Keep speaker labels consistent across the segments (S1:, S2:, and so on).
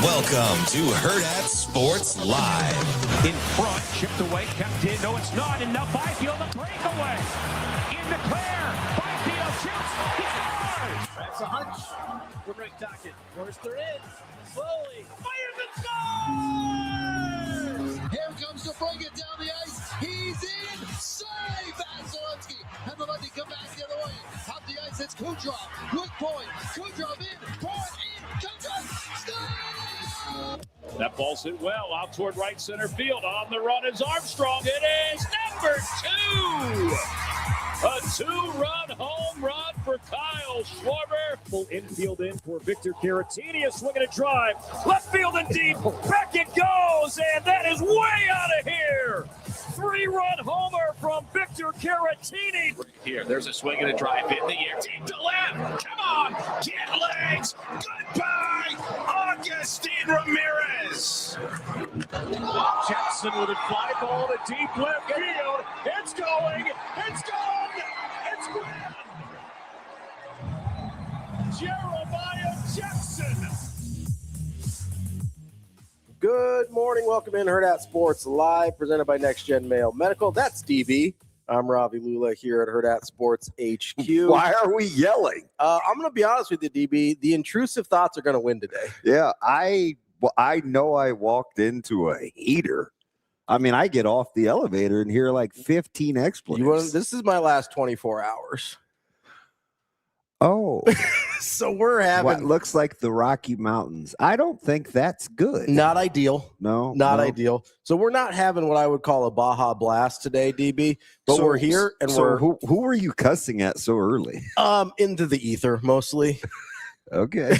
S1: Welcome to Hurrdat Sports Live.
S2: In front, chipped away, kept in. No, it's not. And now Byfield, a breakaway. In the clear. Byfield shoots. He scores.
S3: That's a hunch for Rick Dockett. Forster in. Slowly. Fires and scores! Here comes to bring it down the ice. He's in. Save Vasilevsky. And the Lefty come back the other way. Up the ice, it's Kucherov. Good point. Kucherov in. Point in. Comes up. Stop!
S2: That ball's hit well out toward right center field. On the run is Armstrong. It is number 2. A 2-run home run for Kyle Schwarber. Full infield in for Victor Caratini. A swing and a drive. Left field and deep. Back it goes. And that is way out of here. 3-run homer from Victor Caratini. Here, there's a swing and a drive in the air. Deep to left. Come on. Get legs. Goodbye. Augustine Ramirez. Jackson with a fly ball to deep left field. It's going. It's gone. It's grand. Jeremiah Jackson.
S4: Good morning. Welcome in Hurrdat Sports Live, presented by Next Gen Mail Medical. That's DB. I'm Ravi Lulla here at Hurrdat Sports HQ.
S5: Why are we yelling?
S4: I'm going to be honest with you, DB. The intrusive thoughts are going to win today.
S5: Yeah, I know I walked into a heater. I mean, I get off the elevator and hear like 15 expletives.
S4: This is my last 24 hours.
S5: Oh.
S4: So we're having
S5: what looks like the Rocky Mountains. I don't think that's good.
S4: Not ideal.
S5: No.
S4: Ideal. So we're not having what I would call a Baja Blast today, DB. But we're here and
S5: who were you cussing at so early?
S4: Into the ether mostly.
S5: Okay.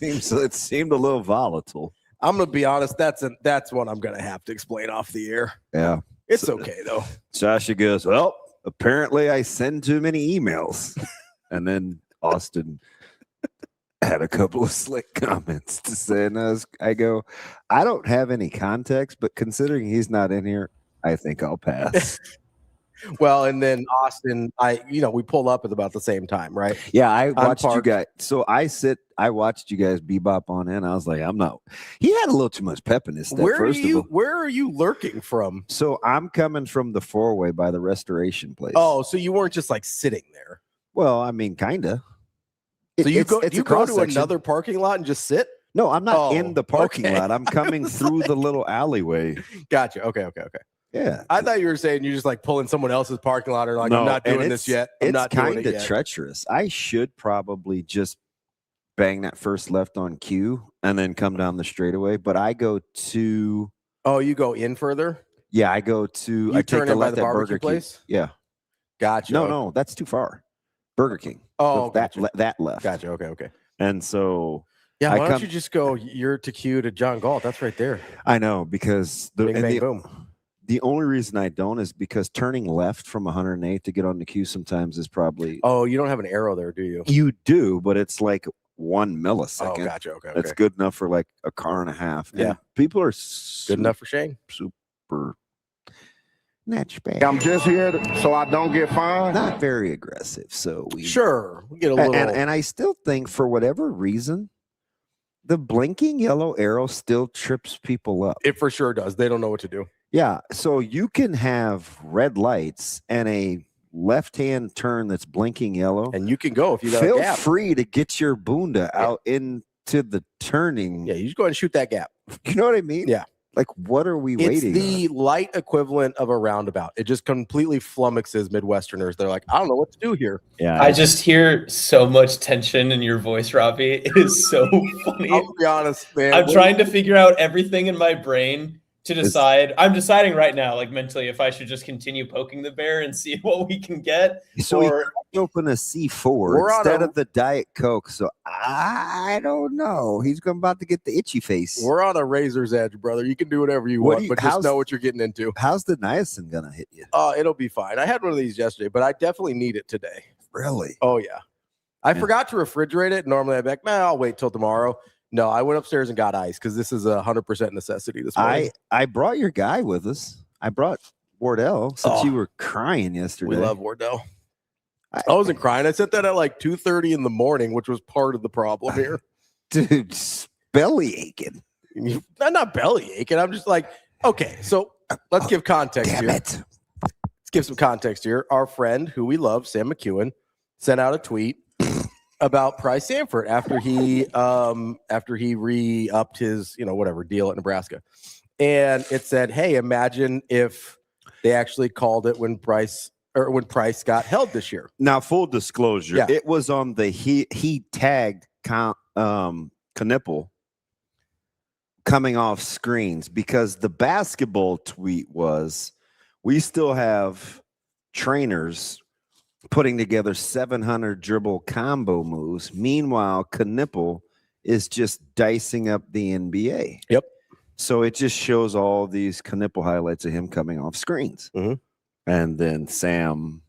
S5: It seemed a little volatile.
S4: I'm gonna be honest. That's what I'm gonna have to explain off the air.
S5: Yeah,
S4: it's okay though.
S5: Sasha goes, well, apparently I send too many emails, and then Austin had a couple of slick comments to say, and I go, I don't have any context, but considering he's not in here, I think I'll pass.
S4: Well, and then Austin, we pull up at about the same time, right?
S5: Yeah, I watched you guys. So I watched you guys bebop on in. I was like, he had a little too much pep in his step. Where
S4: are you lurking from?
S5: So I'm coming from the 4-way by the restoration place.
S4: Oh, so you weren't just like sitting there.
S5: Well, I mean, kind of.
S4: So you go to another parking lot and just sit?
S5: No, I'm not in the parking lot. I'm coming through the little alleyway.
S4: Gotcha. Okay.
S5: Yeah.
S4: I thought you were saying you're just like pulling someone else's parking lot or like, no, I'm not doing this yet.
S5: It's kind of treacherous. I should probably just bang that first left on cue and then come down the straightaway. But I go to.
S4: Oh, you go in further?
S5: Yeah, I go to.
S4: I take the left at Burger place?
S5: Yeah.
S4: Gotcha.
S5: No, that's too far. Burger King.
S4: Oh,
S5: that left.
S4: Gotcha. Okay.
S5: And so.
S4: Yeah, why don't you just go you're to Q to John Galt? That's right there.
S5: I know, because
S4: boom.
S5: The only reason I don't is because turning left from 108 to get on the queue sometimes is probably.
S4: Oh, you don't have an arrow there, do you?
S5: You do, but it's like 1 millisecond.
S4: Oh, gotcha. Okay.
S5: That's good enough for like a car and a half.
S4: Yeah.
S5: And people are
S4: good enough for Shane.
S5: Super. Not bad.
S6: I'm just here so I don't get fined.
S5: Not very aggressive. So
S4: we get a little.
S5: And I still think for whatever reason, the blinking yellow arrow still trips people up.
S4: It for sure does. They don't know what to do.
S5: Yeah, so you can have red lights and a left-hand turn that's blinking yellow.
S4: And you can go if you got
S5: Feel
S4: a gap.
S5: free to get your bunda out into the turning.
S4: Yeah, you just go ahead and shoot that gap.
S5: You know what I mean?
S4: Yeah.
S5: Like, what are we waiting
S4: It's the light equivalent of a roundabout. It just completely flummoxes Midwesterners. They're like, I don't know what to do here.
S7: Yeah, I just hear so much tension in your voice, Ravi. It is so funny.
S4: I'll be honest, man.
S7: I'm trying to figure out everything in my brain to decide. I'm deciding right now, like mentally, if I should just continue poking the bear and see what we can get.
S5: So you open a C4 instead of the Diet Coke. So I don't know. He's about to get the itchy face.
S4: We're on a razor's edge, brother. You can do whatever you want, but just know what you're getting into.
S5: How's the niacin gonna hit you?
S4: It'll be fine. I had one of these yesterday, but I definitely need it today.
S5: Really?
S4: Oh yeah. I forgot to refrigerate it. Normally I'd be like, I'll wait till tomorrow. No, I went upstairs and got ice because this is 100% necessity this morning.
S5: I brought your guy with us. I brought Wardell since you were crying yesterday.
S4: We love Wardell. I wasn't crying. I said that at like 2:30 in the morning, which was part of the problem here.
S5: Dude, belly aching.
S4: I'm not belly aching. I'm just like, okay, so let's give context
S5: Damn
S4: here.
S5: it.
S4: Let's give some context here. Our friend who we love, Sam McEwen, sent out a tweet about Price Sanford after he re-upped his, whatever deal at Nebraska. And it said, hey, imagine if they actually called it when Price got held this year.
S5: Now, full disclosure,
S4: Yeah.
S5: it was on the he tagged Knipple coming off screens because the basketball tweet was, we still have trainers putting together 700 dribble combo moves. Meanwhile, Knipple is just dicing up the NBA.
S4: Yep.
S5: So it just shows all these Knipple highlights of him coming off screens.
S4: Mhm.
S5: And then Sam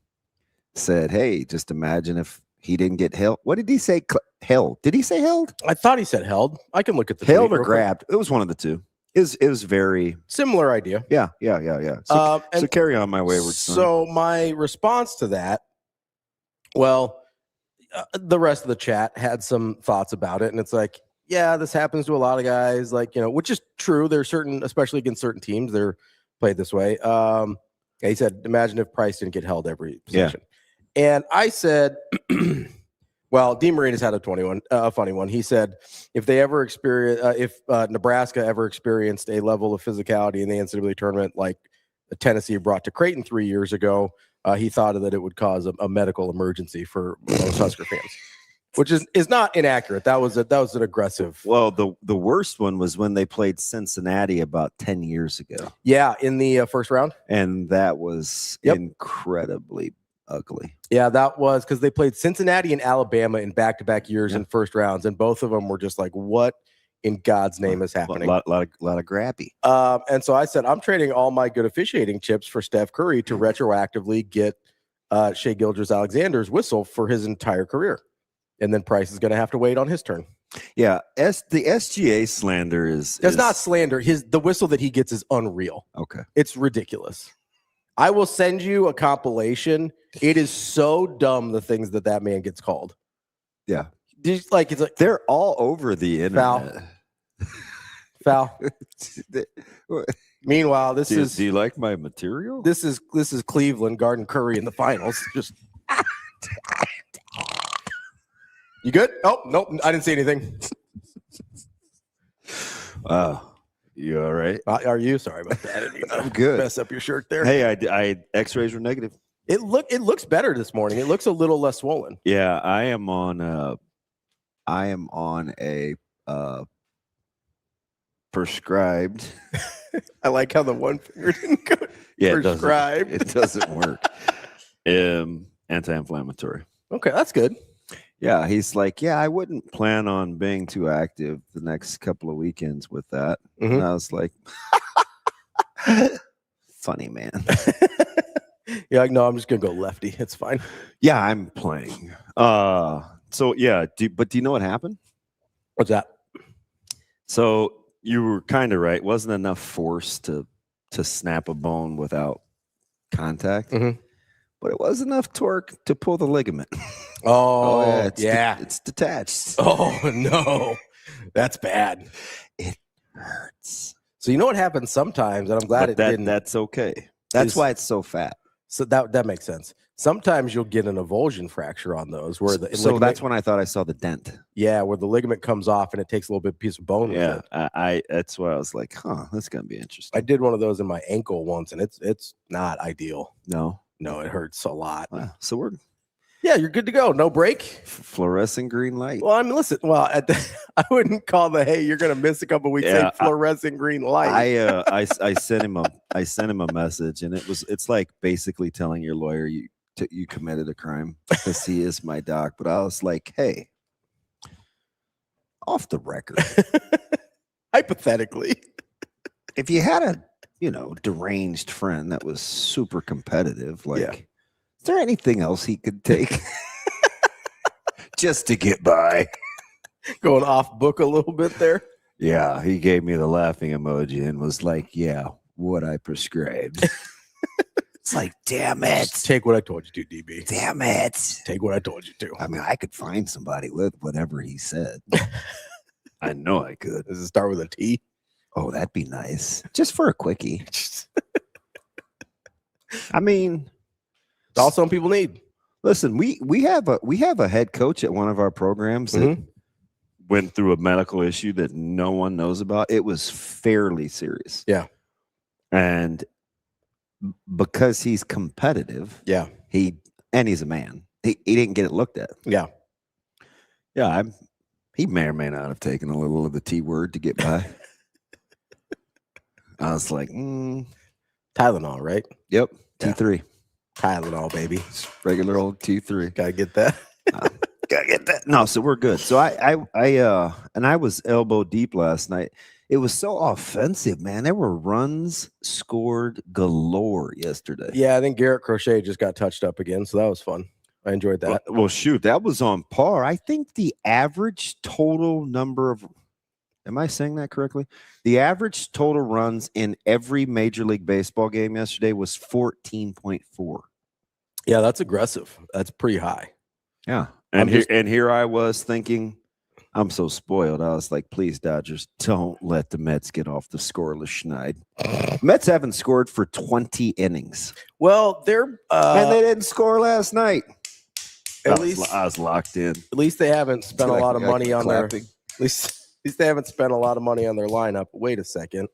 S5: said, hey, just imagine if he didn't get held. What did he say? Held. Did he say held?
S4: I thought he said held. I can look at the
S5: Held
S4: tweet
S5: or
S4: real quick.
S5: grabbed? It was one of the two. It was very,
S4: Similar idea.
S5: yeah. So
S4: And
S5: carry on, my wayward son.
S4: so my response to that, the rest of the chat had some thoughts about it, and it's like, yeah, this happens to a lot of guys, which is true. There's certain, especially against certain teams, they're played this way. He said, imagine if Price didn't get held every possession. And I said, well, DeMarinis had a funny one. He said, if Nebraska ever experienced a level of physicality in the NCAA tournament like the Tennessee brought to Creighton 3 years ago, he thought that it would cause a medical emergency for most Husker fans, which is not inaccurate. That was an aggressive.
S5: Well, the worst one was when they played Cincinnati about 10 years ago.
S4: Yeah, in the first round.
S5: And that was incredibly ugly.
S4: Yeah, that was because they played Cincinnati and Alabama in back-to-back years in first rounds, and both of them were just like, what in God's name is happening?
S5: A lot of grabby.
S4: And so I said, I'm trading all my good officiating chips for Steph Curry to retroactively get Shai Gilgeous-Alexander's whistle for his entire career. And then Price is going to have to wait on his turn.
S5: Yeah, the SGA slander is
S4: not slander. The whistle that he gets is unreal.
S5: Okay.
S4: It's ridiculous. I will send you a compilation. It is so dumb, the things that man gets called.
S5: Yeah.
S4: It's like
S5: they're all over the internet.
S4: Foul. Meanwhile,
S5: do you like my material?
S4: This is Cleveland guarding Curry in the finals. Just you good? Oh, nope, I didn't see anything.
S5: Wow. You all right?
S4: Are you? Sorry about that.
S5: I'm good.
S4: Mess up your shirt there.
S5: Hey, I X-rays were negative.
S4: It looks better this morning. It looks a little less swollen.
S5: Yeah, I am on a prescribed.
S4: I like how the one finger didn't go.
S5: Yeah,
S4: prescribed.
S5: It doesn't work. Anti-inflammatory.
S4: Okay, that's good.
S5: Yeah, he's like, yeah, I wouldn't plan on being too active the next couple of weekends with that.
S4: Mm-hmm.
S5: And I was like, funny, man.
S4: You're like, no, I'm just gonna go lefty. It's fine.
S5: Yeah, I'm playing. So yeah, but do you know what happened?
S4: What's that?
S5: So you were kind of right. Wasn't enough force to snap a bone without contact.
S4: Mm-hmm.
S5: But it was enough torque to pull the ligament.
S4: Oh,
S5: yeah. It's detached.
S4: Oh, no. That's bad.
S5: It hurts.
S4: So you know what happens sometimes, and I'm glad it didn't.
S5: That's okay. That's why it's so fat.
S4: So that makes sense. Sometimes you'll get an avulsion fracture on those where the
S5: ligament, that's when I thought I saw the dent.
S4: Yeah, where the ligament comes off and it takes a little bit piece of bone.
S5: Yeah, that's why I was like, that's gonna be interesting.
S4: I did one of those in my ankle once, and it's not ideal.
S5: No,
S4: it hurts a lot.
S5: Wow. So
S4: you're good to go. No break.
S5: Fluorescent green light.
S4: Well, I mean, listen. Well, I wouldn't call you're gonna miss a couple weeks.
S5: Yeah,
S4: fluorescent green light.
S5: I sent him a message, and it's like basically telling your lawyer you committed a crime because he is my doc. But I was like, hey, off the record,
S4: hypothetically,
S5: if you had a deranged friend that was super competitive, is there anything else he could take just to get by?
S4: Going off book a little bit there.
S5: Yeah, he gave me the laughing emoji and was like, yeah, what I prescribed. It's like, damn it.
S4: Take what I told you to, DB.
S5: Damn it.
S4: Take what I told you to.
S5: I mean, I could find somebody with whatever he said. I know I could.
S4: Does it start with a T?
S5: Oh, that'd be nice. Just for a quickie. I mean,
S4: It's all some people need.
S5: listen, we have a head coach at one of our programs that went through a medical issue that no one knows about. It was fairly serious.
S4: Yeah.
S5: And because he's competitive,
S4: Yeah.
S5: he's a man. He didn't get it looked at.
S4: Yeah.
S5: Yeah, he may or may not have taken a little of the T word to get by. I was like,
S4: Tylenol, right?
S5: yep,
S4: Yeah.
S5: T3.
S4: Tylenol, baby.
S5: Just regular old T3.
S4: Gotta get that.
S5: Gotta get that. No, so we're good. So I was elbow deep last night. It was so offensive, man. There were runs scored galore yesterday.
S4: Yeah, I think Garrett Crochet just got touched up again, so that was fun. I enjoyed that.
S5: Well, shoot, that was on par. I think the average total number of, am I saying that correctly? The average total runs in every Major League Baseball game yesterday was 14.4.
S4: Yeah, that's aggressive. That's pretty high.
S5: Yeah. And here I was thinking, I'm so spoiled. I was like, please, Dodgers, don't let the Mets get off the scoreless schneid. Mets haven't scored for 20 innings.
S4: Well, they're
S5: and they didn't score last night.
S4: At least
S5: I was locked in.
S4: At least they haven't spent a lot of money on their.
S5: clapping.
S4: At least they haven't spent a lot of money on their lineup. Wait a second.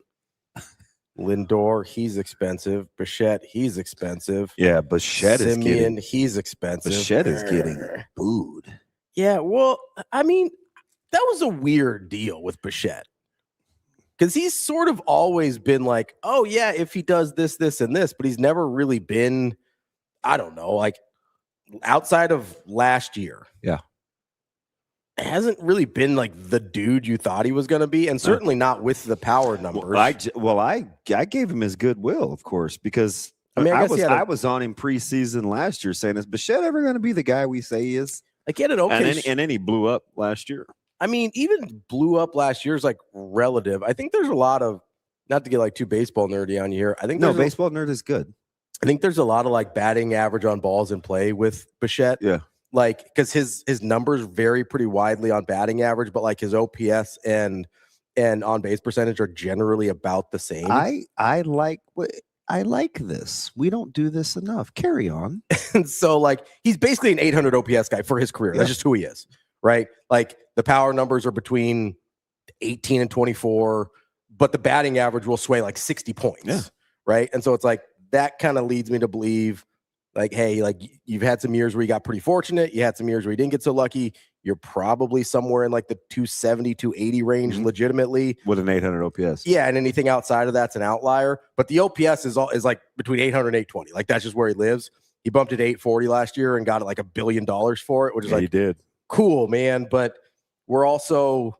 S4: Lindor, he's expensive. Bichette, he's expensive.
S5: Yeah, Bichette is
S4: Simeon,
S5: getting
S4: he's expensive.
S5: Bichette is getting booed.
S4: Yeah, well, I mean, that was a weird deal with Bichette. Because he's sort of always been like, oh, yeah, if he does this, this, and this, but he's never really been, I don't know, like outside of last year.
S5: Yeah.
S4: It hasn't really been like the dude you thought he was going to be, and certainly not with the power numbers.
S5: I gave him his goodwill, of course, because
S4: I mean,
S5: I was on him preseason last year saying, is Bichette ever going to be the guy we say he is?
S4: Like, he had an okay,
S5: and then he blew up last year.
S4: I mean, even blew up last year is like relative. I think there's a lot of, not to get like too baseball nerdy on you here. I think
S5: no, baseball nerd is good.
S4: I think there's a lot of like batting average on balls in play with Bichette.
S5: Yeah.
S4: Like, because his numbers vary pretty widely on batting average, but like his OPS and on base percentage are generally about the same.
S5: I like this. We don't do this enough. Carry on.
S4: And so like he's basically an 800 OPS guy for his career.
S5: Yeah.
S4: That's just who he is, right? Like the power numbers are between 18 and 24, but the batting average will sway like 60 points.
S5: Yeah.
S4: Right. And so it's like that kind of leads me to believe like, hey, like you've had some years where you got pretty fortunate. You had some years where you didn't get so lucky. You're probably somewhere in like the 270, 280 range legitimately.
S5: With an 800 OPS.
S4: Yeah, and anything outside of that's an outlier. But the OPS is like between 800 and 820. Like that's just where he lives. He bumped it 840 last year and got like $1 billion for it, which is like
S5: he did.
S4: Cool, man. But we're also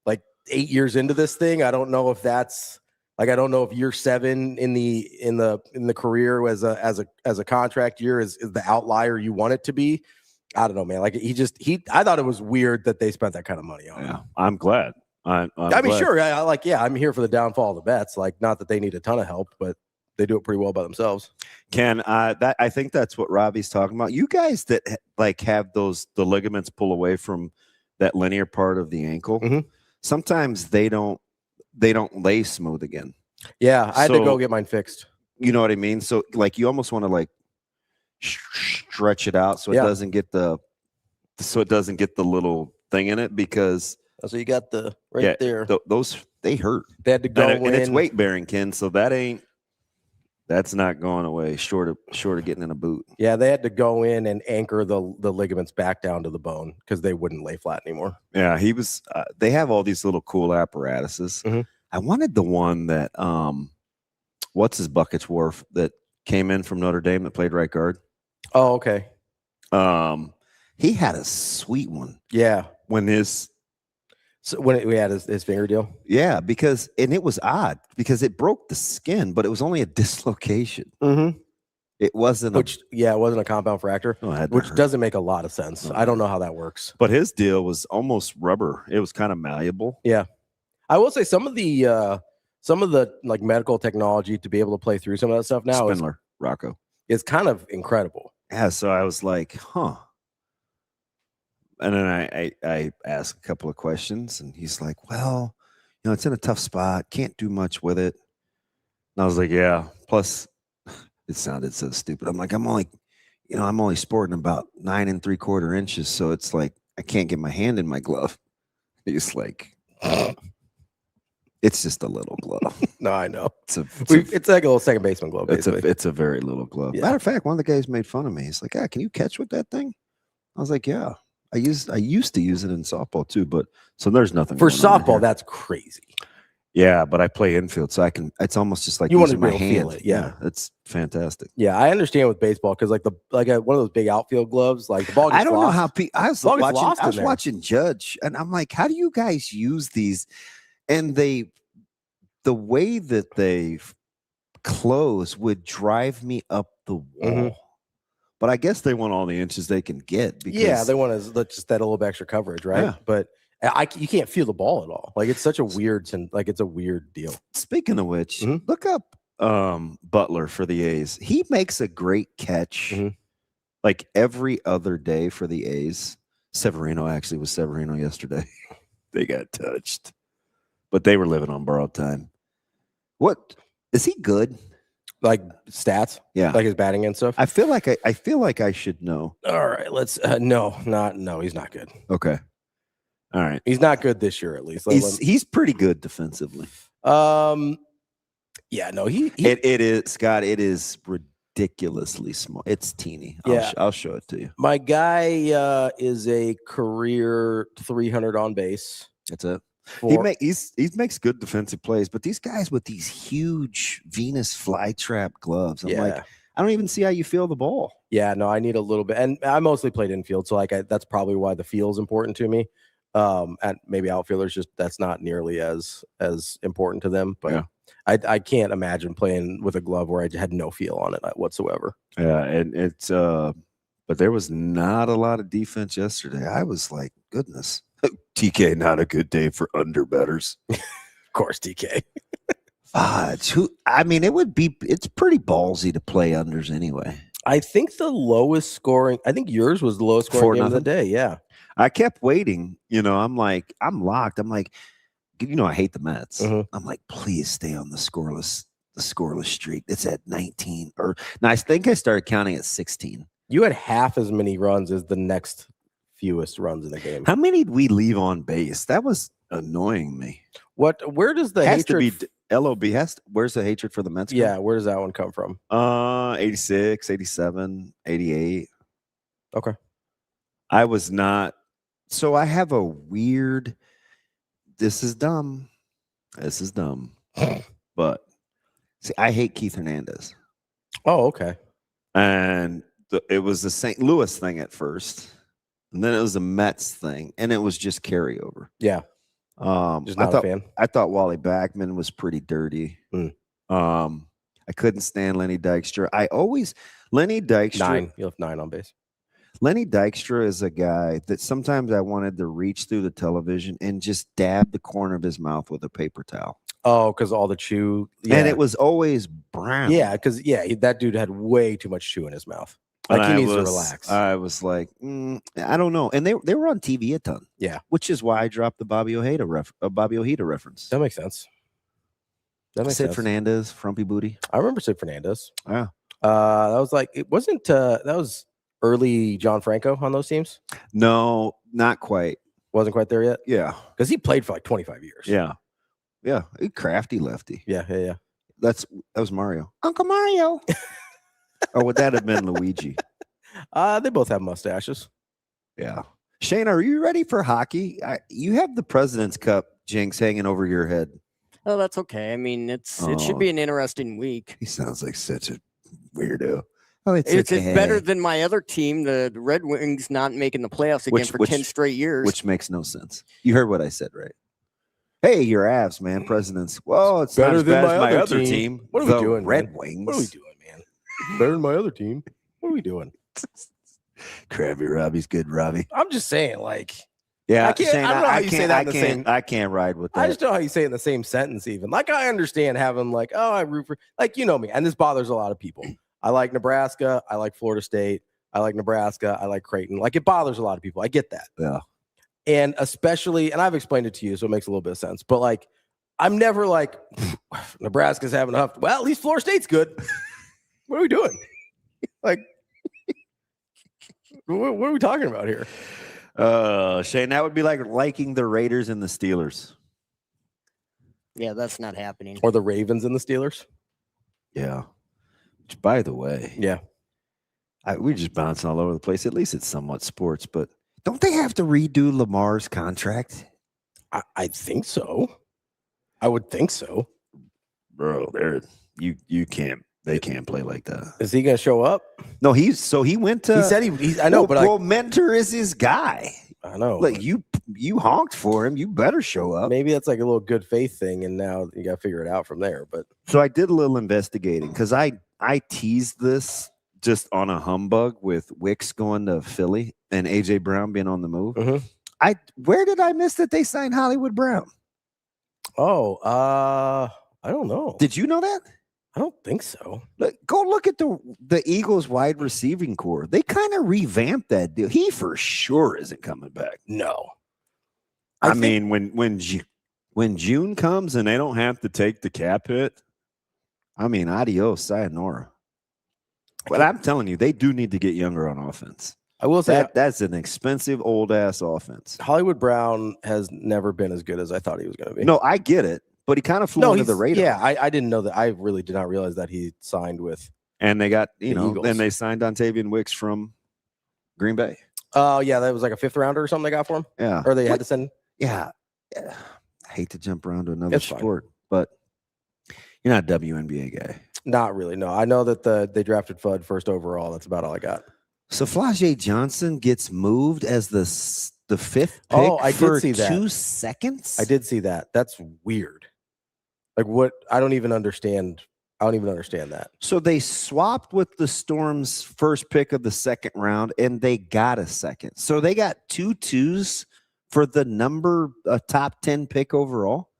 S4: like 8 years into this thing. I don't know if that's like, I don't know if year 7 in the career as a contract year is the outlier you want it to be. I don't know, man. Like I thought it was weird that they spent that kind of money on him.
S5: Yeah, I'm glad. I'm
S4: I mean,
S5: glad.
S4: sure. I'm here for the downfall of the Mets. Like, not that they need a ton of help, but they do it pretty well by themselves.
S5: I think that's what Ravi's talking about. You guys that like have the ligaments pull away from that linear part of the ankle, sometimes they don't lay smooth again.
S4: Yeah, I had to go get mine fixed.
S5: You know what I mean? So like you almost want to like stretch it out so it doesn't get the little thing in it, because
S4: so you got the there.
S5: Those they hurt.
S4: They had to go
S5: and it's weight bearing, Ken. So that's not going away short of getting in a boot.
S4: Yeah, they had to go in and anchor the ligaments back down to the bone because they wouldn't lay flat anymore.
S5: Yeah, he was. They have all these little cool apparatuses. I wanted the one that what's his buckets wore that came in from Notre Dame that played right guard.
S4: Oh, okay.
S5: He had a sweet one.
S4: Yeah,
S5: when we
S4: had his finger deal.
S5: Yeah, because it was odd because it broke the skin, but it was only a dislocation. It wasn't
S4: it wasn't a compound fracture, which doesn't make a lot of sense. I don't know how that works.
S5: But his deal was almost rubber. It was kind of malleable.
S4: Yeah, I will say some of the like medical technology to be able to play through some of that stuff now
S5: Rocco
S4: is kind of incredible.
S5: Yeah, so I was like, And then I asked a couple of questions, and he's like, well, it's in a tough spot. Can't do much with it. And I was like, yeah. Plus, it sounded so stupid. I'm like, I'm only sporting about 9 3/4 inches. So it's like, I can't get my hand in my glove. He's like, it's just a little glove.
S4: No, I know.
S5: It's
S4: like a little second baseman glove. Basically.
S5: It's a very little glove.
S4: Yeah.
S5: Matter of fact, one of the guys made fun of me. He's like, can you catch with that thing? I was like, yeah. I used to use it in softball too, but so there's nothing
S4: for
S5: going on
S4: softball.
S5: here.
S4: That's crazy.
S5: Yeah, but I play infield, so I can. It's almost just like
S4: You want to
S5: using my
S4: feel
S5: hand.
S4: it, yeah.
S5: It's fantastic.
S4: Yeah, I understand with baseball because like one of those big outfield gloves, like the ball. Gets
S5: I don't
S4: lost.
S5: know how I was
S4: Ball gets
S5: watching.
S4: lost
S5: I was
S4: in there.
S5: watching Judge, and I'm like, how do you guys use these? And the way that they close would drive me up the wall.
S4: Mm-hmm.
S5: But I guess they want all the inches they can get.
S4: Yeah, they want to just that little bit extra coverage, right?
S5: Yeah.
S4: But you can't feel the ball at all. Like it's such a weird, it's a weird deal.
S5: Speaking of which,
S4: Mhm.
S5: look up Butler for the A's. He makes a great catch
S4: Mhm.
S5: like every other day for the A's. Severino was Severino yesterday. They got touched, but they were living on borrowed time. What is he good?
S4: Like stats,
S5: Yeah,
S4: like his batting and stuff.
S5: I feel like I should know.
S4: All right, let's no, he's not good.
S5: Okay, all right.
S4: He's not good this year, at least.
S5: He's pretty good defensively.
S4: Yeah, no, he
S5: it is Scott. It is ridiculously small. It's teeny. I'll show it to you.
S4: My guy is a career 300 on base.
S5: That's it. He makes good defensive plays, but these guys with these huge Venus flytrap gloves, I'm like, I don't even see how you feel the ball.
S4: Yeah, no, I need a little bit, and I mostly played infield, so like that's probably why the feel is important to me. And maybe outfielders that's not nearly as important to them, but. Yeah. I can't imagine playing with a glove where I had no feel on it whatsoever.
S5: Yeah, and it's but there was not a lot of defense yesterday. I was like, goodness, TK, not a good day for underbetters.
S4: Of course, TK.
S5: It's pretty ballsy to play unders anyway.
S4: I think the lowest scoring. I think yours was the lowest scoring game of the day. Yeah,
S5: I kept waiting. I'm like, I'm locked. I'm like. I hate the Mets.
S4: Mm-hmm.
S5: I'm like, please stay on the scoreless streak. It's at 19. I think I started counting at 16.
S4: You had half as many runs as the next fewest runs in the game.
S5: How many did we leave on base? That was annoying me.
S4: Where does the hatred?
S5: To be LOB. Where's the hatred for the Mets?
S4: Yeah, where does that one come from?
S5: 86, 87, 88.
S4: Okay.
S5: I was not. So I have a weird. This is dumb. But see, I hate Keith Hernandez.
S4: Oh, okay.
S5: And it was the St. Louis thing at first, and then it was the Mets thing, and it was just carryover.
S4: Yeah. Just not a fan.
S5: I thought Wally Backman was pretty dirty. I couldn't stand Lenny Dykstra. Lenny Dykstra.
S4: 9. You left 9 on base.
S5: Lenny Dykstra is a guy that sometimes I wanted to reach through the television and just dab the corner of his mouth with a paper towel.
S4: Oh, because all the chew.
S5: Yeah. And it was always brown.
S4: Yeah, because that dude had way too much chew in his mouth. Like he needs to relax.
S5: I was like, I don't know. And they were on TV a ton.
S4: Yeah.
S5: Which is why I dropped the Bobby Ojeda reference.
S4: That makes sense.
S5: Sid Fernandez, Frumpy Booty.
S4: I remember Sid Fernandez.
S5: Yeah.
S4: That was like, it wasn't, that was early John Franco on those teams?
S5: No, not quite.
S4: Wasn't quite there yet?
S5: Yeah.
S4: Because he played for like 25 years.
S5: Yeah. Yeah. A crafty lefty.
S4: Yeah.
S5: That was Mario. Uncle Mario. Or would that have been Luigi?
S4: They both have mustaches.
S5: Yeah. Shane, are you ready for hockey? You have the President's Cup jinx hanging over your head.
S8: Oh, that's okay. I mean, it should be an interesting week.
S5: He sounds like such a weirdo. Oh,
S8: it's better than my other team, the Red Wings, not making the playoffs again for 10 straight years.
S5: Which makes no sense. You heard what I said, right? Hey, your Avs, man. Presidents. Well, it's better than my other team.
S4: What are we doing,
S5: Red Wings.
S4: What are we doing, man? Better than my other team. What are we doing?
S5: Krabby Robbie's good, Robbie.
S4: I'm just saying, like,
S5: yeah,
S4: I don't know how you say that in the same.
S5: I can't ride with that.
S4: I just don't know how you say it in the same sentence, even. Like, I understand having, like, oh, I root for, like, you know me, and this bothers a lot of people. I like Nebraska. I like Florida State. I like Nebraska. I like Creighton. Like, it bothers a lot of people. I get that.
S5: Yeah.
S4: And especially, and I've explained it to you, so it makes a little bit of sense. But like, I'm never like, Nebraska's having a huff. Well, at least Florida State's good. What are we doing? Like, what are we talking about here?
S5: Shane, that would be like liking the Raiders and the Steelers.
S8: Yeah, that's not happening.
S4: Or the Ravens and the Steelers.
S5: Yeah. Which, by the way,
S4: yeah,
S5: we're just bouncing all over the place. At least it's somewhat sports, but don't they have to redo Lamar's contract?
S4: I think so. I would think so.
S5: Bro, you can't. They can't play like that.
S4: Is he going to show up?
S5: No, he went to.
S4: He said he I know, but
S5: well, Mentor is his guy.
S4: I know.
S5: Like, you honked for him. You better show up.
S4: Maybe that's like a little good faith thing, and now you got to figure it out from there. But
S5: so I did a little investigating because I teased this just on a humbug with Wicks going to Philly and AJ Brown being on the move.
S4: Mm-hmm.
S5: Where did I miss that they signed Hollywood Brown?
S4: Oh, I don't know.
S5: Did you know that?
S4: I don't think so.
S5: Go look at the Eagles wide receiving core. They kind of revamped that deal. He for sure isn't coming back.
S4: No.
S5: I mean, when June comes and they don't have to take the cap hit, I mean, adios, sayonara. But I'm telling you, they do need to get younger on offense.
S4: I will say
S5: that's an expensive old ass offense.
S4: Hollywood Brown has never been as good as I thought he was going to be.
S5: No, I get it. But he kind of flew under the radar.
S4: Yeah, I didn't know that. I really did not realize that he signed with.
S5: And they got,
S4: Eagles.
S5: Then they signed Dontavian Wicks from Green Bay.
S4: Oh, yeah, that was like a 5th rounder or something they got for him?
S5: Yeah.
S4: Or they had to send?
S5: Yeah. I hate to jump around to another sport, but you're not a WNBA guy.
S4: Not really, no. I know that they drafted Fudd first overall. That's about all I got.
S5: So Flau'jae Johnson gets moved as the 5th pick
S4: I did see that.
S5: 2 seconds?
S4: I did see that. That's weird. Like, what? I don't even understand that.
S5: So they swapped with the Storm's first pick of the 2nd round, and they got a 2nd. So they got 2 2s for the top 10 pick overall.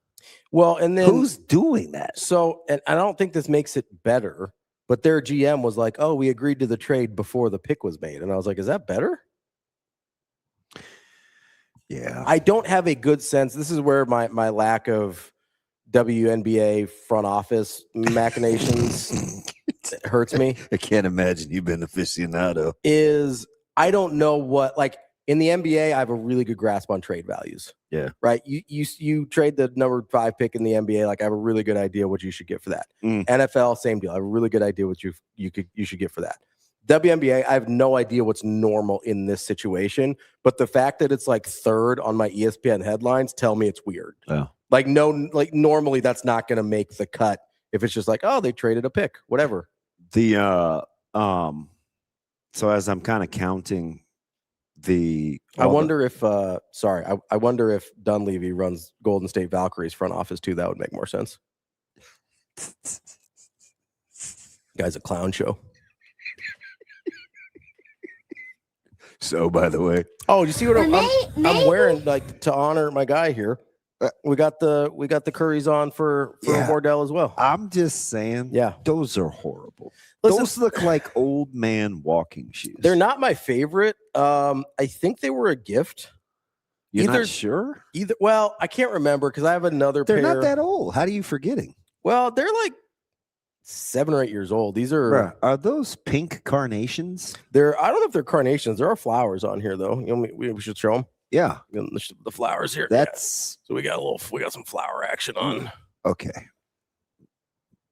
S4: Well, and then
S5: who's doing that?
S4: So, and I don't think this makes it better, but their GM was like, "Oh, we agreed to the trade before the pick was made," and I was like, "Is that better?"
S5: Yeah,
S4: I don't have a good sense. This is where my lack of WNBA front office machinations hurts me.
S5: I can't imagine you've been aficionado.
S4: I don't know what, like, in the NBA, I have a really good grasp on trade values.
S5: Yeah.
S4: Right. You trade the number 5 pick in the NBA. Like, I have a really good idea what you should get for that. NFL, same deal. I have a really good idea what you should get for that. WNBA, I have no idea what's normal in this situation, but the fact that it's like 3rd on my ESPN headlines tell me it's weird.
S5: Yeah.
S4: Like, normally that's not going to make the cut if it's just like, oh, they traded a pick, whatever.
S5: So as I'm kind of counting
S4: I wonder if Dunleavy runs Golden State Valkyries front office too. That would make more sense. Guy's a clown show.
S5: So, by the way,
S4: you see what I'm wearing, like, to honor my guy here? We got the Currys on for Wardell as well.
S5: I'm just saying, those are horrible.
S4: Listen,
S5: those look like old man walking shoes.
S4: They're not my favorite. I think they were a gift.
S5: You're not sure?
S4: Well, I can't remember because I have another
S5: pair.
S4: They're
S5: not that old. How are you forgetting?
S4: Well, they're like 7 or 8 years old. These are
S5: those pink carnations?
S4: I don't know if they're carnations. There are flowers on here though. We should show them.
S5: Yeah,
S4: the flowers here.
S5: That's
S4: so we got some flower action on.
S5: Okay.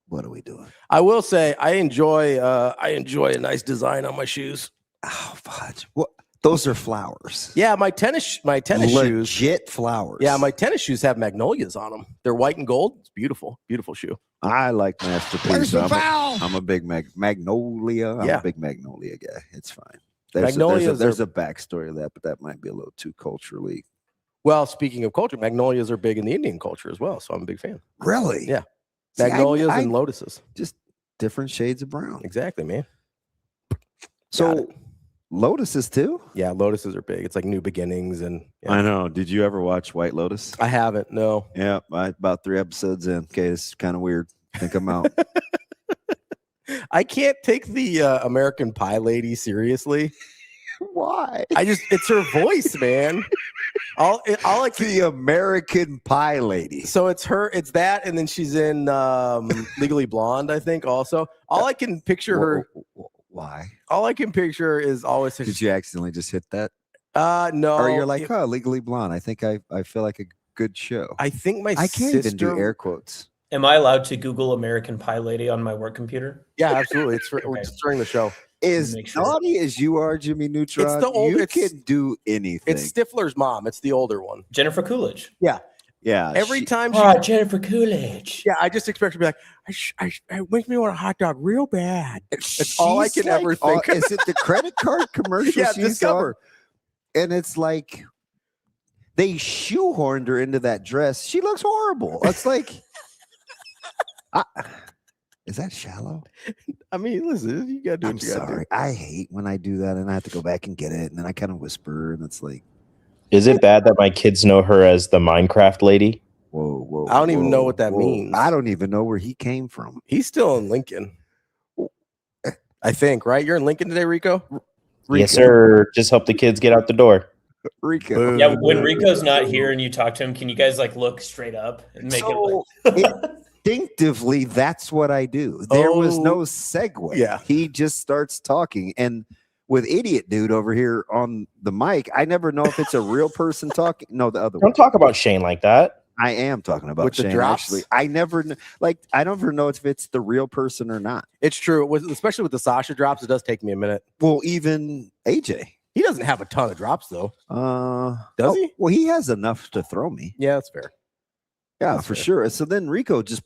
S5: What are we doing?
S4: I will say I enjoy a nice design on my shoes.
S5: Oh, fudge. What? Those are flowers.
S4: Yeah, my tennis shoes.
S5: Legit flowers.
S4: Yeah, my tennis shoes have magnolias on them. They're white and gold. It's beautiful. Beautiful shoe.
S5: I like Masterpiece. I'm a big Magnolia. I'm
S4: a
S5: big Magnolia guy. It's fine. There's a backstory of that, but that might be a little too culturally.
S4: Well, speaking of culture, magnolias are big in the Indian culture as well, so I'm a big fan.
S5: Really?
S4: Yeah. Magnolias and lotuses.
S5: Just different shades of brown.
S4: Exactly, man.
S5: So lotuses too?
S4: Yeah, lotuses are big. It's like new beginnings. And
S5: I know. Did you ever watch White Lotus?
S4: I haven't, no.
S5: Yeah, about 3 episodes in. Okay, it's kind of weird. I think I'm out.
S4: I can't take the American Pie lady seriously.
S5: Why?
S4: It's her voice, man. All I can,
S5: The American Pie lady.
S4: so it's her, it's that, and then she's in Legally Blonde, I think. Also, all I can picture her.
S5: Why?
S4: All I can picture is always.
S5: Did you accidentally just hit that?
S4: No.
S5: Or you're like, oh, Legally Blonde. I think I feel like a good show.
S4: I think
S5: I can't even do air quotes.
S7: Am I allowed to Google American Pie lady on my work computer?
S4: Yeah, absolutely. We're just during the show.
S5: As naughty as you are, Jimmy Neutron,
S4: It's the old-
S5: you
S4: it's-
S5: can do anything.
S4: It's Stifler's mom. It's the older one.
S7: Jennifer Coolidge.
S4: Yeah.
S5: Yeah.
S4: Every time she.
S7: Oh, Jennifer Coolidge.
S4: Yeah, I just expect her to be like, it makes me want a hot dog real bad. That's all I can ever think.
S5: Is it the credit card commercial?
S4: Yeah,
S5: she's
S4: Discover.
S5: on? And it's like they shoehorned her into that dress. She looks horrible. It's like, is that shallow?
S4: I mean, listen, you gotta do
S5: I'm
S4: what you gotta
S5: sorry. I hate when I do that and I have to go back and get it. And then I kind of whisper and it's like,
S9: Is it bad that my kids know her as the Minecraft lady?
S5: whoa.
S4: I don't even know what that means.
S5: I don't even know where he came from.
S4: He's still in Lincoln. I think, right? You're in Lincoln today, Rico?
S9: Yes, sir. Just help the kids get out the door.
S5: Rico.
S7: Yeah, when Rico's not here and you talk to him, can you guys like look straight up and make it?
S5: Instinctively, that's what I do. There was no segue.
S4: Yeah.
S5: He just starts talking. And with idiot dude over here on the mic, I never know if it's a real person talking. No, the other one.
S9: Don't talk about Shane like that.
S5: I am talking about
S4: With the
S5: Shane,
S4: drops?
S5: actually. I never know if it's the real person or not.
S4: It's true. Especially with the Sasha drops, it does take me a minute.
S5: Well, even AJ.
S4: He doesn't have a ton of drops, though.
S5: Does
S4: he?
S5: Well, he has enough to throw me.
S4: Yeah, that's fair.
S5: Yeah,
S4: That's
S5: for
S4: fair.
S5: sure. So then Rico just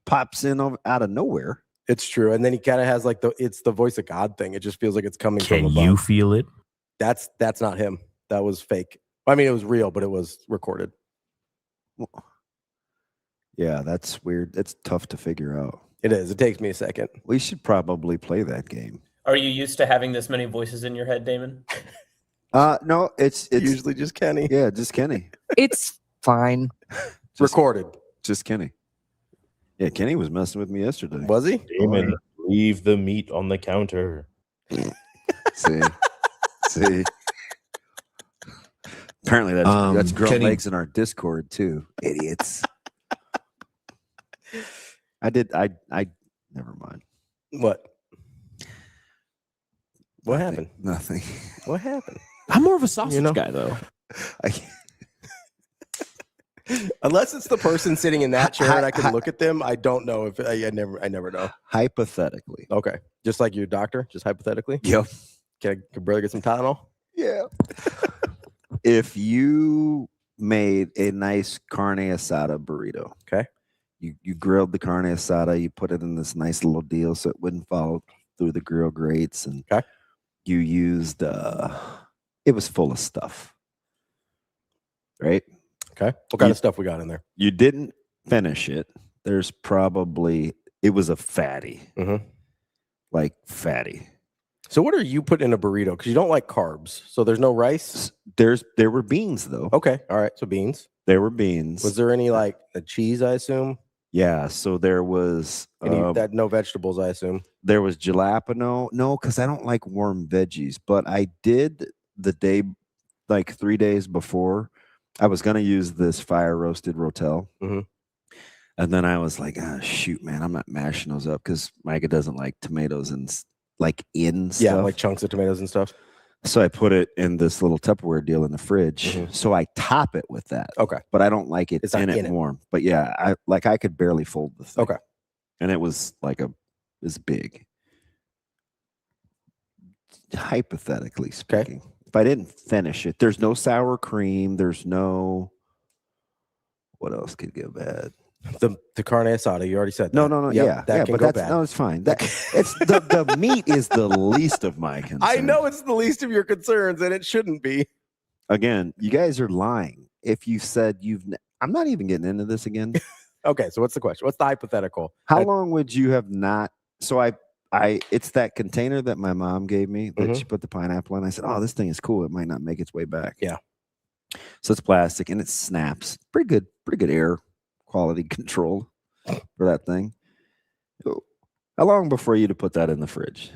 S5: pops in out of nowhere.
S4: It's true. And then he kind of has like it's the voice of God thing. It just feels like it's coming from above.
S10: Can you feel it?
S4: That's not him. That was fake. I mean, it was real, but it was recorded.
S5: Yeah, that's weird. It's tough to figure out.
S4: It is. It takes me a second.
S5: We should probably play that game.
S7: Are you used to having this many voices in your head, Damon?
S5: No, it's
S4: Usually just Kenny.
S5: Yeah, just Kenny.
S8: It's fine.
S4: Recorded.
S5: Just Kenny. Yeah, Kenny was messing with me yesterday.
S4: Was he?
S9: Damon, leave the meat on the counter.
S5: See. Apparently that's girl
S10: Kenny-
S5: legs in our Discord too. Idiots. I never mind.
S4: What? What happened?
S5: Nothing.
S4: What happened?
S10: I'm more of a sausage
S4: know?
S10: guy, though.
S4: Unless it's the person sitting in that chair and I can look at them, I don't know if I never know.
S5: Hypothetically.
S4: Okay. Just like your doctor, just hypothetically.
S5: Yep.
S4: Can brother get some Tylenol?
S5: Yeah. If you made a nice carne asada burrito,
S4: Okay.
S5: You grilled the carne asada, you put it in this nice little deal so it wouldn't fall through the grill grates, and
S4: Okay.
S5: you used it was full of stuff. Right?
S4: Okay. What kind of stuff we got in there?
S5: You didn't finish it. There's probably it was a fatty.
S4: Mhm.
S5: Like fatty.
S4: So what are you putting in a burrito? Because you don't like carbs. So there's no rice?
S5: There were beans though.
S4: Okay. All right. So beans.
S5: There were beans.
S4: Was there any like a cheese, I assume?
S5: Yeah, so there was
S4: No vegetables, I assume.
S5: there was jalapeno. No, because I don't like warm veggies. But I did the day, like 3 days before, I was gonna use this fire roasted rotel,
S4: Mhm.
S5: and then I was like, shoot, man, I'm not mashing those up because Micah doesn't like tomatoes and like in stuff.
S4: Yeah, like chunks of tomatoes and stuff.
S5: So I put it in this little Tupperware deal in the fridge.
S4: Mhm.
S5: So I top it with that.
S4: Okay.
S5: But I don't like it
S4: It's not
S5: in
S4: in
S5: it
S4: it.
S5: warm. But yeah, I could barely fold the thing.
S4: Okay.
S5: And it was like it's big. Hypothetically speaking, if I didn't finish it, there's no sour cream. There's no. What else could go bad?
S4: The carne asada, you already said
S5: No,
S4: that.
S5: no,
S4: Yep,
S5: yeah,
S4: that
S5: yeah,
S4: can
S5: but
S4: go
S5: that's
S4: bad.
S5: no, it's fine. It's the meat is the least of my concern.
S4: I know it's the least of your concerns, and it shouldn't be.
S5: Again, you guys are lying. If you said I'm not even getting into this again.
S4: Okay, so what's the question? What's the hypothetical?
S5: How long would you have not? So it's that container that my mom gave me that she put the pineapple in. I said, "Oh, this thing is cool. It might not make its way back."
S4: Yeah.
S5: So it's plastic and it snaps. Pretty good air quality control for that thing. So How long before you to put that in the fridge?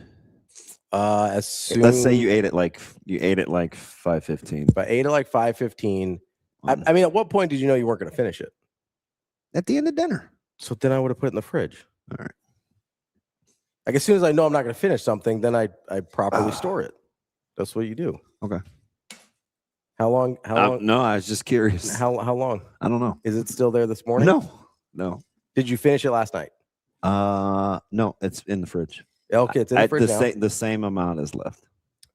S4: As soon,
S5: Let's say you ate it like 5:15.
S4: If I ate it like 5:15, I mean, at what point did you know you weren't going to finish it?
S5: At the end of dinner.
S4: So then I would have put it in the fridge.
S5: All right.
S4: Like as soon as I know I'm not going to finish something, then I properly store it. That's what you do.
S5: Okay.
S4: How long?
S5: No, I was just curious.
S4: How long?
S5: I don't know.
S4: Is it still there this morning?
S5: No.
S4: Did you finish it last night?
S5: No, it's in the fridge.
S4: Okay, it's in the fridge now.
S5: The same amount is left.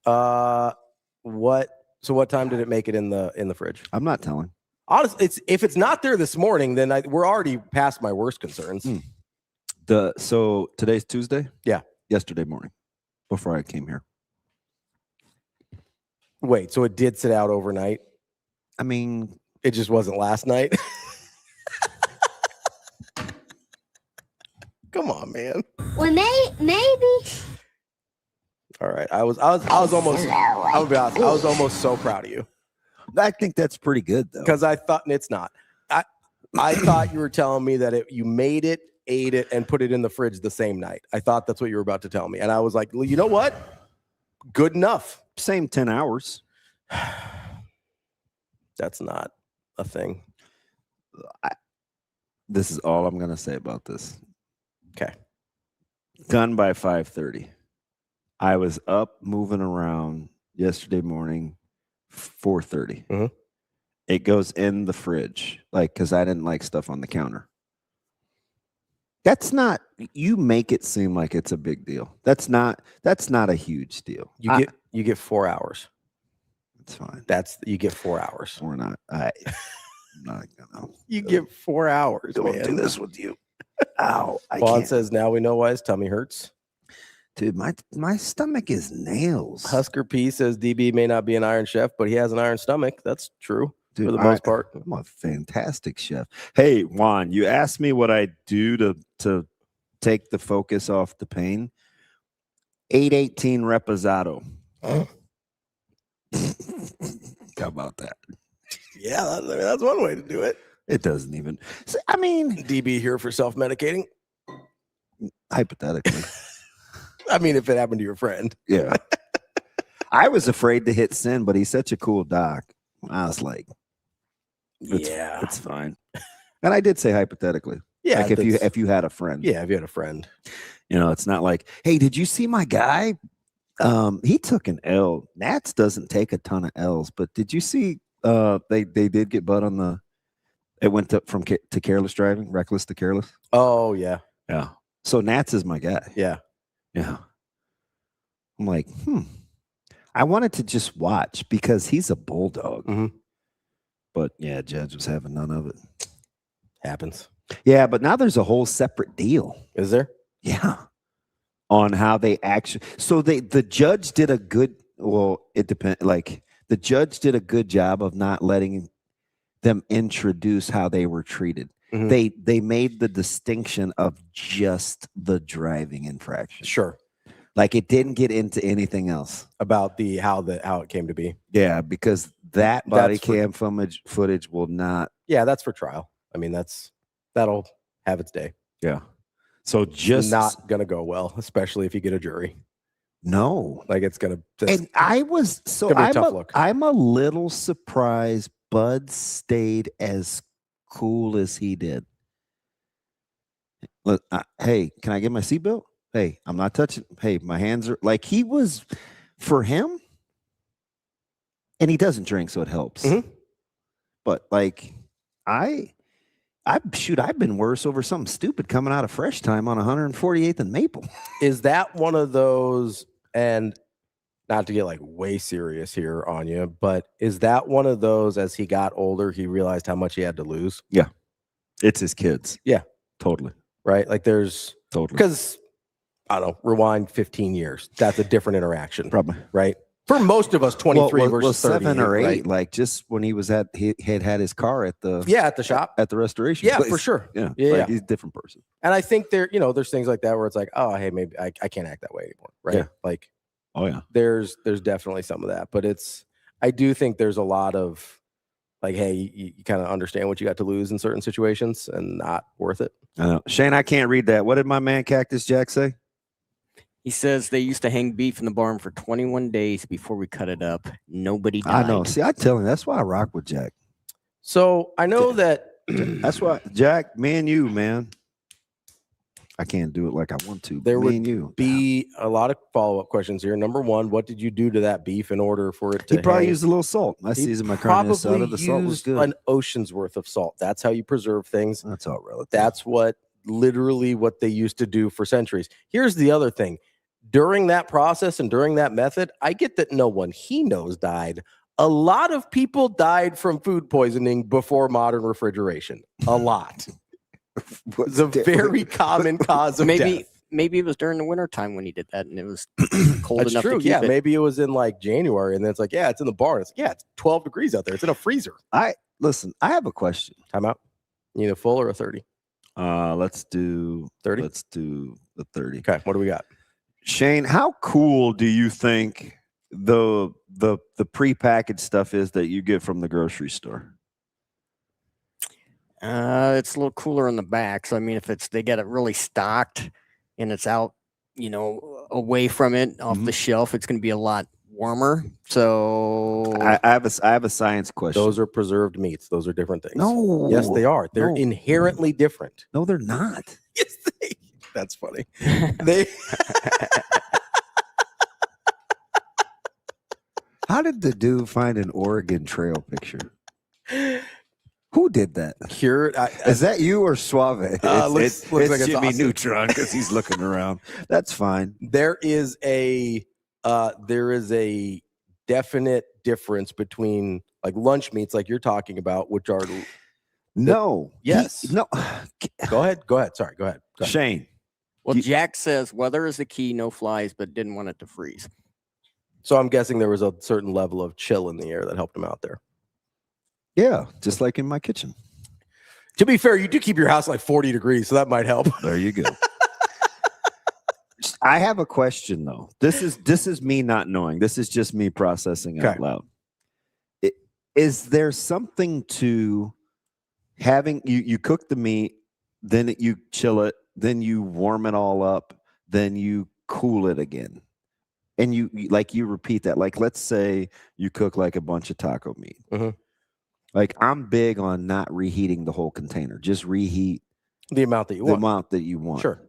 S4: What? So what time did it make it in the fridge?
S5: I'm not telling.
S4: Honestly, if it's not there this morning, then we're already past my worst concerns.
S5: So today's Tuesday?
S4: Yeah.
S5: Yesterday morning, before I came here.
S4: Wait, so it did sit out overnight?
S5: I mean,
S4: it just wasn't last night. Come on, man.
S10: Well, maybe.
S4: All right, I was almost. I'll be honest. I was almost so proud of you.
S5: I think that's pretty good though,
S4: because I thought it's not. I thought you were telling me that you made it, ate it, and put it in the fridge the same night. I thought that's what you were about to tell me, and I was like, well, you know what? Good enough.
S5: Same 10 hours.
S4: That's not a thing.
S5: This is all I'm going to say about this.
S4: Okay.
S5: Done by 5:30. I was up moving around yesterday morning, 4:30.
S4: Mm-hmm.
S5: It goes in the fridge, like, because I didn't like stuff on the counter. That's not, you make it seem like it's a big deal. That's not a huge deal.
S4: You get 4 hours.
S5: That's fine.
S4: You get 4 hours.
S5: We're not. I'm not gonna.
S4: You get 4 hours.
S5: Don't
S4: man.
S5: do this with you. Ow!
S4: Juan says now we know why his tummy hurts.
S5: Dude, my stomach is nails.
S4: Husker P says DB may not be an Iron Chef, but he has an iron stomach. That's true.
S5: Dude,
S4: for the most part.
S5: I'm a fantastic chef. Hey, Juan, you asked me what I do to take the focus off the pain. 818 reposado. How about that?
S4: Yeah, that's one way to do it.
S5: It doesn't even. I mean,
S4: DB here for self-medicating?
S5: Hypothetically.
S4: I mean, if it happened to your friend.
S5: Yeah. I was afraid to hit send, but he's such a cool doc. I was like, it's fine. And I did say hypothetically.
S4: Yeah.
S5: Like if you had a friend.
S4: Yeah, if you had a friend.
S5: You know, it's not like, hey, did you see my guy? He took an L. Nats doesn't take a ton of L's, but did you see they did get butt on the it went to careless driving, reckless to careless?
S4: Oh, yeah.
S5: Yeah. So Nats is my guy.
S4: Yeah.
S5: Yeah. I'm like, I wanted to just watch because he's a bulldog.
S4: Mm-hmm.
S5: But yeah, Judge was having none of it.
S4: Happens.
S5: Yeah, but now there's a whole separate deal.
S4: Is there?
S5: Yeah. On how they actually the judge did a good it depends, like the judge did a good job of not letting them introduce how they were treated. Mm-hmm. They made the distinction of just the driving infraction.
S4: Sure.
S5: Like it didn't get into anything else
S4: about how it came to be.
S5: Yeah, because that body cam footage will not.
S4: Yeah, that's for trial. I mean, that'll have its day.
S5: Yeah. So just
S4: not gonna go well, especially if you get a jury.
S5: No,
S4: like it's gonna.
S5: And I'm a little surprised Bud stayed as cool as he did. Look, hey, can I get my seatbelt? Hey, I'm not touching. Hey, my hands are like he was for him, and he doesn't drink, so it helps.
S4: Mm-hmm.
S5: But like, I've been worse over something stupid coming out of Fresh Time on 148th and Maple.
S4: Is that one of those? And not to get like way serious here on you, but is that one of those? As he got older, he realized how much he had to lose.
S5: Yeah, it's his kids.
S4: Yeah,
S5: totally.
S4: Right, like there's
S5: totally
S4: because. I don't know, rewind 15 years. That's a different interaction.
S5: Probably.
S4: Right? For most of us, 23 versus
S5: 7 or 8,
S4: right?
S5: like just when he was he had his car at the
S4: shop.
S5: At the restoration place.
S4: For sure.
S5: Yeah.
S4: Yeah.
S5: He's a different person.
S4: And I think there's things like that where it's like, oh, hey, maybe I can't act that way anymore. Right.
S5: Yeah.
S4: Like,
S5: oh yeah.
S4: There's definitely some of that. But I do think there's a lot of like, hey, you kind of understand what you got to lose in certain situations and not worth it.
S5: I know. Shane, I can't read that. What did my man Cactus Jack say?
S8: He says they used to hang beef in the barn for 21 days before we cut it up. Nobody died.
S5: I know. See, I tell him that's why I rock with Jack.
S4: So I know that
S5: that's why Jack, me and you, man. I can't do it like I want to.
S4: There
S5: me
S4: would be a lot of follow-up questions here. Number one, what did you do to that beef in order for it to?
S5: He probably
S4: hang?
S5: used a little salt. I seasoned my carne asada. The salt was good.
S4: An ocean's worth of salt. That's how you preserve things.
S5: That's all relative.
S4: That's literally what they used to do for centuries. Here's the other thing. During that process and during that method, I get that no one he knows died. A lot of people died from food poisoning before modern refrigeration. A lot. It's a very common cause of death.
S8: Maybe it was during the wintertime when he did that and it was cold
S4: That's
S8: enough
S4: true.
S8: to keep
S4: Yeah,
S8: it.
S4: maybe it was in like January and then it's like, yeah, it's in the barn. It's it's 12 degrees out there. It's in a freezer.
S5: Listen, I have a question.
S4: Time out. You need a full or a 30?
S5: Let's do
S4: 30.
S5: Let's do the 30.
S4: Okay, what do we got?
S5: Shane, how cool do you think the prepackaged stuff is that you get from the grocery store?
S8: It's a little cooler in the back. So I mean, if they get it really stocked and it's out, away from it off the shelf, it's going to be a lot warmer. So
S5: I have a science question.
S4: Those are preserved meats. Those are different things.
S5: No.
S4: Yes, they are. They're inherently different.
S5: No, they're not.
S4: Yes, that's funny. They.
S5: How did the dude find an Oregon Trail picture? Who did that? Is that you or Suave? It's
S4: looks like it's
S5: Jimmy
S4: awesome.
S5: Neutron because he's looking around. That's fine.
S4: There is a definite difference between like lunch meats, like you're talking about, which are
S5: no.
S4: Yes.
S5: No.
S4: Go ahead. Sorry. Go ahead.
S5: Shane.
S8: Well, Jack says weather is the key, no flies, but didn't want it to freeze.
S4: So I'm guessing there was a certain level of chill in the air that helped him out there.
S5: Yeah, just like in my kitchen.
S4: To be fair, you do keep your house like 40 degrees, so that might help.
S5: There you go. I have a question though. This is me not knowing. This is just me processing out loud. Is there something to having you cook the meat, then you chill it, then you warm it all up, then you cool it again? And you repeat that. Like, let's say you cook like a bunch of taco meat.
S4: Mm-hmm.
S5: Like, I'm big on not reheating the whole container. Just reheat
S4: the amount that you want.
S5: Sure.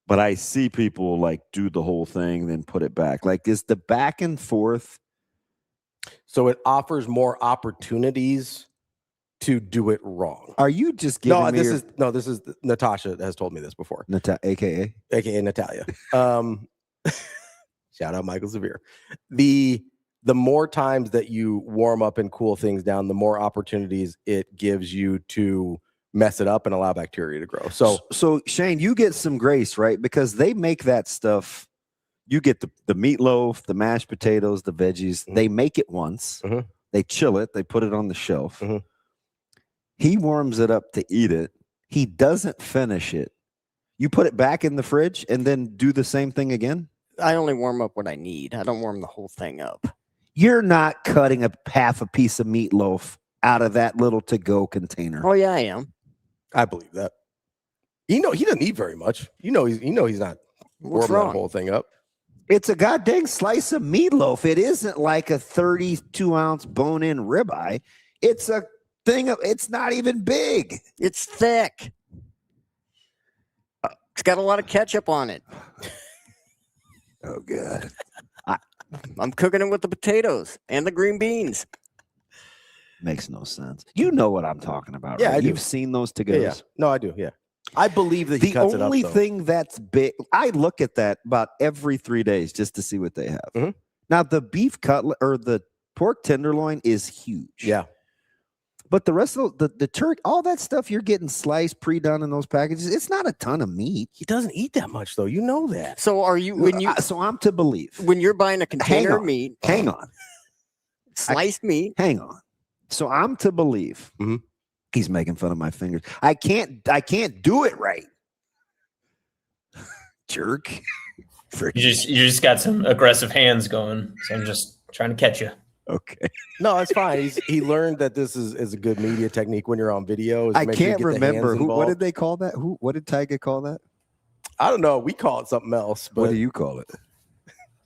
S5: But I see people like do the whole thing, then put it back. Like, is the back and forth?
S4: So it offers more opportunities to do it wrong.
S5: Are you just giving me
S4: this is Natasha has told me this before.
S5: AKA
S4: Natalia. Shout out Michael Severe. The more times that you warm up and cool things down, the more opportunities it gives you to mess it up and allow bacteria to grow. So
S5: Shane, you get some grace, right? Because they make that stuff. You get the meatloaf, the mashed potatoes, the veggies.
S4: Mm-hmm.
S5: They make it once.
S4: Mm-hmm.
S5: They chill it. They put it on the shelf.
S4: Mm-hmm.
S5: He warms it up to eat it. He doesn't finish it. You put it back in the fridge and then do the same thing again?
S8: I only warm up what I need. I don't warm the whole thing up.
S5: You're not cutting half a piece of meatloaf out of that little to-go container.
S8: Oh yeah, I am.
S4: I believe that. He doesn't eat very much. He's not
S8: What's
S4: warming
S8: wrong?
S4: that whole thing up.
S5: It's a goddamn slice of meatloaf. It isn't like a 32-ounce bone-in ribeye. It's a thing of. It's not even big.
S8: It's thick. It's got a lot of ketchup on it.
S5: Oh god.
S8: I'm cooking it with the potatoes and the green beans.
S5: Makes no sense. You know what I'm talking about,
S4: Yeah,
S5: right?
S4: I do.
S5: You've seen those to-goes.
S4: Yeah. No, I do. Yeah. I believe that he
S5: The
S4: cuts it up.
S5: only
S4: though.
S5: thing that's big, I look at that about every 3 days just to see what they have.
S4: Mhm.
S5: Now, the beef cutlet or the pork tenderloin is huge.
S4: Yeah.
S5: But the rest of the turkey, all that stuff you're getting sliced, pre-done in those packages, it's not a ton of meat.
S4: He doesn't eat that much, though. You know that.
S8: So are you
S5: So I'm to believe.
S8: when you're buying a container of meat,
S5: Hang on.
S8: sliced meat?
S5: Hang on. So I'm to believe.
S4: Mhm.
S5: He's making fun of my fingers. I can't do it right. Jerk.
S7: You just got some aggressive hands going. So I'm just trying to catch you.
S5: Okay.
S4: No, it's fine. He learned that this is a good media technique when you're on video. Is
S5: I
S4: make sure you
S5: can't
S4: get the hands
S5: remember what
S4: involved.
S5: did they call that? What did Tyga call that?
S4: I don't know. We call it something else. But
S5: What do you call it?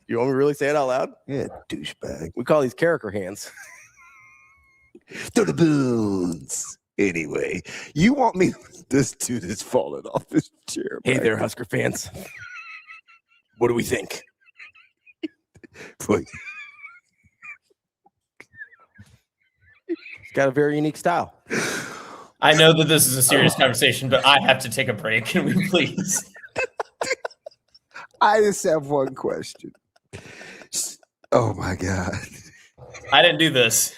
S4: You want me to really say it out loud?
S5: Yeah, douchebag.
S4: We call these character hands.
S5: To the boons. Anyway, you want me? This dude is falling off his chair.
S4: Hey there, Husker fans. What do we think?
S5: Boy.
S4: He's got a very unique style.
S7: I know that this is a serious conversation, but I have to take a break. Can we please?
S5: I just have one question. Oh my God.
S7: I didn't do this.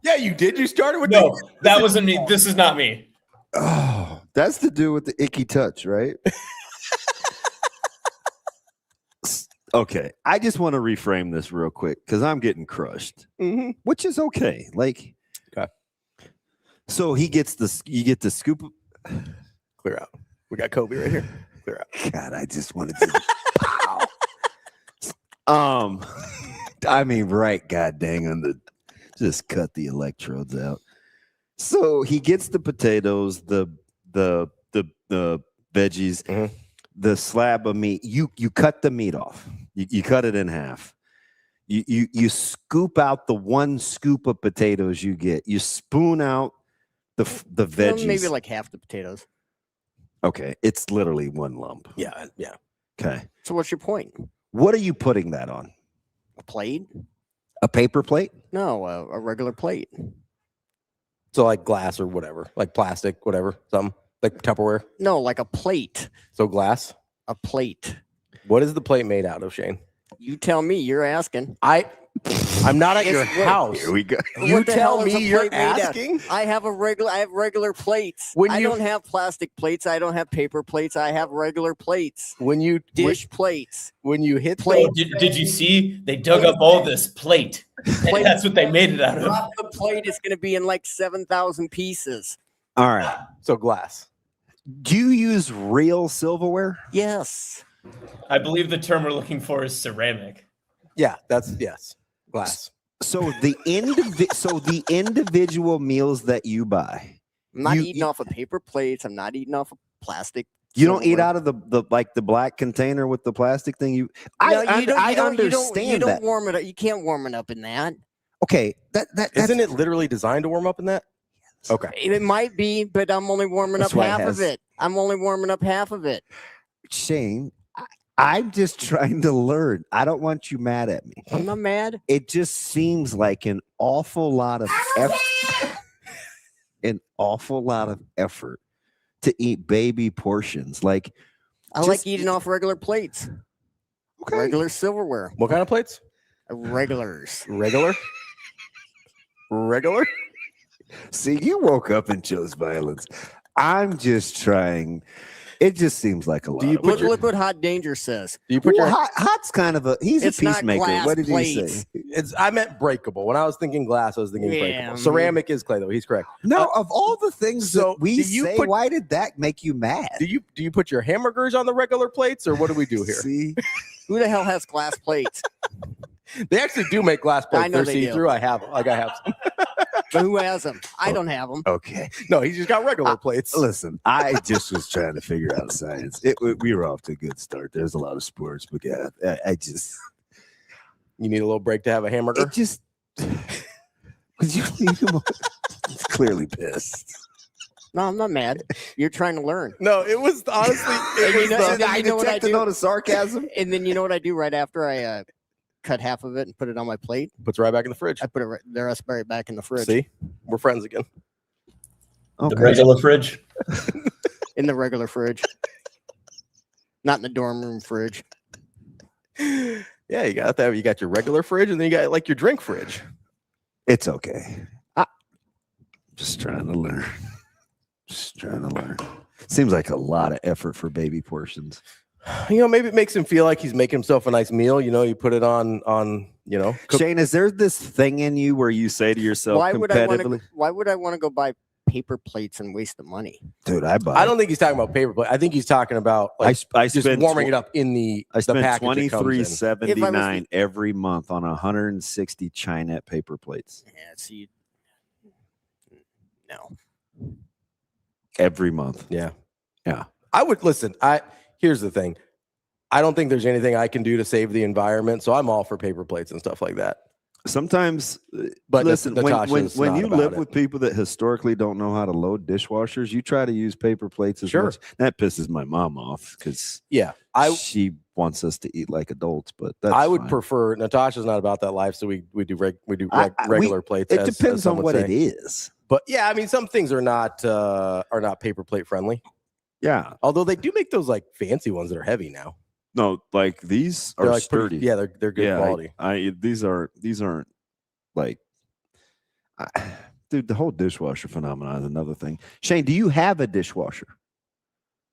S4: Yeah, you did. You started with
S7: No, that wasn't me. This is not me.
S5: Oh, that's to do with the icky touch, right? Okay, I just want to reframe this real quick because I'm getting crushed, which is okay. Like,
S4: okay.
S5: So you get the scoop.
S4: Clear out. We got Kobe right here. Clear out.
S5: God, I just wanted to. Pow. I mean, right? God dang on the. Just cut the electrodes out. So he gets the potatoes, the veggies, the slab of meat. You cut the meat off. You cut it in half. You scoop out the one scoop of potatoes you get. You spoon out the veggies.
S8: Well, maybe like half the potatoes.
S5: Okay, it's literally one lump.
S4: Yeah.
S5: Okay.
S8: So what's your point?
S5: What are you putting that on?
S8: A plate?
S5: A paper plate?
S8: No, a regular plate.
S4: So like glass or whatever, like plastic, whatever, something like Tupperware.
S8: No, like a plate.
S4: So glass.
S8: A plate.
S4: What is the plate made out of, Shane?
S8: You tell me. You're asking.
S4: I'm not at your house.
S5: Here we go.
S4: You
S8: What the
S4: tell
S8: hell is
S4: me
S8: a
S4: you're
S8: plate made out?
S4: asking?
S8: I have regular plates.
S4: When
S8: I
S4: you-
S8: don't have plastic plates. I don't have paper plates. I have regular plates.
S4: When you
S8: Dish plates.
S4: when you hit
S8: Plate.
S7: Did you see? They dug up all this plate. And that's what they made it out of.
S8: Drop the plate is going to be in like 7,000 pieces.
S5: All right.
S4: so glass.
S5: Do you use real silverware?
S8: Yes.
S7: I believe the term we're looking for is ceramic.
S4: Yeah, yes, glass.
S5: So the individual meals that you buy,
S8: I'm not
S5: You-
S8: eating off of paper plates. I'm not eating off of plastic.
S5: you don't eat
S8: silverware.
S5: out of the black container with the plastic thing.
S8: No,
S5: I
S8: you don't
S5: understand that.
S8: warm it up. You can't warm it up in that.
S5: Okay,
S4: Isn't it literally designed to warm up in that? Okay.
S8: It might be, but I'm only warming
S5: That's
S8: up
S5: why it
S8: half
S5: has-
S8: of it. I'm only warming up half of it.
S5: Shane? I'm just trying to learn. I don't want you mad at me.
S8: I'm not mad.
S5: It just seems like an awful lot of effort to eat baby portions. Like
S8: I like eating off regular plates.
S5: Okay.
S8: Regular silverware.
S4: What kind of plates?
S8: Regulars.
S4: Regular. Regular.
S5: See, you woke up and chose violence. I'm just trying. It just seems like a lot.
S4: you
S5: of
S4: put
S5: work.
S8: Look what Hot Danger says.
S4: Do you put
S5: Well,
S4: your?
S5: Hot's kind of he's
S8: It's
S5: a
S8: not
S5: peacemaker.
S8: glass
S5: What did he
S8: plates.
S5: say?
S4: I meant breakable. When I was thinking glass, I was thinking
S8: Yeah,
S4: breakable. Ceramic is clay, though. He's correct.
S5: No, of all the things
S4: so
S5: that we
S4: do you
S5: say,
S4: put-
S5: why did that make you mad?
S4: Do you put your hamburgers on the regular plates, or what do we do here?
S5: See,
S8: Who the hell has glass plates?
S4: They actually do make glass plates.
S8: I know
S4: They're
S8: they do.
S4: see-through. I have some.
S8: But who has them? I don't have them.
S5: okay.
S4: No, he's just got regular plates.
S5: Listen, I just was trying to figure out science. We were off to a good start. There's a lot of sports, but yeah, I just
S4: You need a little break to have a hamburger.
S5: it just because you need him. Clearly pissed.
S8: No, I'm not mad. You're trying to learn.
S4: No, it was honestly. It was
S5: I
S8: know what I
S5: detect a
S8: do?
S5: note of sarcasm.
S8: And then you know what I do right after I cut half of it and put it on my plate?
S4: puts it right back in the fridge.
S8: I put it the rest right back in the fridge.
S4: See, we're friends again.
S7: The regular fridge.
S8: In the regular fridge. Not in the dorm room fridge.
S4: Yeah, you got that. You got your regular fridge, and then you got like your drink fridge.
S5: It's okay. I'm just trying to learn. Just trying to learn. Seems like a lot of effort for baby portions.
S4: You know, maybe it makes him feel like he's making himself a nice meal. You know, you put it on cook-
S5: Shane, is there this thing in you where you say to yourself
S8: Why would I
S5: competitively,
S8: want to go buy paper plates and waste the money?
S5: dude, I buy
S4: I don't think he's talking about paper plate. I think he's talking about like
S5: I
S4: just
S5: spend
S4: warming it up in the
S5: I spend
S4: package it comes in.
S5: $23.79 every month on 160 Chinette paper plates.
S8: Yeah, see. No.
S5: Every month.
S4: Yeah.
S5: Yeah.
S4: I would listen. here's the thing. I don't think there's anything I can do to save the environment, so I'm all for paper plates and stuff like that.
S5: Sometimes,
S4: But
S5: listen,
S4: Natasha's
S5: when
S4: not
S5: you
S4: about
S5: live
S4: it.
S5: with people that historically don't know how to load dishwashers, you try to use paper plates as
S4: Sure.
S5: much. That pisses my mom off because she wants us to eat like adults. But that's
S4: I would
S5: fine.
S4: prefer. Natasha's not about that life, so we do regular plates.
S5: It
S4: as
S5: depends
S4: some
S5: on
S4: would
S5: what
S4: say.
S5: it is.
S4: But yeah, I mean, some things are not paper plate friendly.
S5: Yeah,
S4: although they do make those like fancy ones that are heavy now.
S5: no, like these
S4: They're
S5: are
S4: like
S5: sturdy.
S4: they're good quality.
S5: These aren't like. Dude, the whole dishwasher phenomenon is another thing. Shane, do you have a dishwasher?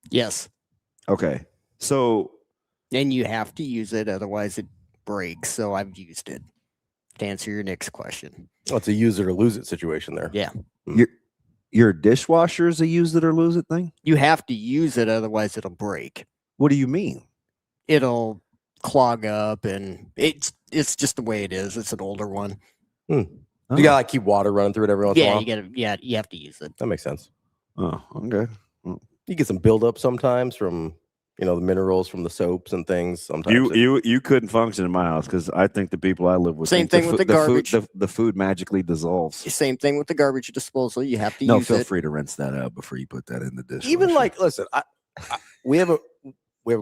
S8: Yes.
S5: Okay, so
S8: and you have to use it, otherwise it breaks. So I've used it. To answer your next question,
S4: Well, it's a use it or lose it situation there.
S8: Yeah.
S5: your dishwasher is a use it or lose it thing?
S8: You have to use it, otherwise it'll break.
S5: What do you mean?
S8: It'll clog up, and it's just the way it is. It's an older one.
S4: You gotta like keep water running through it every once in a while.
S8: You have to use it.
S4: That makes sense.
S5: Oh, okay.
S4: You get some buildup sometimes from the minerals from the soaps and things. Sometimes
S5: You couldn't function in my house because I think the people I live with
S8: Same
S5: think
S8: thing with the garbage.
S5: The food magically dissolves.
S8: Same thing with the garbage disposal. You have to
S5: No,
S8: use
S5: feel
S8: it.
S5: free to rinse that out before you put that in the dishwasher.
S4: even like listen, we have a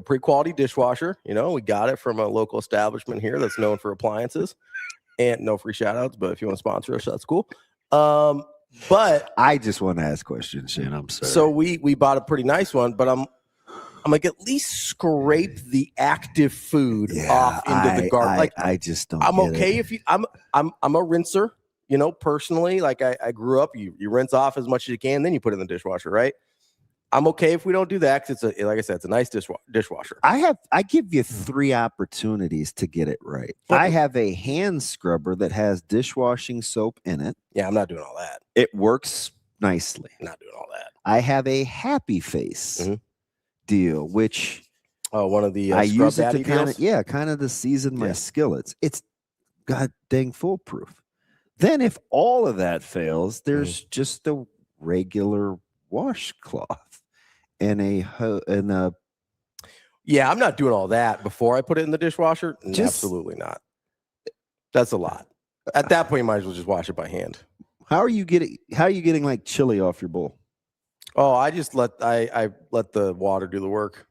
S4: pretty quality dishwasher. We got it from a local establishment here that's known for appliances. And no free shout outs, but if you want to sponsor us, that's cool. But
S5: I just want to ask questions, Shane. I'm sorry.
S4: So we bought a pretty nice one, but I'm like, at least scrape the active food off into the garbage. Like
S5: I just don't.
S4: I'm
S5: get
S4: okay
S5: it.
S4: if you. I'm a rinser. Personally, like I grew up. You rinse off as much as you can, then you put it in the dishwasher, right? I'm okay if we don't do that because like I said, it's a nice dishwasher.
S5: I give you 3 opportunities to get it right.
S4: Okay.
S5: I have a hand scrubber that has dishwashing soap in it.
S4: Yeah, I'm not doing all that.
S5: It works nicely.
S4: Not doing all that.
S5: I have a Happy Face deal, which
S4: one of the
S5: I
S4: Scrub
S5: use it
S4: Daddy
S5: to
S4: deals?
S5: kind of to season my skillets. It's god dang foolproof. Then if all of that fails, there's just a regular washcloth and a
S4: Yeah, I'm not doing all that before I put it in the dishwasher. Absolutely not. That's a lot. At that point, you might as well just wash it by hand.
S5: How are you getting like chili off your bowl?
S4: Oh, I just let the water do the work.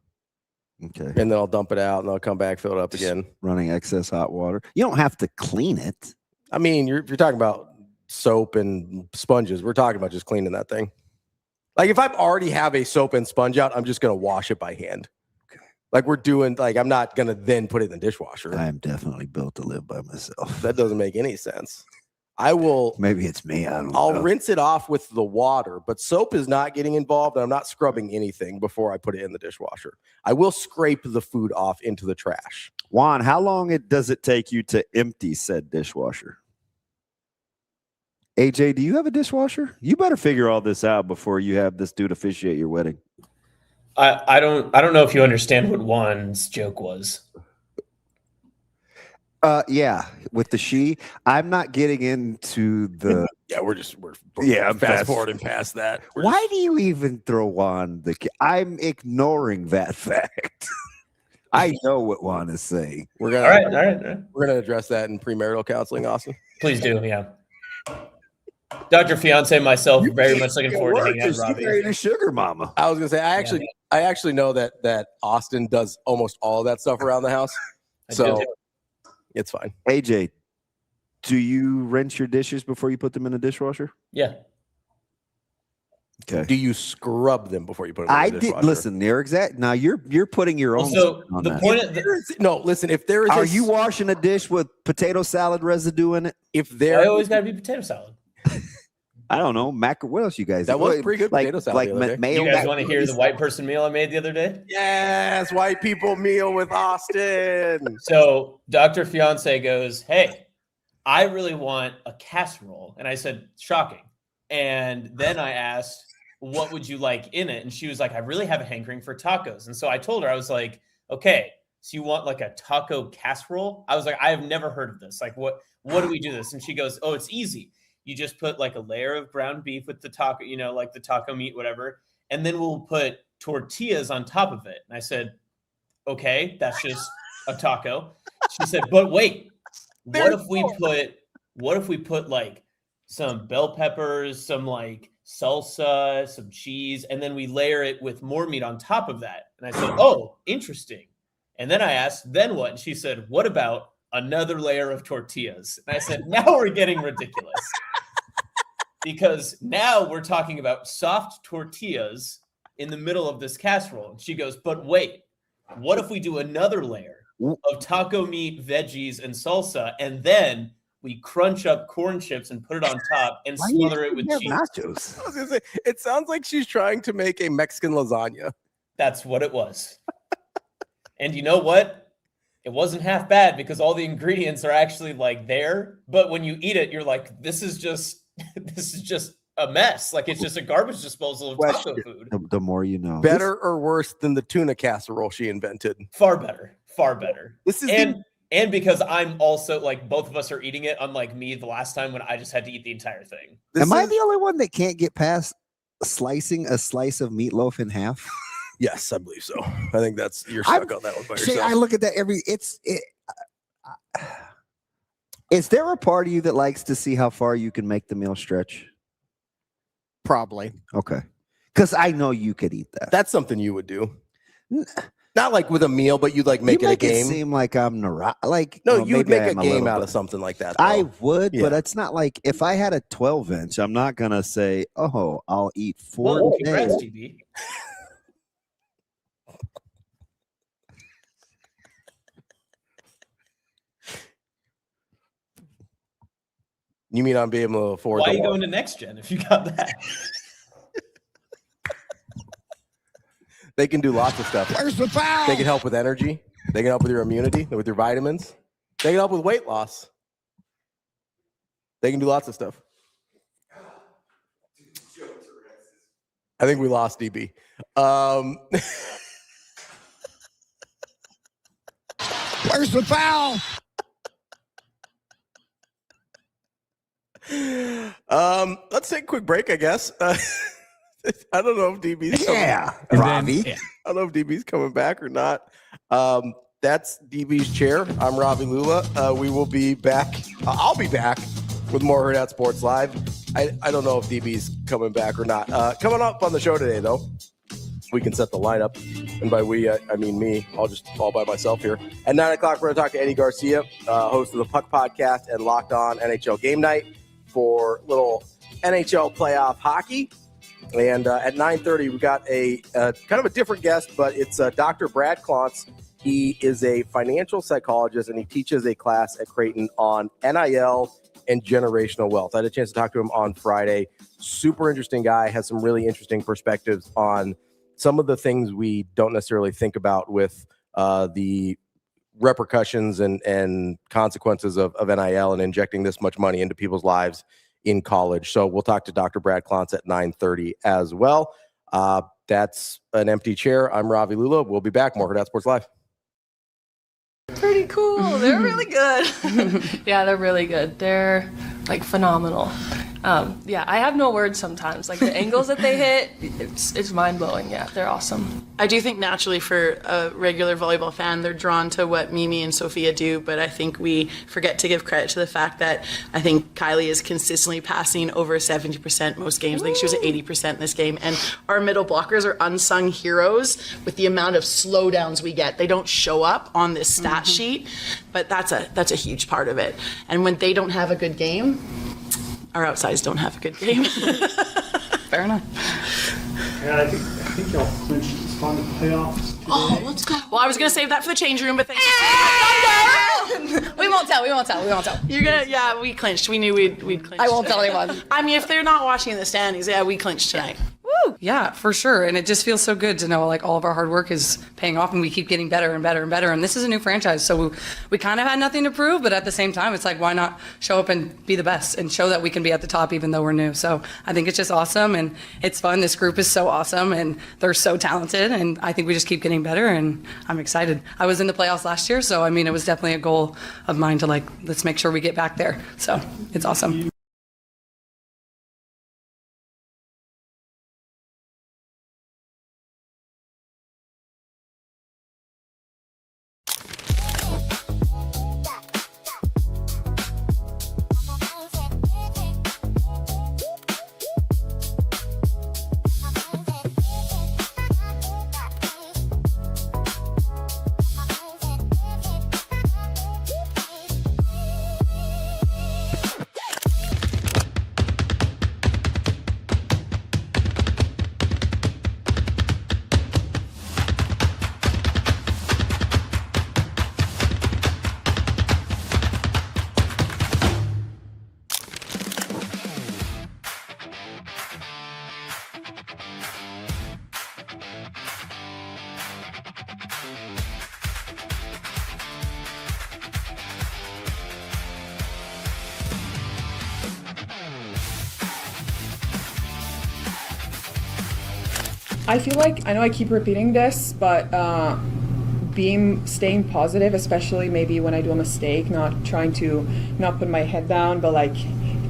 S5: Okay.
S4: And then I'll dump it out and I'll come back, fill it up again.
S5: Running excess hot water. You don't have to clean it.
S4: I mean, you're talking about soap and sponges. We're talking about just cleaning that thing. Like if I already have a soap and sponge out, I'm just going to wash it by hand.
S5: Okay.
S4: Like we're doing, like I'm not going to then put it in the dishwasher.
S5: I am definitely built to live by myself.
S4: That doesn't make any sense. I will.
S5: Maybe it's me.
S4: I'll rinse it off with the water, but soap is not getting involved. And I'm not scrubbing anything before I put it in the dishwasher. I will scrape the food off into the trash.
S5: Juan, how long does it take you to empty said dishwasher? AJ, do you have a dishwasher? You better figure all this out before you have this dude officiate your wedding.
S7: I don't know if you understand what Juan's joke was.
S5: Yeah, with the she. I'm not getting into the.
S4: Yeah, we're
S5: I'm
S4: fast forwarding past that.
S5: Why do you even throw on the? I'm ignoring that fact. I know what Juan is saying.
S4: We're gonna
S7: All right.
S4: We're gonna address that in premarital counseling, Austin.
S7: Please do, yeah. Dr. Fiance and myself very much looking forward to hanging out with Ravi.
S5: You married a sugar mama.
S4: I was gonna say I actually know that Austin does almost all of that stuff around the house, so it's fine.
S5: AJ, do you rinse your dishes before you put them in the dishwasher?
S7: Yeah.
S5: Okay.
S4: Do you scrub them before you put them in the dishwasher?
S5: Listen. They're exact. Now you're putting your own.
S7: So
S5: on
S7: the
S5: that.
S7: point of
S4: no, listen. If there is,
S5: are you washing a dish with potato salad residue in it?
S4: If there,
S7: I always got to be potato salad.
S5: I don't know. What else you guys?
S4: That was pretty good potato salad.
S5: Like
S4: the other day.
S5: mayo.
S7: You guys want to hear the white person meal I made the other day?
S4: Yes, white people meal with Austin.
S7: So Dr. Fiance goes, "Hey, I really want a casserole," and I said, "Shocking." And then I asked, "What would you like in it?" And she was like, "I really have a hankering for tacos." And so I told her, I was like, "Okay, so you want like a taco casserole?" I was like, "I have never heard of this. Like, what do we do this?" And she goes, "Oh, it's easy. You just put like a layer of ground beef with the taco, like the taco meat, whatever. And then we'll put tortillas on top of it." And I said, okay, that's just a taco. She said, but wait, what if we put like some bell peppers, some like salsa, some cheese, and then we layer it with more meat on top of that? And I said, oh, interesting. And then I asked, then what? And she said, what about another layer of tortillas? And I said, now we're getting ridiculous. Because now we're talking about soft tortillas in the middle of this casserole. And she goes, but wait, what if we do another layer of taco meat, veggies, and salsa, and then we crunch up corn chips and put it on top and smother it with cheese?
S5: Nachos.
S4: I was gonna say, it sounds like she's trying to make a Mexican lasagna.
S7: That's what it was. And you know what? It wasn't half bad because all the ingredients are actually like there. But when you eat it, you're like, this is just a mess. Like it's just a garbage disposal of taco food.
S5: The more you know.
S4: Better or worse than the tuna casserole she invented?
S7: Far better. Far better.
S4: This is
S7: and because I'm also like both of us are eating it, unlike me the last time when I just had to eat the entire thing.
S5: Am I the only one that can't get past slicing a slice of meatloaf in half?
S4: Yes, I believe so. I think you're stuck on that one by yourself.
S5: I look at that is there a part of you that likes to see how far you can make the meal stretch?
S8: Probably.
S5: Okay. Because I know you could eat that.
S4: That's something you would do. Not like with a meal, but you'd like make it a game.
S5: It seem like I'm like
S4: no, you would make a game out of something like that. Though.
S5: I would, but it's not like if I had a 12-inch, I'm not gonna say, "Oh, I'll eat 4
S7: days." GB.
S4: You mean I'm being able to afford?
S7: Why are you going to next gen if you got that?
S4: They can do lots of stuff.
S3: Where's the foul?
S4: They can help with energy. They can help with your immunity, with your vitamins. They can help with weight loss. They can do lots of stuff. I think we lost DB.
S3: Where's the foul?
S4: Let's take a quick break, I guess. I don't know if DB's coming.
S5: Ravi.
S4: I don't know if DB's coming back or not. That's DB's chair. I'm Ravi Lulla. We will be back. I'll be back with more Hurrdat Sports Live. I don't know if DB's coming back or not. Coming up on the show today, though, we can set the lineup. And by we, I mean me. All by myself here. At 9 o'clock, we're going to talk to Eddie Garcia, host of the Puck Podcast and Locked On NHL Game Night for little NHL Playoff hockey. And at 9:30, we got a kind of a different guest, but it's Dr. Brad Klontz. He is a financial psychologist, and he teaches a class at Creighton on NIL and generational wealth. I had a chance to talk to him on Friday. Super interesting guy, has some really interesting perspectives on some of the things we don't necessarily think about with the repercussions and consequences of NIL and injecting this much money into people's lives in college. So we'll talk to Dr. Brad Klontz at 9:30 as well. That's an empty chair. I'm Ravi Lulla. We'll be back. More Hurrdat Sports Live.
S11: Pretty cool. They're really good. Yeah, they're really good. They're like phenomenal. Yeah, I have no words sometimes. Like the angles that they hit, it's mind-blowing. Yeah, they're awesome.
S12: I do think naturally for a regular volleyball fan, they're drawn to what Mimi and Sophia do, but I think we forget to give credit to the fact that I think Kylie is consistently passing over 70% most games. I think she was at 80% in this game. And our middle blockers are unsung heroes with the amount of slowdowns we get. They don't show up on this stat sheet, but that's a huge part of it. And when they don't have a good game, our outsides don't have a good game. Fair enough.
S13: Yeah, I think y'all clinched the spot in the playoffs today.
S12: Oh, let's go. Well, I was going to save that for the change room, but thank you.
S11: We won't tell.
S12: You're going to, yeah, we clinched. We knew we'd clinch.
S11: I won't tell anyone.
S12: I mean, if they're not watching in the standings, yeah, we clinched tonight.
S11: Woo! Yeah, for sure. And it just feels so good to know like all of our hard work is paying off and we keep getting better and better and better. And this is a new franchise. So we kind of had nothing to prove, but at the same time, it's like, why not show up and be the best and show that we can be at the top even though we're new. So I think it's just awesome and it's fun. This group is so awesome and they're so talented. And I think we just keep getting better and I'm excited. I was in the playoffs last year. So, I mean, it was definitely a goal of mine to like, let's make sure we get back there. So it's awesome.
S14: I feel like, I know I keep repeating this, but staying positive, especially maybe when I do a mistake, not trying to not put my head down, but like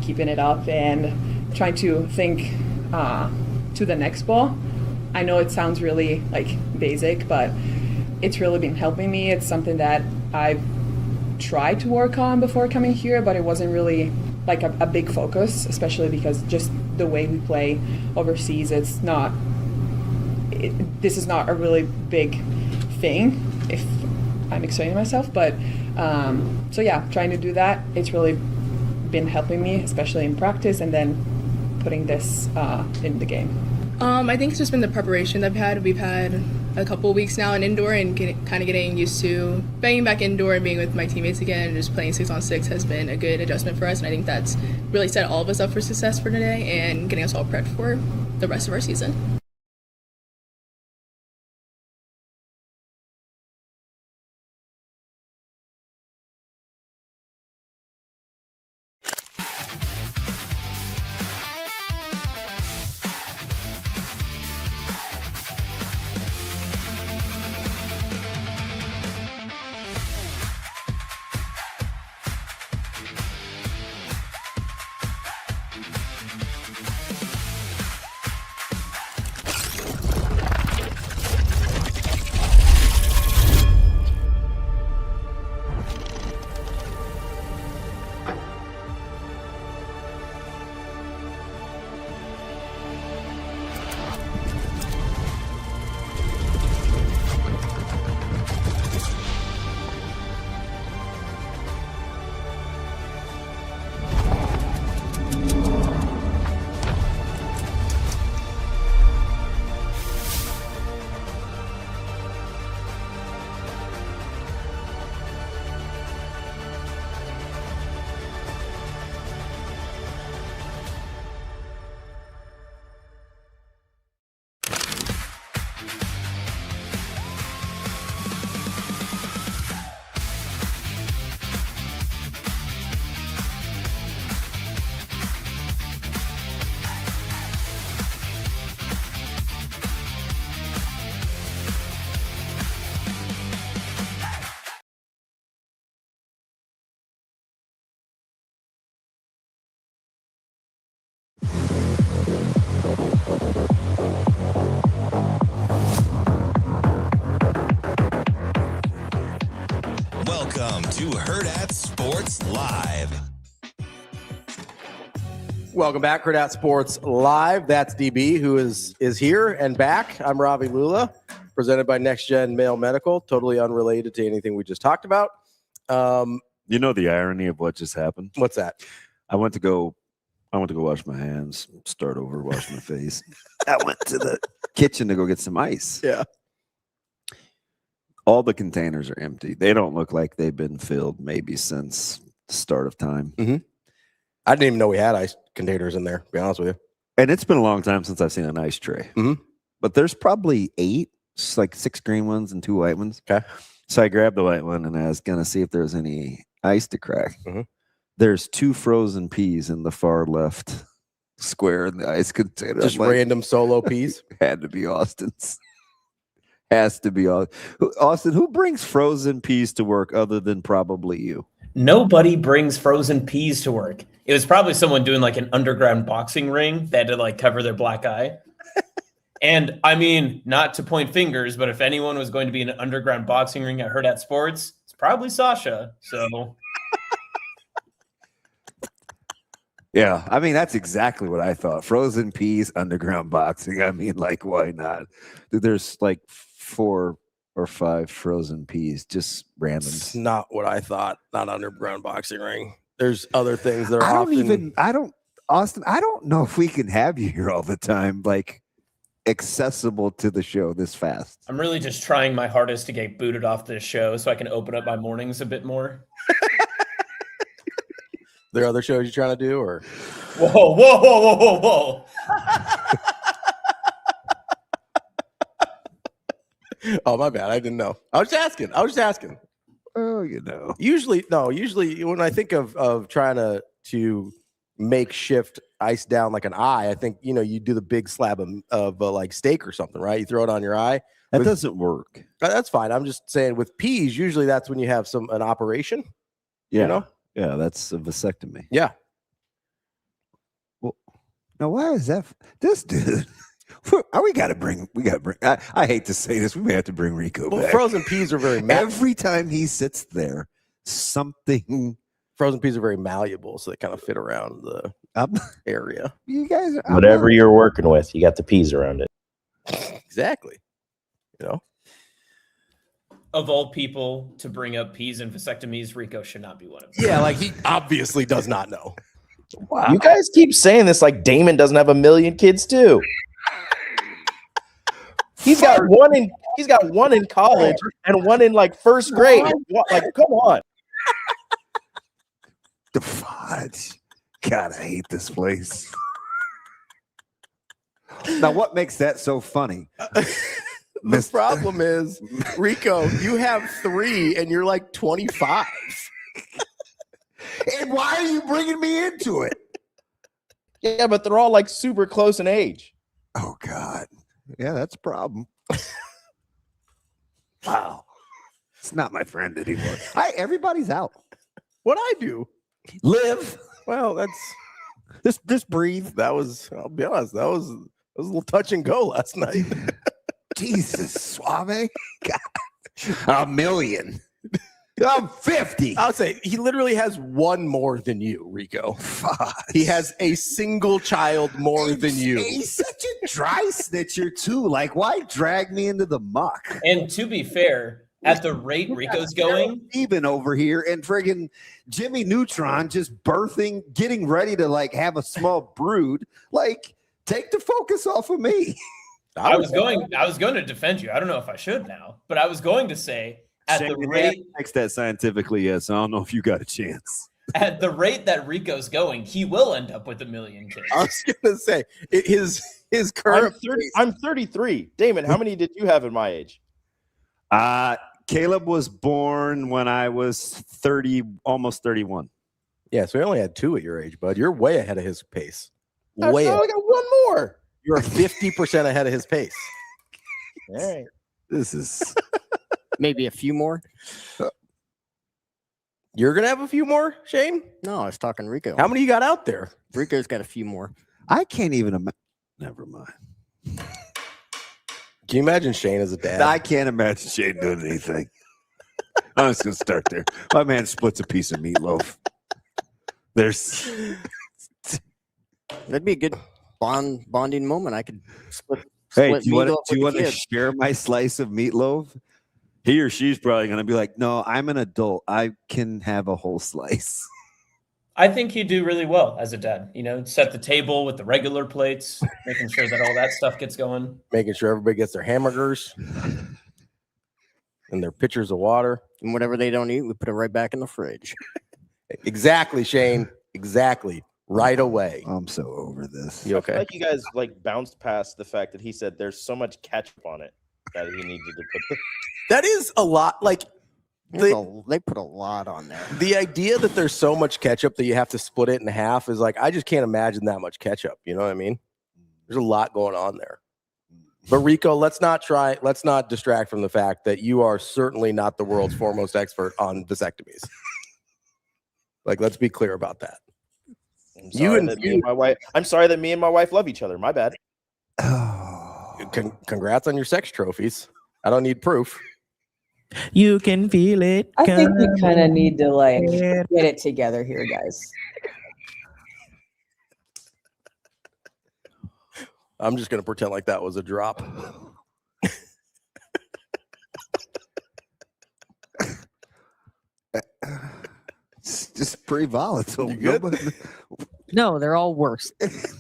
S14: keeping it up and trying to think to the next ball. I know it sounds really like basic, but it's really been helping me. It's something that I've tried to work on before coming here, but it wasn't really like a big focus, especially because just the way we play overseas, this is not a really big thing, if I'm explaining myself. But so yeah, trying to do that, it's really been helping me, especially in practice, and then putting this in the game.
S15: I think it's just been the preparation that we've had a couple of weeks now in indoor, and kind of getting used to banging back indoor and being with my teammates again, and just playing 6-on-6 has been a good adjustment for us, and I think that's really set all of us up for success for today and getting us all prepped for the rest of our season.
S1: Welcome to Hurrdat Sports Live.
S4: Welcome back, Hurrdat Sports Live. That's DB, who is here and back. I'm Ravi Lulla, presented by Next Gen Male Medical, totally unrelated to anything we just talked about.
S5: You know the irony of what just happened?
S4: What's that?
S5: I went to go wash my hands, start over, wash my face. I went to the kitchen to go get some ice.
S4: Yeah.
S5: All the containers are empty. They don't look like they've been filled maybe since the start of time.
S4: Mm-hmm. I didn't even know we had ice containers in there, to be honest with you.
S5: And it's been a long time since I've seen an ice tray.
S4: Mm-hmm.
S5: But there's probably 8, like 6 green ones and 2 white ones.
S4: Okay.
S5: So I grabbed the white one and I was going to see if there was any ice to crack.
S4: Mm-hmm.
S5: There's 2 frozen peas in the far left square in the ice container.
S4: Just random solo peas?
S5: Had to be Austin's. Has to be Austin. Who brings frozen peas to work other than probably you?
S7: Nobody brings frozen peas to work. It was probably someone doing like an underground boxing ring that had to like cover their black eye. And I mean, not to point fingers, but if anyone was going to be in an underground boxing ring at Hurrdat Sports, it's probably Sasha. So
S5: yeah, I mean, that's exactly what I thought. Frozen peas, underground boxing. I mean, like, why not? There's like 4 or 5 frozen peas, just random.
S4: It's not what I thought. Not underground boxing ring. There's other things that are
S5: Austin, I don't know if we can have you here all the time, like accessible to the show this fast.
S7: I'm really just trying my hardest to get booted off this show so I can open up my mornings a bit more.
S4: There are other shows you're trying to do, or
S7: whoa.
S4: Oh, my bad. I didn't know. I was just asking.
S5: Oh, you know.
S4: Usually when I think of trying to makeshift ice down like an eye, I think, you do the big slab of like steak or something, right? You throw it on your eye.
S5: That doesn't work.
S4: That's fine. I'm just saying with peas, usually that's when you have an operation.
S5: Yeah. Yeah, that's a vasectomy.
S4: Yeah.
S5: Well, now why is that? This dude. We got to bring. I hate to say this. We may have to bring Rico back.
S4: Frozen peas are very
S5: every time he sits there, something.
S4: Frozen peas are very malleable, so they kind of fit around the area.
S5: You guys,
S9: whatever you're working with, you got the peas around it.
S4: Exactly.
S7: Of all people to bring up peas and vasectomies, Rico should not be one of them.
S4: Yeah, like he obviously does not know.
S9: Wow. You guys keep saying this like Damon doesn't have a million kids too. He's got one in college and one in like first grade. Like, come on.
S5: The fudge. God, I hate this place. Now, what makes that so funny?
S4: The problem is, Rico, you have 3 and you're like 25.
S5: And why are you bringing me into it?
S9: Yeah, but they're all like super close in age.
S5: Oh, God. Yeah, that's a problem. Wow. It's not my friend anymore. Everybody's out.
S4: What'd I do?
S5: Live.
S4: Well, that's
S5: just breathe.
S4: I'll be honest, that was a little touch and go last night.
S5: Jesus, Suave. God. 1 million. I'm 50.
S4: I'll say he literally has 1 more than you, Rico. He has a single child more than you.
S5: He's such a dry snitcher, too. Like, why drag me into the muck?
S7: And to be fair, at the rate Rico's going,
S5: even over here, and friggin' Jimmy Neutron just birthing, getting ready to like have a small brood. Like, take the focus off of me.
S7: I was going to defend you. I don't know if I should now, but I was going to say at the rate
S5: makes that scientifically, yes. I don't know if you got a chance.
S7: At the rate that Rico's going, he will end up with 1 million kids.
S4: I was gonna say his current.
S9: I'm 33. Damon, how many did you have at my age?
S5: Caleb was born when I was 30, almost 31.
S4: Yeah, so he only had 2 at your age, bud. You're way ahead of his pace.
S9: I
S4: Way ahead.
S9: got 1 more.
S4: You're 50% ahead of his pace.
S9: All right.
S5: This is
S8: Maybe a few more.
S4: You're gonna have a few more, Shane?
S8: No, I was talking Rico.
S4: How many you got out there?
S8: Rico's got a few more.
S5: I can't even imagine. Never mind.
S4: Can you imagine Shane as a dad?
S5: I can't imagine Shane doing anything. I'm just gonna start there. My man splits a piece of meatloaf.
S8: That'd be a good bonding moment. I could split.
S5: Hey,
S8: split
S5: do you want to
S8: kids.
S5: share my slice of meatloaf? He or she's probably going to be like, no, I'm an adult. I can have a whole slice.
S7: I think you do really well as a dad. Set the table with the regular plates, making sure that all that stuff gets going.
S4: Making sure everybody gets their hamburgers and their pitchers of water.
S8: And whatever they don't eat, we put it right back in the fridge.
S4: Exactly, Shane. Exactly. Right away.
S5: I'm so over this.
S4: You okay?
S9: I feel like you guys like bounced past the fact that he said there's so much ketchup on it that he needed to put.
S4: That is a lot. Like
S8: they put a lot on there.
S4: The idea that there's so much ketchup that you have to split it in half is like, I just can't imagine that much ketchup. You know what I mean? There's a lot going on there. But Rico, let's not distract from the fact that you are certainly not the world's foremost expert on vasectomies. Like, let's be clear about that.
S9: I'm sorry that me and my wife love each other. My bad.
S4: Congrats on your sex trophies. I don't need proof.
S16: You can feel it.
S17: I think we kind of need to get it together here, guys.
S4: I'm just going to pretend like that was a drop.
S5: It's just pretty volatile.
S4: You good?
S8: No, they're all worse.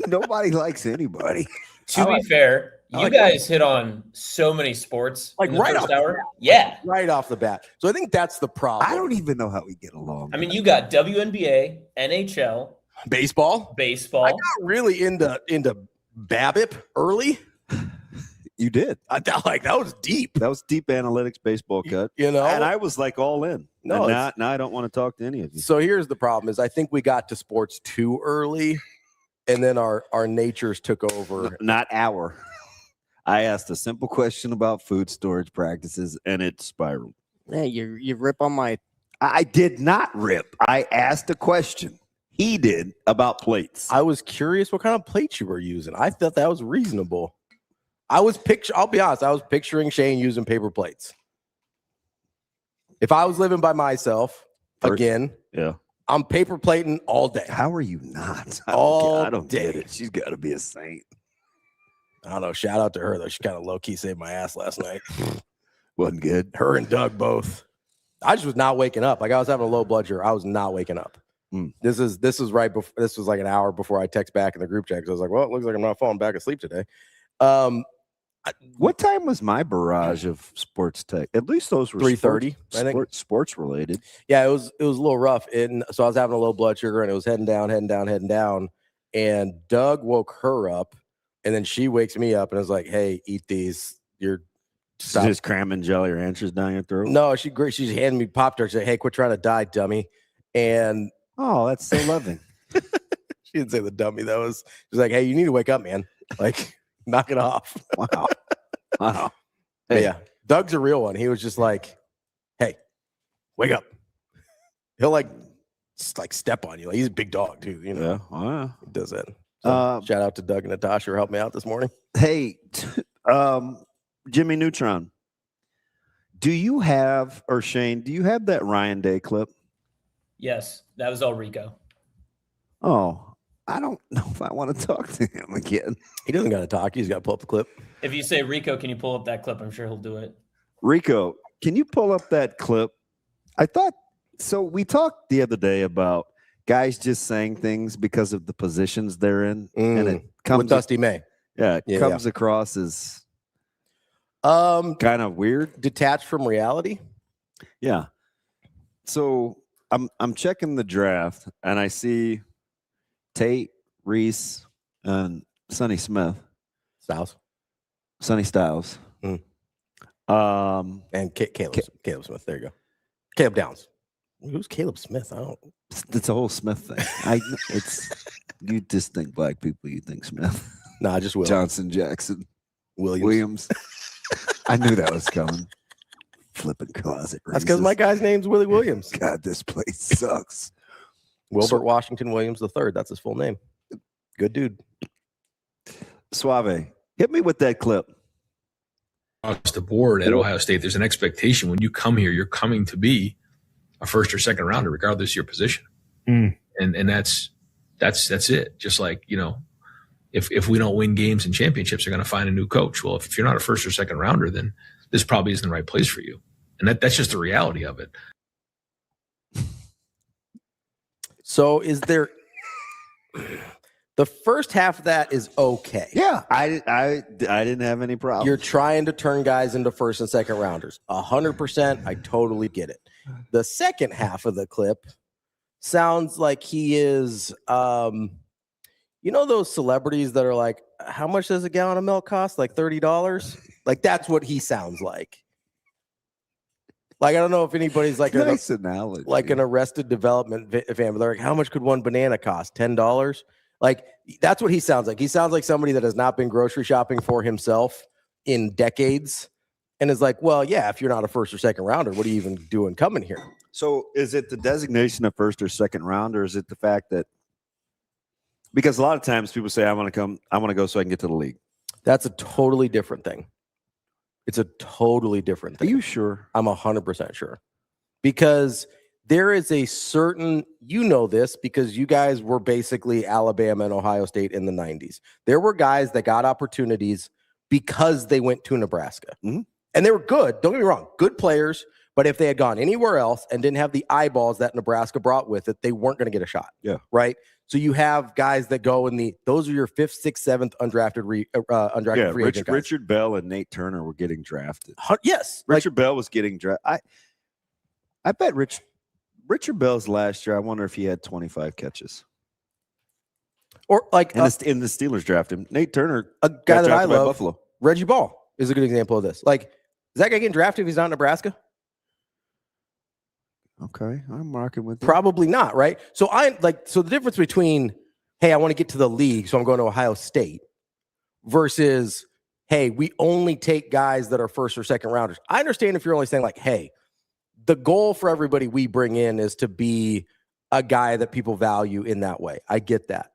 S5: Nobody likes anybody.
S7: To be fair, you guys hit on so many sports
S4: like
S7: in the
S4: right
S7: first
S4: off
S7: hour. Yeah.
S4: Right off the bat. So I think that's the problem.
S5: I don't even know how we get along.
S7: I mean, you got WNBA, NHL,
S4: baseball.
S7: I
S4: got really into BABIP early.
S5: You did.
S4: That was deep.
S5: That was deep analytics baseball cut.
S4: You know,
S5: and I was like all in.
S4: No,
S5: and now I don't want to talk to any of you.
S4: So here's the problem: is I think we got to sports too early, and then our natures took over.
S5: Not our. I asked a simple question about food storage practices, and it spiraled.
S8: Yeah, you rip on my.
S5: I did not rip. I asked a question. He did about plates.
S4: I was curious what kind of plates you were using. I thought that was reasonable. I'll be honest, I was picturing Shane using paper plates. If I was living by myself, again,
S5: yeah,
S4: I'm paper plating all day.
S5: How are you not?
S4: I
S5: don't get it. She's got to be a saint.
S4: I don't know. Shout out to her, though. She kind of low-key saved my ass last night.
S5: Wasn't good.
S4: Her and Doug both. I just was not waking up. Like, I was having a low blood sugar. I was not waking up. This is right before. This was like an hour before I text back in the group chat because I was like, well, it looks like I'm not falling back asleep today.
S5: What time was my barrage of sports tech? At least those were
S4: 3:30. I think
S5: sports related.
S4: Yeah, it was a little rough. And so I was having a low blood sugar, and it was heading down. And Doug woke her up, and then she wakes me up and is like, "Hey, eat these. You're
S5: just cramming Jolly Ranchers down your throat."
S4: No, she's handing me Pop-Tarts. She's like, "Hey, quit trying to die, dummy." And
S5: oh, that's so loving.
S4: She didn't say the dummy. She's like, "Hey, you need to wake up, man. Like, knock it off."
S5: Wow. Wow.
S4: Hey. Yeah, Doug's a real one. He was just like, "Hey, wake up." He'll like step on you. Like, he's a big dog too. You know,
S5: yeah.
S4: He does that. So, shout out to Doug and Natasha for helping me out this morning.
S5: Hey, Jimmy Neutron, do you have, or Shane, do you have that Ryan Day clip?
S7: Yes, that was all Rico.
S5: Oh, I don't know if I want to talk to him again.
S4: He doesn't got to talk. He's got to pull up the clip.
S7: If you say, Rico, can you pull up that clip? I'm sure he'll do it.
S5: Rico, can you pull up that clip? I thought, so we talked the other day about guys just saying things because of the positions they're in. And it comes
S4: with Dusty May.
S5: Yeah, it comes across as kind of weird.
S4: Detached from reality.
S5: Yeah. So I'm checking the draft and I see Tate, Reese, and Sonny Smith. Sonny Styles.
S4: And Caleb Smith. There you go. Caleb Downs. Who's Caleb Smith? I don't.
S5: It's a whole Smith thing. You just think black people. You think Smith.
S4: Nah, just Williams.
S5: Johnson, Jackson,
S4: Williams.
S5: I knew that was coming. Flipping closet.
S4: That's because my guy's name's Willie Williams.
S5: God, this place sucks.
S4: Wilbert Washington Williams III. That's his full name. Good dude.
S5: Suave, hit me with that clip.
S18: Across the board at Ohio State, there's an expectation when you come here, you're coming to be a first or second rounder, regardless of your position. And that's it. Just like, if we don't win games and championships, they're going to find a new coach. Well, if you're not a first or second rounder, then this probably isn't the right place for you. And that's just the reality of it.
S4: So is there the first half of that is okay.
S5: Yeah, I didn't have any problem.
S4: You're trying to turn guys into first and second rounders. 100%. I totally get it. The second half of the clip sounds like he is, those celebrities that are like, how much does a gallon of milk cost? Like $30? Like, that's what he sounds like. Like, I don't know if anybody's like
S5: nice analogy.
S4: Like an Arrested Development fan, but they're like, how much could one banana cost? $10? Like, that's what he sounds like. He sounds like somebody that has not been grocery shopping for himself in decades and is like, well, yeah, if you're not a first or second rounder, what are you even doing coming here?
S5: So is it the designation of first or second round, or is it the fact that, because a lot of times people say, I want to go so I can get to the league.
S4: That's a totally different thing. It's a totally different thing.
S5: Are you sure?
S4: I'm 100% sure. Because there is a certain, this because you guys were basically Alabama and Ohio State in the 90s. There were guys that got opportunities because they went to Nebraska.
S5: Mm-hmm.
S4: And they were good. Don't get me wrong. Good players. But if they had gone anywhere else and didn't have the eyeballs that Nebraska brought with it, they weren't going to get a shot.
S5: Yeah.
S4: Right? So you have guys that go in those are your 5th, 6th, 7th undrafted free agent guys.
S5: Richard Bell and Nate Turner were getting drafted.
S4: Yes.
S5: Richard Bell was getting drafted. I bet Richard Bell's last year, I wonder if he had 25 catches.
S4: Or like
S5: in the Steelers drafted him. Nate Turner,
S4: a guy that I love,
S5: Buffalo.
S4: Reggie Ball. is a good example of this. Like, is that guy getting drafted if he's not in Nebraska?
S5: Okay, I'm rocking with you.
S4: Probably not, right? So the difference between, hey, I want to get to the league, so I'm going to Ohio State, versus, hey, we only take guys that are first or second rounders. I understand if you're only saying like, hey, the goal for everybody we bring in is to be a guy that people value in that way. I get that.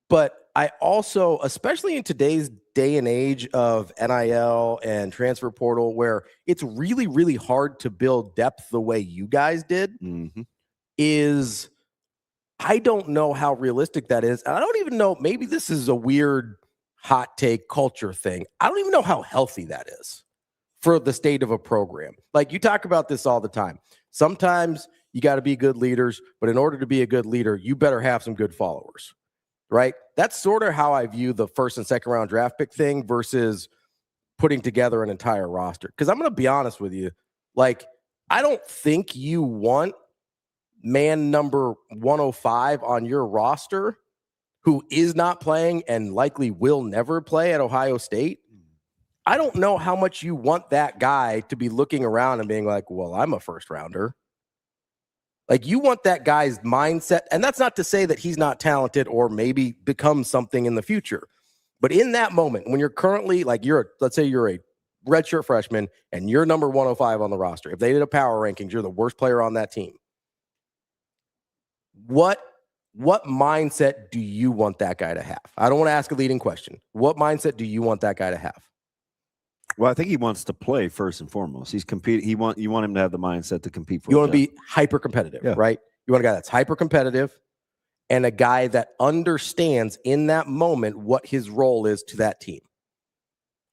S4: But I also, especially in today's day and age of NIL and transfer portal, where it's really, really hard to build depth the way you guys did, is I don't know how realistic that is. And I don't even know, maybe this is a weird hot take culture thing. I don't even know how healthy that is for the state of a program. Like, you talk about this all the time. Sometimes you got to be good leaders, but in order to be a good leader, you better have some good followers. Right? That's sort of how I view the first and second round draft pick thing versus putting together an entire roster. Because I'm going to be honest with you. Like, I don't think you want man number 105 on your roster who is not playing and likely will never play at Ohio State. I don't know how much you want that guy to be looking around and being like, well, I'm a first rounder. Like, you want that guy's mindset, and that's not to say that he's not talented or maybe becomes something in the future. But in that moment, when you're currently, like, let's say you're a redshirt freshman and you're number 105 on the roster. If they did a power rankings, you're the worst player on that team. What mindset do you want that guy to have? I don't want to ask a leading question. What mindset do you want that guy to have?
S5: Well, I think he wants to play first and foremost. He's compete. You want him to have the mindset to compete for.
S4: You want to be hyper competitive, right? You want a guy that's hyper competitive and a guy that understands in that moment what his role is to that team.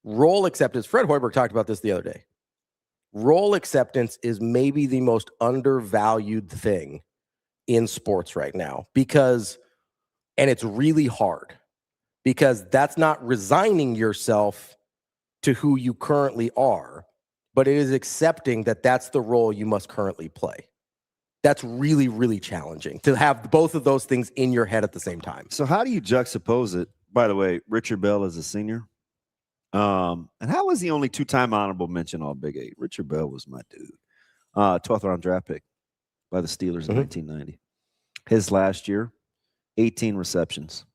S4: Role acceptance. Fred Hoiberg talked about this the other day. Role acceptance is maybe the most undervalued thing in sports right now and it's really hard because that's not resigning yourself to who you currently are, but it is accepting that that's the role you must currently play. That's really, really challenging to have both of those things in your head at the same time.
S5: So how do you juxtapose it? By the way, Richard Bell is a senior. And how was he only two-time honorable mention all Big 8? Richard Bell was my dude. 12th round draft pick by the Steelers in 1990. His last year, 18 receptions,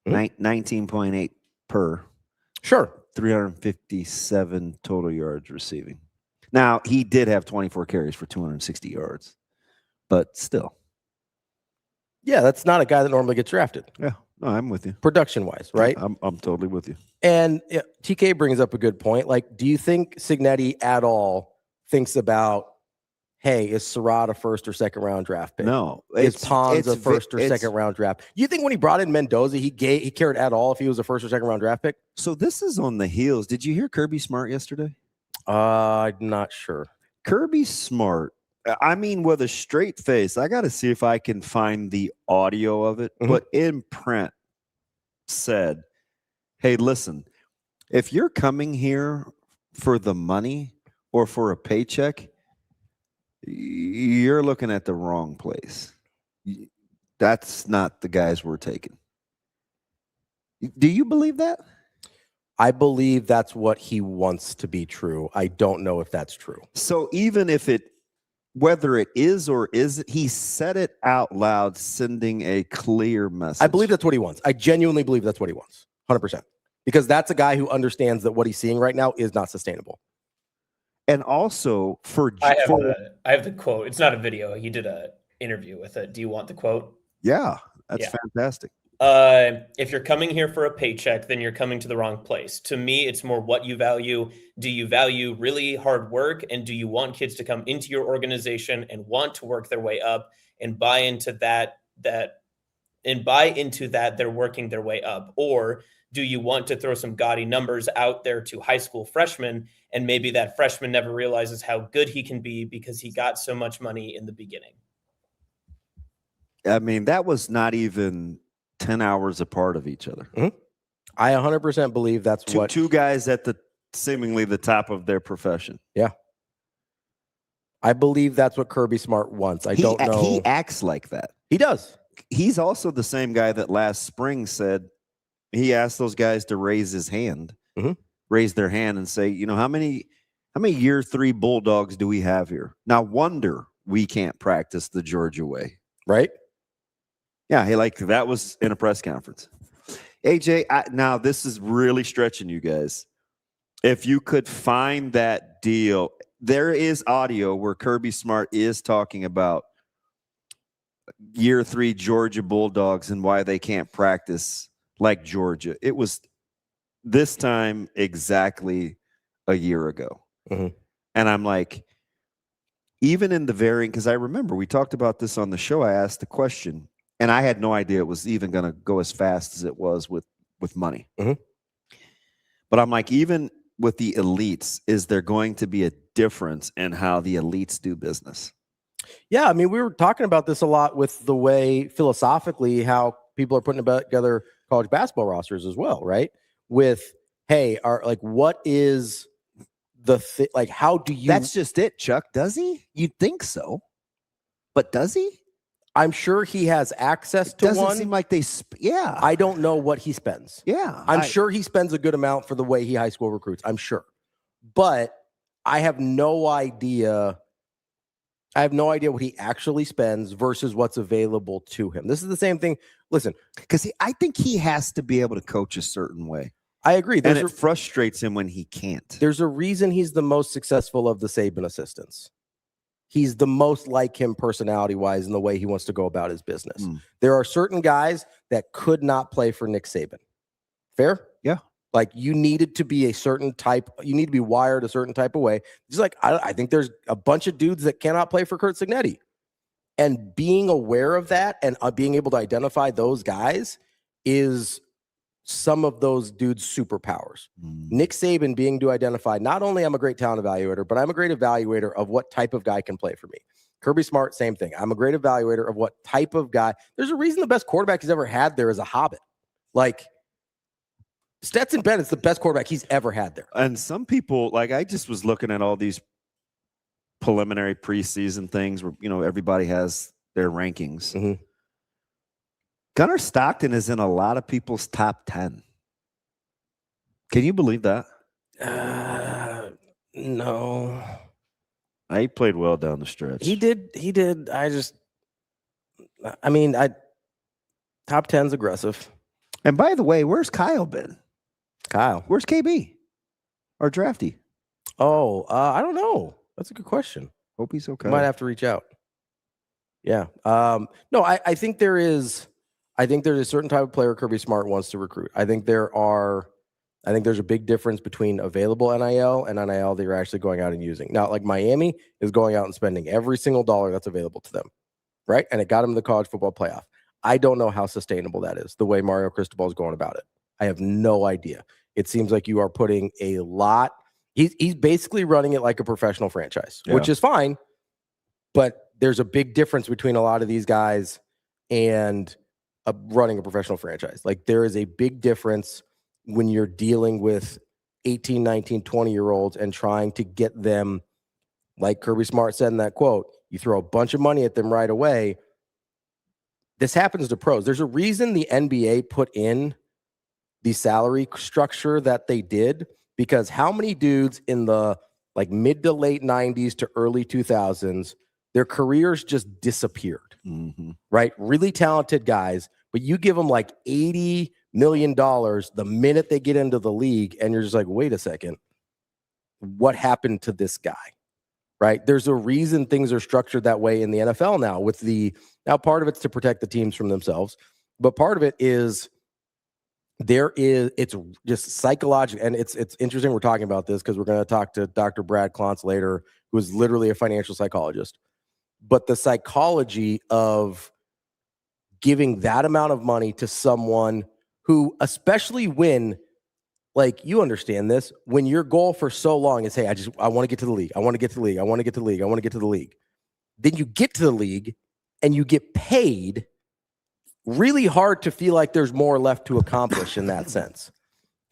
S5: 19.8 per.
S4: Sure.
S5: 357 total yards receiving. Now, he did have 24 carries for 260 yards, but still.
S4: Yeah, that's not a guy that normally gets drafted.
S5: Yeah, no, I'm with you.
S4: Production-wise, right?
S5: I'm totally with you.
S4: And TK brings up a good point. Like, do you think Cignetti at all thinks about, hey, is Surratt a first or second round draft pick?
S5: No.
S4: Is Pons a first or second round draft? You think when he brought in Mendoza, he cared at all if he was a first or second round draft pick?
S5: So this is on the heels. Did you hear Kirby Smart yesterday?
S4: I'm not sure.
S5: Kirby Smart, I mean, with a straight face, I got to see if I can find the audio of it. But in print said, hey, listen, if you're coming here for the money or for a paycheck, you're looking at the wrong place. That's not the guys we're taking. Do you believe that?
S4: I believe that's what he wants to be true. I don't know if that's true.
S5: So even if whether it is or isn't, he said it out loud, sending a clear message.
S4: I believe that's what he wants. I genuinely believe that's what he wants. 100%. Because that's a guy who understands that what he's seeing right now is not sustainable.
S5: And also
S7: I have the quote. It's not a video. He did an interview with it. Do you want the quote?
S5: Yeah, that's fantastic.
S7: If you're coming here for a paycheck, then you're coming to the wrong place. To me, it's more what you value. Do you value really hard work? And do you want kids to come into your organization and want to work their way up and buy into that they're working their way up? Or do you want to throw some gaudy numbers out there to high school freshmen, and maybe that freshman never realizes how good he can be because he got so much money in the beginning?
S5: I mean, that was not even 10 hours apart of each other.
S4: I 100% believe that's
S5: two guys at seemingly the top of their profession.
S4: Yeah. I believe that's what Kirby Smart wants. I don't know.
S5: He acts like that.
S4: He does.
S5: He's also the same guy that last spring said he asked those guys to raise his hand raise their hand and say, how many year 3 Bulldogs do we have here? Now wonder we can't practice the Georgia way.
S4: Right?
S5: Yeah, hey, like that was in a press conference. AJ, now this is really stretching you guys. If you could find that deal, there is audio where Kirby Smart is talking about year 3 Georgia Bulldogs and why they can't practice like Georgia. It was this time exactly a year ago.
S4: Mm-hmm.
S5: And I'm like, even in the varying, because I remember we talked about this on the show, I asked the question, and I had no idea it was even going to go as fast as it was with money.
S4: Mm-hmm.
S5: But I'm like, even with the elites, is there going to be a difference in how the elites do business?
S4: Yeah, I mean, we were talking about this a lot with the way philosophically how people are putting together college basketball rosters as well, right? With, hey, what is the like? How do you?
S5: That's just it, Chuck. Does he? You'd think so, but does he?
S4: I'm sure he has access to
S5: doesn't
S4: one.
S5: Seem like they. Yeah,
S4: I don't know what he spends.
S5: Yeah,
S4: I'm sure he spends a good amount for the way he high school recruits. I'm sure, but I have no idea. I have no idea what he actually spends versus what's available to him. This is the same thing. Listen,
S5: because I think he has to be able to coach a certain way.
S4: I agree.
S5: And it frustrates him when he can't.
S4: There's a reason he's the most successful of the Saban assistants. He's the most like him personality-wise in the way he wants to go about his business. There are certain guys that could not play for Nick Saban. Fair?
S5: Yeah.
S4: Like you needed to be a certain type. You need to be wired a certain type of way. Just like I think there's a bunch of dudes that cannot play for Curt Cignetti. And being aware of that and being able to identify those guys is some of those dudes' superpowers. Nick Saban being able to identify, not only I'm a great talent evaluator, but I'm a great evaluator of what type of guy can play for me. Kirby Smart, same thing. I'm a great evaluator of what type of guy. There's a reason the best quarterback he's ever had there is a Hobbit. Like Stetson Bennett's the best quarterback he's ever had there.
S5: And some people, like I just was looking at all these preliminary preseason things where, everybody has their rankings.
S4: Mm-hmm.
S5: Gunnar Stockton is in a lot of people's top 10. Can you believe that?
S4: No.
S5: He played well down the stretch.
S4: He did. Top 10's aggressive.
S5: And by the way, where's Kyle been?
S4: Kyle.
S5: Where's KB? Our drafty?
S4: Oh, I don't know. That's a good question.
S5: Hope he's okay.
S4: Might have to reach out. Yeah. No, I think there's a certain type of player Kirby Smart wants to recruit. I think there's a big difference between available NIL and NIL that you're actually going out and using. Now, like Miami is going out and spending every single dollar that's available to them, right? And it got them to the college football playoff. I don't know how sustainable that is, the way Mario Cristobal is going about it. I have no idea. It seems like you are putting a lot. He's basically running it like a professional franchise, which is fine. But there's a big difference between a lot of these guys and running a professional franchise. Like there is a big difference when you're dealing with 18, 19, 20-year-olds and trying to get them, like Kirby Smart said in that quote, you throw a bunch of money at them right away. This happens to pros. There's a reason the NBA put in the salary structure that they did, because how many dudes in the like mid to late 90s to early 2000s, their careers just disappeared, right? Really talented guys, but you give them like $80 million the minute they get into the league, and you're just like, wait a second, what happened to this guy? Right? There's a reason things are structured that way in the NFL now. Now part of it's to protect the teams from themselves, but part of it is it's just psychological, and it's interesting we're talking about this because we're going to talk to Dr. Brad Klontz later, who is literally a financial psychologist. But the psychology of giving that amount of money to someone who, especially when, like, you understand this, when your goal for so long is, hey, I want to get to the league. I want to get to the league. I want to get to the league. I want to get to the league. Then you get to the league and you get paid. Really hard to feel like there's more left to accomplish in that sense.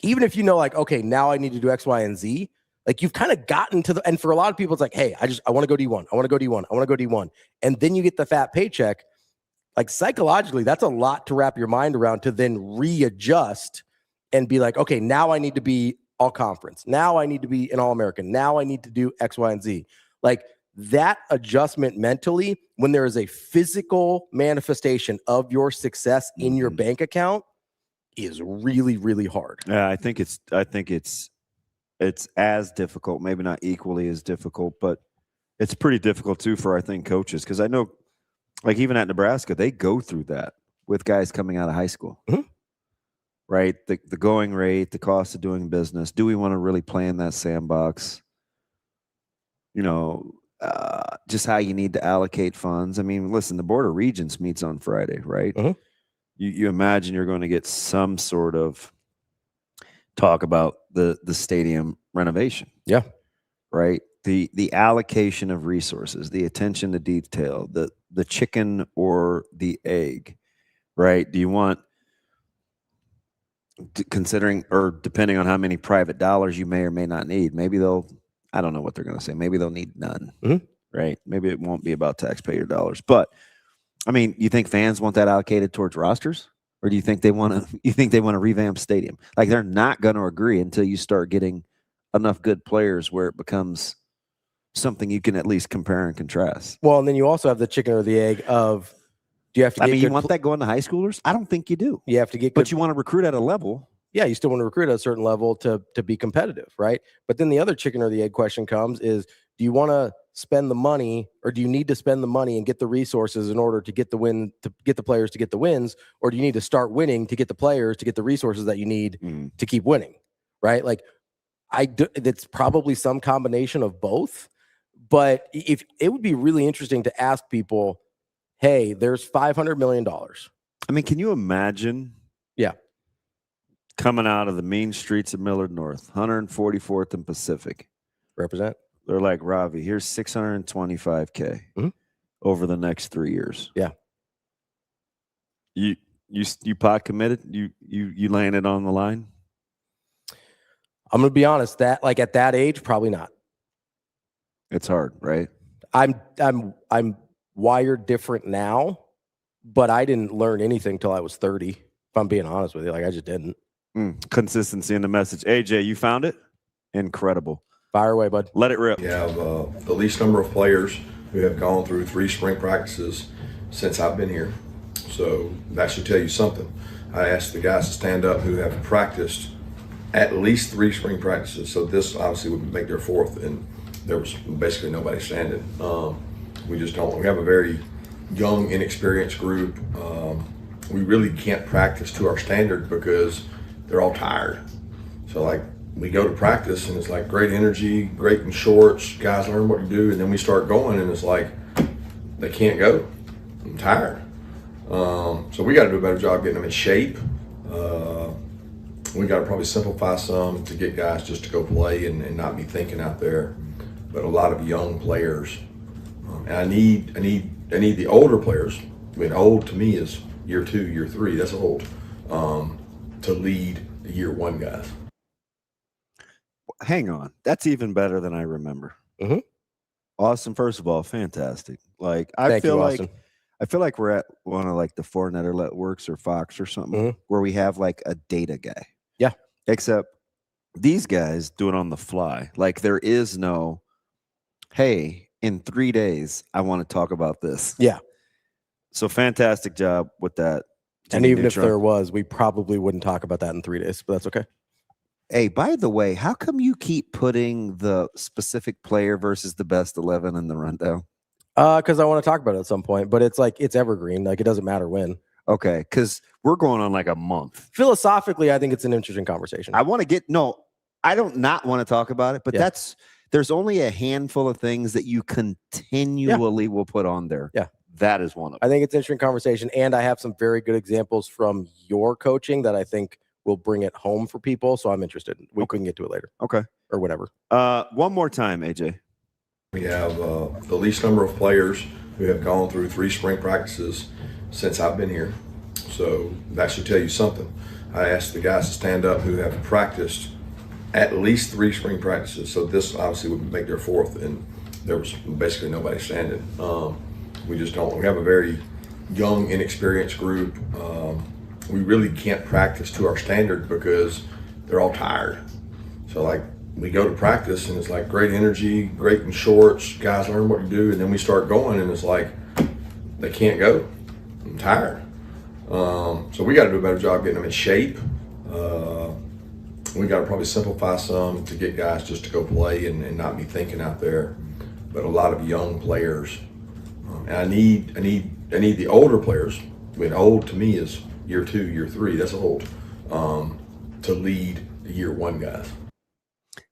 S4: Even if you know, like, okay, now I need to do X, Y, and Z. Like you've kind of gotten to and for a lot of people, it's like, hey, I want to go D1. I want to go D1. I want to go D1. And then you get the fat paycheck. Like psychologically, that's a lot to wrap your mind around to then readjust and be like, okay, now I need to be all conference. Now I need to be an All-American. Now I need to do X, Y, and Z. Like that adjustment mentally, when there is a physical manifestation of your success in your bank account, is really, really hard.
S5: Yeah, I think it's as difficult, maybe not equally as difficult, but it's pretty difficult too for, I think, coaches. Because I know, like even at Nebraska, they go through that with guys coming out of high school. Right? The going rate, the cost of doing business. Do we want to really play in that sandbox? You know, just how you need to allocate funds. I mean, listen, the Board of Regents meets on Friday, right? You imagine you're going to get some sort of talk about the stadium renovation.
S4: Yeah.
S5: Right? The allocation of resources, the attention to detail, the chicken or the egg, right? Do you want, considering or depending on how many private dollars you may or may not need, maybe I don't know what they're going to say. Maybe they'll need none, right? Maybe it won't be about taxpayer dollars. But I mean, you think fans want that allocated towards rosters, or do you think they want to? You think they want to revamp stadium? Like they're not going to agree until you start getting enough good players where it becomes something you can at least compare and contrast.
S4: Well, and then you also have the chicken or the egg of, do you have to?
S5: I mean, you want that going to high schoolers? I don't think you do.
S4: You have to get,
S5: but you want to recruit at a level.
S4: Yeah, you still want to recruit at a certain level to be competitive, right? But then the other chicken or the egg question comes is, do you want to spend the money, or do you need to spend the money and get the resources in order to get the win, to get the players to get the wins, or do you need to start winning to get the players to get the resources that you need to keep winning, right? Like it's probably some combination of both. But if it would be really interesting to ask people, hey, there's $500 million.
S5: I mean, can you imagine?
S4: Yeah.
S5: Coming out of the mean streets of Millard North, 144th and Pacific.
S4: Represent.
S5: They're like, Ravi, here's $625K over the next 3 years.
S4: Yeah.
S5: You pot committed? You laying it on the line?
S4: I'm gonna be honest, that like at that age, probably not.
S5: It's hard, right?
S4: I'm wired different now, but I didn't learn anything till I was 30. If I'm being honest with you, like I just didn't.
S5: Consistency in the message. AJ, you found it? Incredible.
S4: Fire away, bud.
S5: Let it rip.
S19: We have the least number of players who have gone through 3 spring practices since I've been here. So that should tell you something. I asked the guys to stand up who have practiced at least 3 spring practices. So this obviously would make their 4th, and there was basically nobody standing. We just don't. We have a very young, inexperienced group. We really can't practice to our standard because they're all tired. So like we go to practice and it's like great energy, great in shorts, guys learn what to do, and then we start going and it's like they can't go. I'm tired. So we got to do a better job getting them in shape. We got to probably simplify some to get guys just to go play and not be thinking out there. But a lot of young players, and I need the older players. I mean, old to me is year 2, year 3. That's old. To lead the year 1 guys.
S5: Hang on, that's even better than I remember. Austin, first of all, fantastic. Like I feel like we're at one of like the 4-netter networks or Fox or something where we have like a data guy.
S4: Yeah.
S5: Except these guys do it on the fly. Like there is no, hey, in 3 days, I want to talk about this.
S4: Yeah.
S5: So fantastic job with that.
S4: And even if there was, we probably wouldn't talk about that in 3 days, but that's okay.
S5: Hey, by the way, how come you keep putting the specific player versus the best 11 in the rundown?
S4: Because I want to talk about it at some point, but it's like, it's evergreen. Like it doesn't matter when.
S5: Okay. Because we're going on like a month.
S4: Philosophically, I think it's an interesting conversation.
S5: I want to I don't not want to talk about it, but there's only a handful of things that you continually will put on there.
S4: Yeah.
S5: That is one of them.
S4: I think it's an interesting conversation. And I have some very good examples from your coaching that I think will bring it home for people. So I'm interested. We can get to it later.
S5: Okay.
S4: Or whatever.
S5: One more time, AJ.
S19: We have the least number of players who have gone through 3 spring practices since I've been here. So that should tell you something. I asked the guys to stand up who have practiced at least 3 spring practices. So this obviously would make their 4th, and there was basically nobody standing. We just don't. We have a very young, inexperienced group. We really can't practice to our standard because they're all tired. So So like we go to practice and it's like great energy, great in shorts, guys learn what to do, and then we start going and it's like they can't go. I'm tired. So we got to do a better job getting them in shape. We got to probably simplify some to get guys just to go play and not be thinking out there. But a lot of young players, and I need the older players. I mean, old to me is year 2, year 3. That's old. To lead the year 1 guys.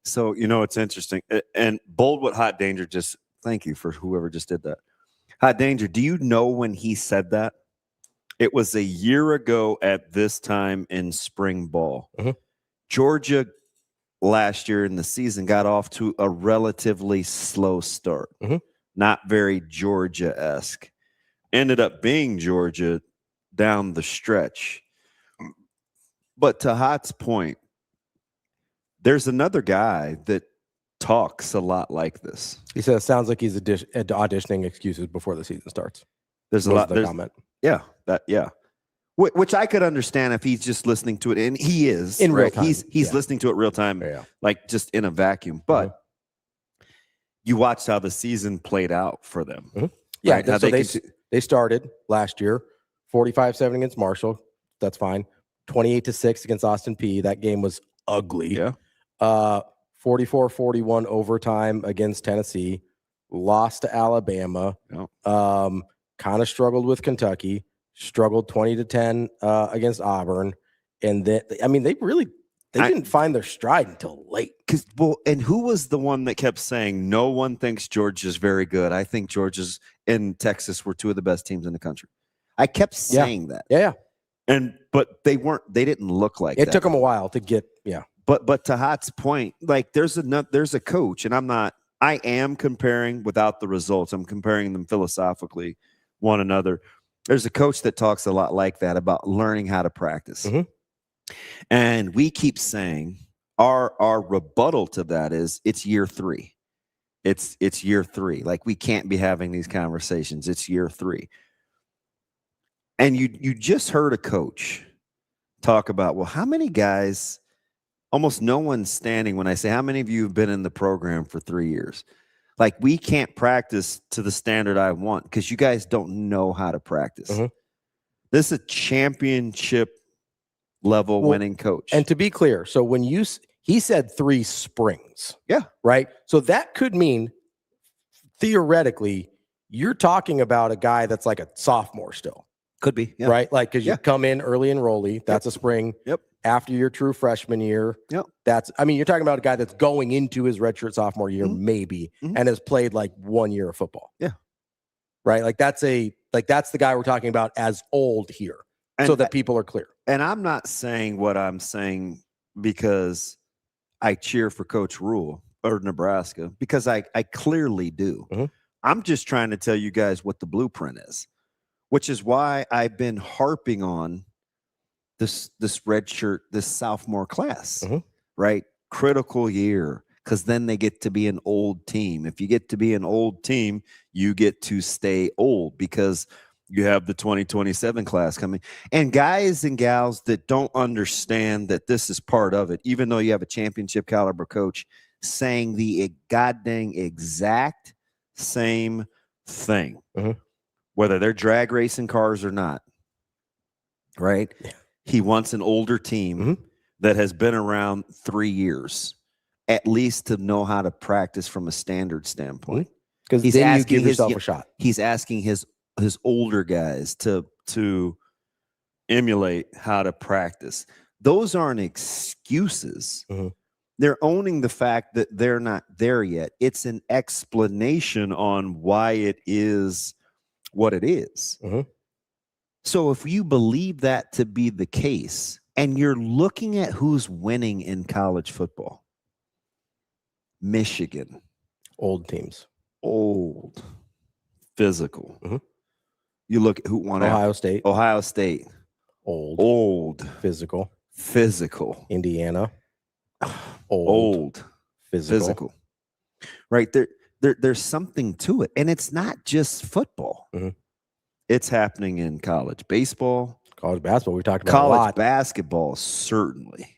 S5: So, it's interesting. And bold what Hot Danger just, thank you for whoever just did that. Hot Danger, do you know when he said that? It was a year ago at this time in spring ball.
S4: Mm-hmm.
S5: Georgia last year in the season got off to a relatively slow start.
S4: Mm-hmm.
S5: Not very Georgia-esque. Ended up being Georgia down the stretch. But to Hot's point, there's another guy that talks a lot like this.
S4: He said it sounds like he's auditioning excuses before the season starts.
S5: There's a lot.
S4: There's comment.
S5: Yeah, which I could understand if he's just listening to it, and he is
S4: in real
S5: right?
S4: time.
S5: He's listening to it real time, like just in a vacuum. But you watched how the season played out for them.
S4: Mm-hmm. Yeah,
S5: right?
S4: so they started last year 45-7 against Marshall. That's fine. 28-6 against Austin Peay. That game was ugly.
S5: Yeah.
S4: 44-41 overtime against Tennessee. Lost to Alabama.
S5: Yeah.
S4: Kind of struggled with Kentucky. Struggled 20-10 against Auburn. And then, they didn't find their stride until late.
S5: And who was the one that kept saying, no one thinks Georgia's very good? I think Georgia's and Texas were 2 of the best teams in the country. I kept saying that.
S4: Yeah.
S5: But they didn't look like that.
S4: It took them a while to get,
S5: But to Hot's point, like there's a coach, and I am comparing without the results. I'm comparing them philosophically, one another. There's a coach that talks a lot like that about learning how to practice.
S4: Mm-hmm.
S5: And we keep saying our rebuttal to that is it's year 3. It's year 3. Like we can't be having these conversations. It's year 3. And you just heard a coach talk about, well, how many guys, almost no one's standing when I say, how many of you have been in the program for 3 years? Like, we can't practice to the standard I want because you guys don't know how to practice.
S4: Mm-hmm.
S5: This is a championship level winning coach.
S4: And to be clear, so when he said 3 springs.
S5: Yeah.
S4: Right? So that could mean, theoretically, you're talking about a guy that's like a sophomore still.
S5: Could be. Yeah.
S4: Right? Like, because you come in early enrollee. That's a spring.
S5: Yep.
S4: After your true freshman year.
S5: Yep.
S4: You're talking about a guy that's going into his redshirt sophomore year, maybe, and has played like 1 year of football.
S5: Yeah.
S4: Right? Like that's the guy we're talking about as old here. So that people are clear.
S5: And I'm not saying what I'm saying because I cheer for Coach Rhule or Nebraska, because I clearly do.
S4: Mm-hmm.
S5: I'm just trying to tell you guys what the blueprint is, which is why I've been harping on this red shirt, this sophomore class, right? Critical year, because then they get to be an old team. If you get to be an old team, you get to stay old because you have the 2027 class coming. And guys and gals that don't understand that this is part of it, even though you have a championship caliber coach saying the goddamn exact same thing, whether they're drag racing cars or not, right? Yeah. He wants an older team that has been around 3 years, at least to know how to practice from a standard standpoint.
S4: Because then you give yourself a shot.
S5: He's asking his older guys to emulate how to practice. Those aren't excuses. They're owning the fact that they're not there yet. It's an explanation on why it is what it is. So if you believe that to be the case, and you're looking at who's winning in college football, Michigan,
S4: old teams,
S5: old, physical. You look at who won
S4: Ohio State,
S5: old,
S4: physical,
S5: Indiana,
S4: old, physical.
S5: Right there. There's something to it, and it's not just football. It's happening in college baseball,
S4: college basketball. We talked about
S5: college
S4: a lot.
S5: Basketball, certainly.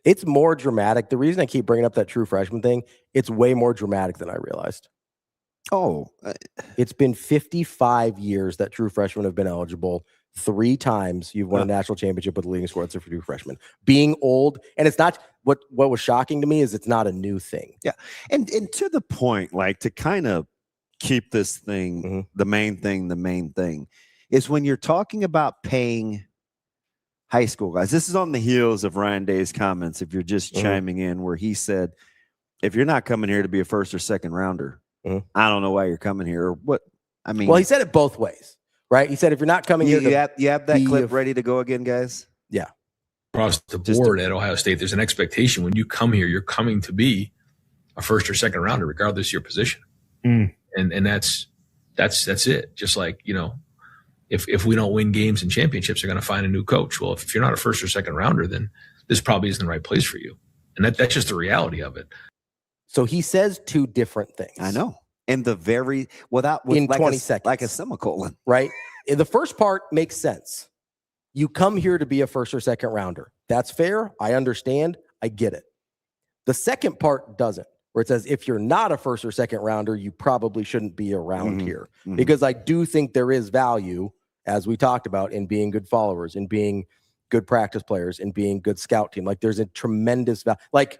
S4: It's more dramatic. The reason I keep bringing up that true freshman thing, it's way more dramatic than I realized.
S5: Oh,
S4: it's been 55 years that true freshmen have been eligible. 3 times you've won a national championship with the leading scorer for true freshmen. Being old, and it's not what was shocking to me is it's not a new thing.
S5: Yeah, and to the point, like to kind of keep this thing, the main thing is when you're talking about paying high school guys. This is on the heels of Ryan Day's comments. If you're just chiming in, where he said, "If you're not coming here to be a first or second rounder, I don't know why you're coming here." Or what? I mean,
S4: well, he said it both ways, right? He said, "If you're not coming here,
S5: you have that clip ready to go again, guys."
S4: Yeah.
S18: Across the board at Ohio State, there's an expectation when you come here, you're coming to be a first or second rounder, regardless of your position. And that's it. Just like, you know, if we don't win games and championships, they're going to find a new coach. Well, if you're not a first or second rounder, then this probably isn't the right place for you. And that's just the reality of it.
S4: So he says 2 different things.
S5: I know. And the very in
S4: like 20 seconds,
S5: like a semicolon,
S4: right? The first part makes sense. You come here to be a first or second rounder. That's fair. I understand. I get it. The second part doesn't, where it says, if you're not a first or second rounder, you probably shouldn't be around here. Because I do think there is value, as we talked about, in being good followers, in being good practice players, in being good scout team. Like there's a tremendous value. Like,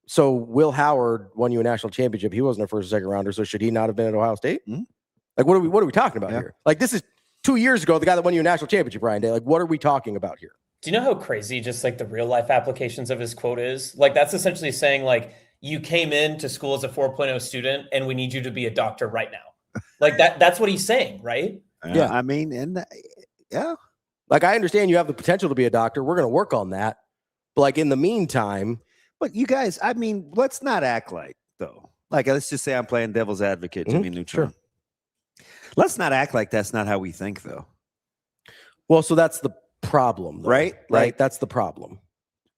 S4: so Will Howard won you a national championship. He wasn't a first or second rounder. So should he not have been at Ohio State? Like, what are we talking about here? Like, this is 2 years ago, the guy that won you a national championship, Ryan Day. Like, what are we talking about here?
S7: Do you know how crazy just like the real life applications of his quote is? Like, that's essentially saying, like, you came into school as a 4.0 student and we need you to be a doctor right now. Like that's what he's saying, right?
S4: Yeah.
S5: I mean, and yeah.
S4: Like, I understand you have the potential to be a doctor. We're going to work on that. But like in the meantime,
S5: but you guys, I mean, let's not act like though. Like, let's just say I'm playing devil's advocate, Jimmy Neutron.
S4: Sure.
S5: Let's not act like that's not how we think, though.
S4: Well, so that's the problem, though,
S5: right?
S4: Right. That's the problem.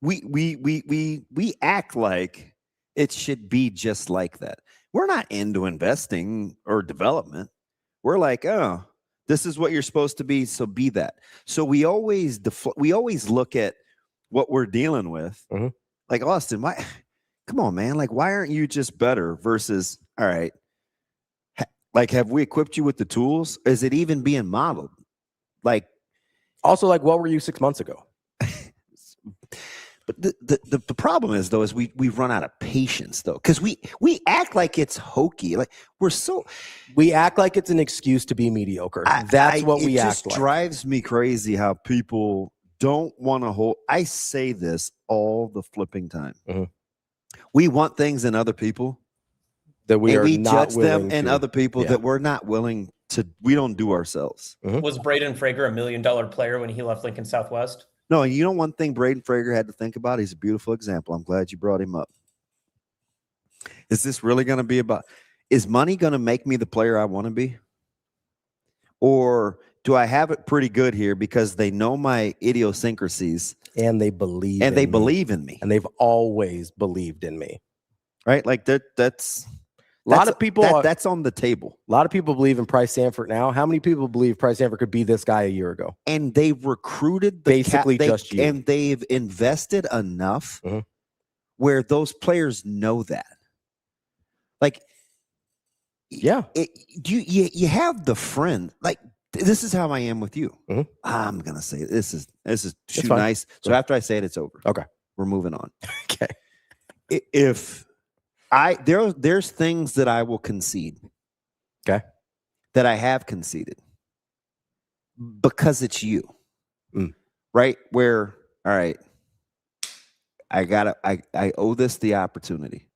S5: We act like it should be just like that. We're not into investing or development. We're like, oh, this is what you're supposed to be, so be that. So we always look at what we're dealing with. Like, Austin, why? Come on, man. Like, why aren't you just better? Versus, all right. Like, have we equipped you with the tools? Is it even being modeled? Like,
S4: also, like, what were you 6 months ago?
S5: But the problem is, though, is we run out of patience, though, because we act like it's hokey. Like,
S4: we act like it's an excuse to be mediocre. That's what we act like.
S5: It just drives me crazy how people don't want to hold. I say this all the flipping time. We want things in other people
S4: that we
S5: judge them and other people that we're not willing to. We don't do ourselves.
S7: Was Braden Frager a $1 million player when he left Lincoln Southwest?
S5: No, and you know one thing Braden Frager had to think about? He's a beautiful example. I'm glad you brought him up. Is this really going to be about, is money going to make me the player I want to be? Or do I have it pretty good here because they know my idiosyncrasies
S4: and they believe
S5: in me.
S4: And they've always believed in me.
S5: Right? Like that's
S4: a lot of people
S5: that's on the table.
S4: A lot of people believe in Price Sanford now. How many people believe Price Sanford could be this guy a year ago?
S5: And they've recruited
S4: just you.
S5: And they've invested enough where those players know that. Like,
S4: yeah,
S5: you have the friend. Like, this is how I am with you. I'm gonna say this is too nice. So after I say it, it's over.
S4: Okay,
S5: we're moving on.
S4: Okay.
S5: If there's things that I will concede.
S4: Okay.
S5: That I have conceded because it's you. Right? Where, all right, I owe this the opportunity.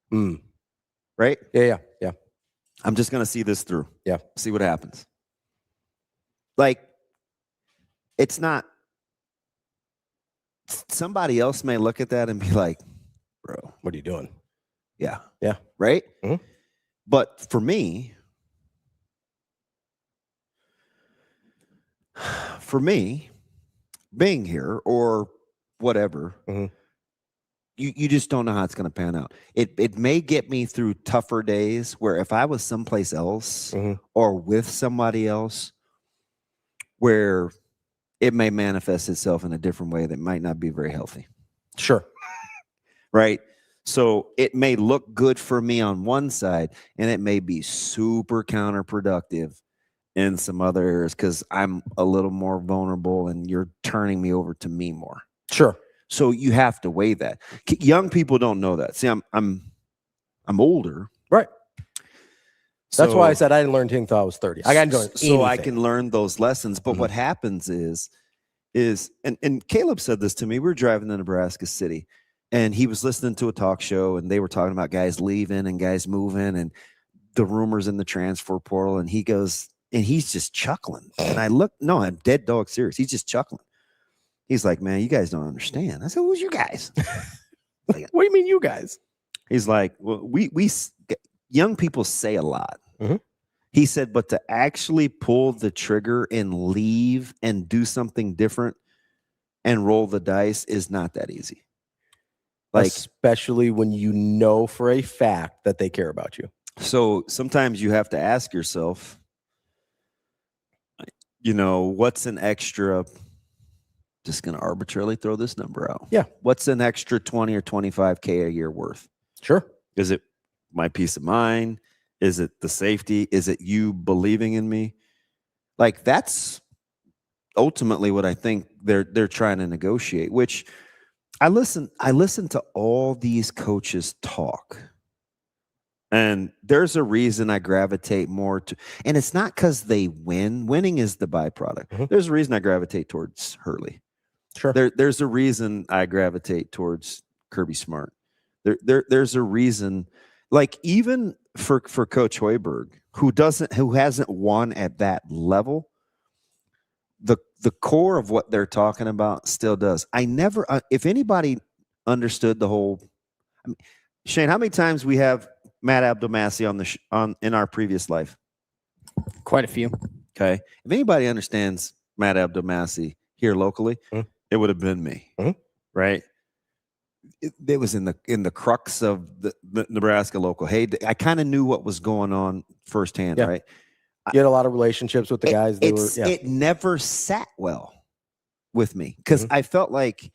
S5: Right?
S4: Yeah.
S5: I'm just gonna see this through.
S4: Yeah.
S5: See what happens. Like, it's not, somebody else may look at that and be like, bro,
S4: what are you doing?
S5: Yeah.
S4: Yeah.
S5: Right? But for me, being here or whatever, you just don't know how it's going to pan out. It may get me through tougher days where if I was someplace else or with somebody else, where it may manifest itself in a different way that might not be very healthy.
S4: Sure.
S5: right? So it may look good for me on one side, and it may be super counterproductive in some other areas because I'm a little more vulnerable and you're turning me over to me more.
S4: Sure.
S5: So you have to weigh that. Young people don't know that. See, I'm older.
S4: Right. That's why I said I didn't learn anything until I was 30. I got to learn
S5: so I can learn those lessons. But what happens is and Caleb said this to me. We were driving to Nebraska City, and he was listening to a talk show, and they were talking about guys leaving and guys moving and the rumors in the transfer portal. And he goes, and he's just chuckling. And I look, no, I'm dead dog serious. He's just chuckling. He's like, man, you guys don't understand. I said, who's you guys?
S4: What do you mean, you guys?
S5: He's like, well, we young people say a lot. He said, but to actually pull the trigger and leave and do something different and roll the dice is not that easy. Like,
S4: especially when you know for a fact that they care about you.
S5: So sometimes you have to ask yourself, you know, what's an extra, just going to arbitrarily throw this number out.
S4: Yeah.
S5: What's an extra 20 or 25K a year worth?
S4: Sure.
S5: Is it my peace of mind? Is it the safety? Is it you believing in me? Like, that's ultimately what I think they're trying to negotiate, which I listen to all these coaches talk. And there's a reason I gravitate more to, and it's not because they win. Winning is the byproduct. There's a reason I gravitate towards Hurley.
S4: Sure.
S5: There's a reason I gravitate towards Kirby Smart. There's a reason, like, even for Coach Hoiberg, who hasn't won at that level, the core of what they're talking about still does. I never, if anybody understood the whole, I mean, Shane, how many times we have Matt Abdelmassih in our previous life?
S8: Quite a few.
S5: Okay. If anybody understands Matt Abdelmassih here locally, it would have been me. Right. It was in the crux of the Nebraska local. Hey, I kind of knew what was going on firsthand, right?
S4: You had a lot of relationships with the guys.
S5: It never sat well with me because I felt like,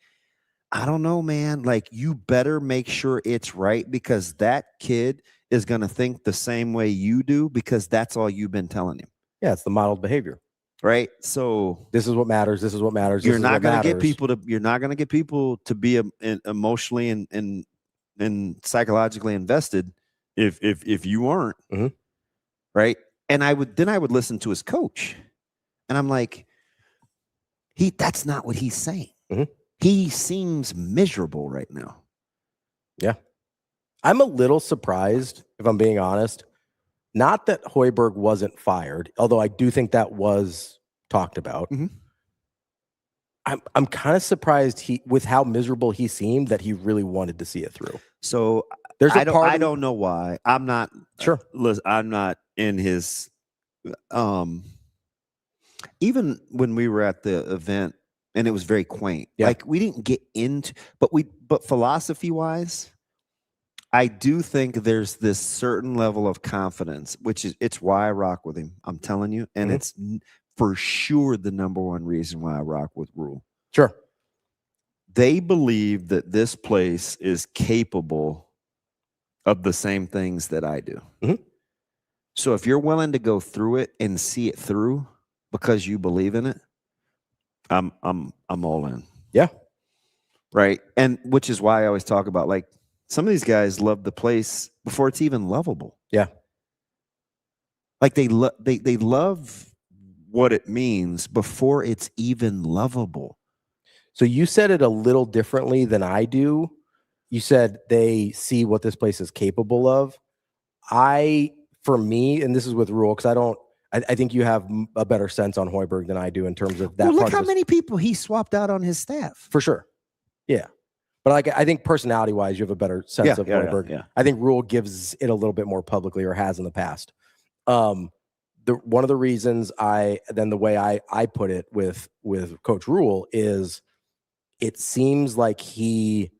S5: I don't know, man, like, you better make sure it's right because that kid is going to think the same way you do because that's all you've been telling him.
S4: Yeah, it's the modeled behavior.
S5: Right. So
S4: this is what matters. This is what matters.
S5: You're not going to get people to be emotionally and psychologically invested if you aren't. Right. And I would listen to his coach, and I'm like, that's not what he's saying. He seems miserable right now.
S4: Yeah. I'm a little surprised, if I'm being honest. Not that Hoiberg wasn't fired, although I do think that was talked about. I'm kind of surprised with how miserable he seemed that he really wanted to see it through.
S5: So I don't know why. I'm not sure. I'm not in his. Even when we were at the event, and it was very quaint.
S4: Yeah.
S5: Like, we didn't get into, but philosophy wise, I do think there's this certain level of confidence, it's why I rock with him. I'm telling you. And it's for sure the number one reason why I rock with Rhule.
S4: Sure.
S5: They believe that this place is capable of the same things that I do. So if you're willing to go through it and see it through because you believe in it, I'm all in.
S4: Yeah.
S5: Right. And which is why I always talk about, like, some of these guys love the place before it's even lovable.
S4: Yeah.
S5: Like, they love what it means before it's even lovable.
S4: So you said it a little differently than I do. You said they see what this place is capable of. For me, and this is with Rhule, because I think you have a better sense on Hoiberg than I do in terms of that.
S5: Well, look how many people he swapped out on his staff.
S4: For sure. Yeah. But I think personality-wise, you have a better sense of Hoiberg.
S5: Yeah.
S4: I think Rhule gives it a little bit more publicly, or has in the past. One of the reasons the way I put it with Coach Rhule is, it seems like he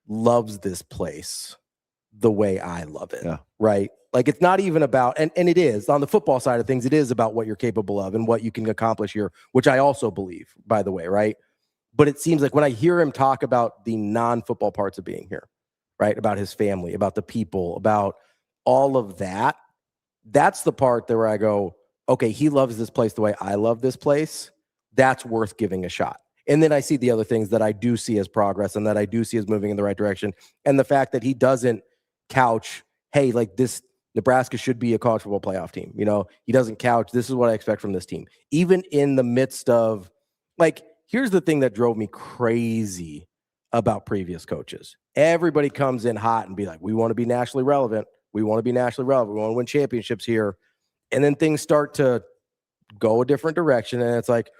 S4: loves this place the way I love it.
S5: Yeah.
S4: Right? Like, it's not even about, and it is, on the football side of things, it is about what you're capable of and what you can accomplish here, which I also believe, by the way, right? But it seems like when I hear him talk about the non-football parts of being here, right? About his family, about the people, about all of that. That's the part where I go, okay, he loves this place the way I love this place. That's worth giving a shot. And then I see the other things that I do see as progress and that I do see as moving in the right direction. And the fact that he doesn't couch, hey, like this, Nebraska should be a college football playoff team. You know, he doesn't couch, this is what I expect from this team. Even in the midst of, like, here's the thing that drove me crazy about previous coaches. Everybody comes in hot and be like, we want to be nationally relevant. We want to be nationally relevant. We want to win championships here. And then things start to go a different direction. And it's like,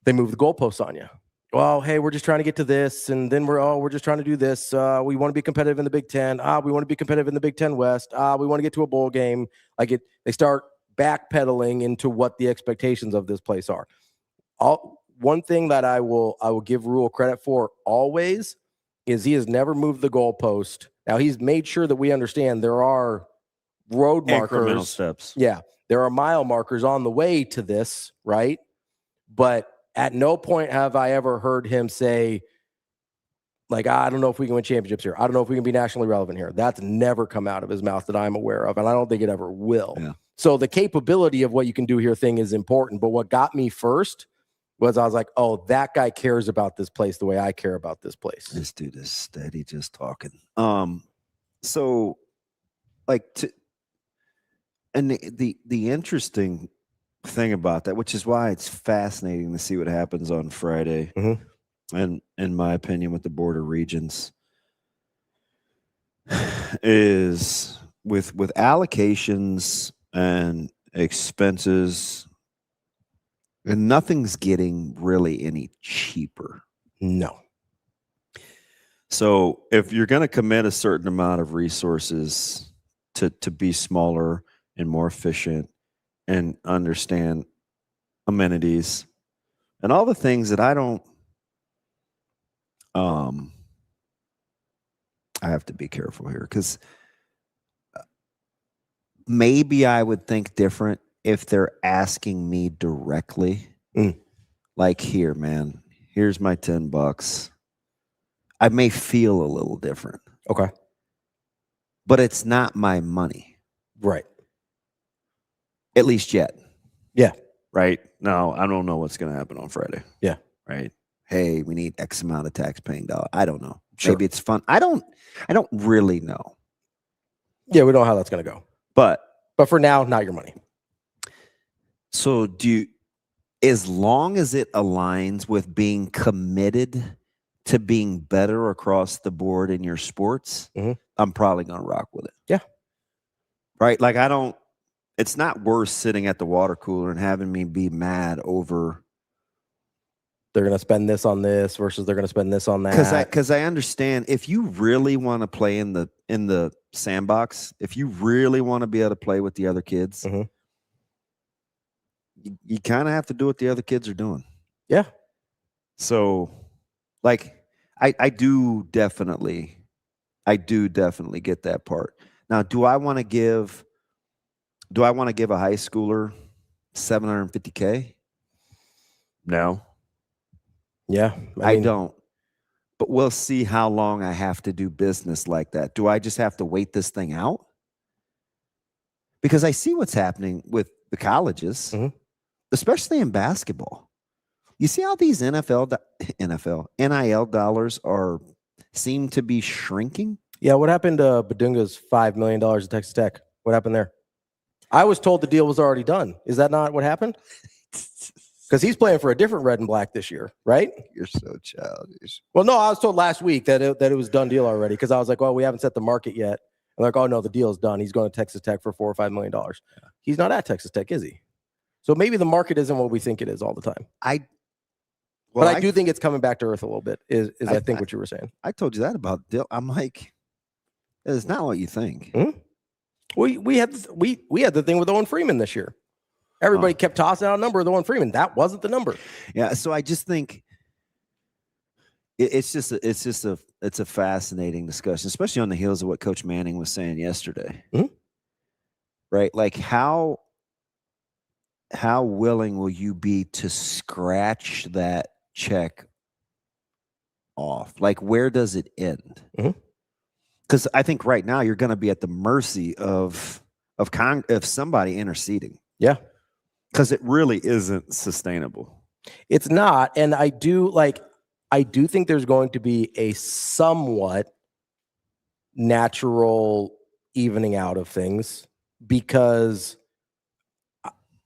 S4: they move the goalposts on you. Well, hey, we're just trying to get to this. And then we're just trying to do this. We want to be competitive in the Big Ten. We want to be competitive in the Big Ten West. We want to get to a bowl game. They start backpedaling into what the expectations of this place are. One thing that I will give Rhule credit for always is he has never moved the goalpost. Now, he's made sure that we understand there are road markers.
S5: Steps.
S4: Yeah, there are mile markers on the way to this, right? But at no point have I ever heard him say, like, I don't know if we can win championships here. I don't know if we can be nationally relevant here. That's never come out of his mouth that I'm aware of, and I don't think it ever will.
S5: Yeah.
S4: So the capability of what you can do here thing is important. But what got me first was I was like, oh, that guy cares about this place the way I care about this place.
S5: This dude is steady just talking. So, like, and the interesting thing about that, which is why it's fascinating to see what happens on Friday, and in my opinion, with the Board of Regents, is with allocations and expenses, and nothing's getting really any cheaper.
S4: No.
S5: So if you're going to commit a certain amount of resources to be smaller and more efficient and understand amenities and all the things that I don't, I have to be careful here, because maybe I would think different if they're asking me directly, like, here, man, here's my $10. I may feel a little different.
S4: Okay.
S5: But it's not my money.
S4: Right.
S5: At least yet.
S4: Yeah.
S5: Right. No, I don't know what's going to happen on Friday.
S4: Yeah.
S5: Right. Hey, we need X amount of tax-paying dollars. I don't know.
S4: Sure.
S5: Maybe it's fun. I don't really know.
S4: Yeah, we don't know how that's going to go.
S5: But
S4: for now, not your money.
S5: So as long as it aligns with being committed to being better across the board in your sports, I'm probably going to rock with it.
S4: Yeah.
S5: Right. Like, it's not worth sitting at the water cooler and having me be mad over
S4: they're going to spend this on this versus they're going to spend this on that.
S5: Because I understand, if you really want to play in the sandbox, if you really want to be able to play with the other kids, you kind of have to do what the other kids are doing.
S4: Yeah.
S5: So, like, I do definitely get that part. Now, do I want to give a high schooler $750K? No.
S4: Yeah.
S5: I don't. But we'll see how long I have to do business like that. Do I just have to wait this thing out? Because I see what's happening with the colleges, especially in basketball. You see how these NIL dollars seem to be shrinking?
S4: Yeah, what happened to Badunga's $5 million at Texas Tech? What happened there? I was told the deal was already done. Is that not what happened? Because he's playing for a different red and black this year, right?
S5: You're so childish.
S4: Well, no, I was told last week that it was done deal already, because I was like, well, we haven't set the market yet. And like, oh, no, the deal's done. He's going to Texas Tech for $4 or $5 million. Yeah. He's not at Texas Tech, is he? So maybe the market isn't what we think it is all the time. But I do think it's coming back to earth a little bit, is I think what you were saying.
S5: I told you that about Dill. I'm like, it's not what you think.
S4: We had the thing with Owen Freeman this year. Everybody kept tossing out a number with Owen Freeman. That wasn't the number.
S5: Yeah, so I just think it's a fascinating discussion, especially on the heels of what Coach Manning was saying yesterday. Right? Like, how willing will you be to scratch that check off? Like, where does it end? Because I think right now you're going to be at the mercy of somebody interceding.
S4: Yeah.
S5: Because it really isn't sustainable.
S4: It's not. And I do think there's going to be a somewhat natural evening out of things, because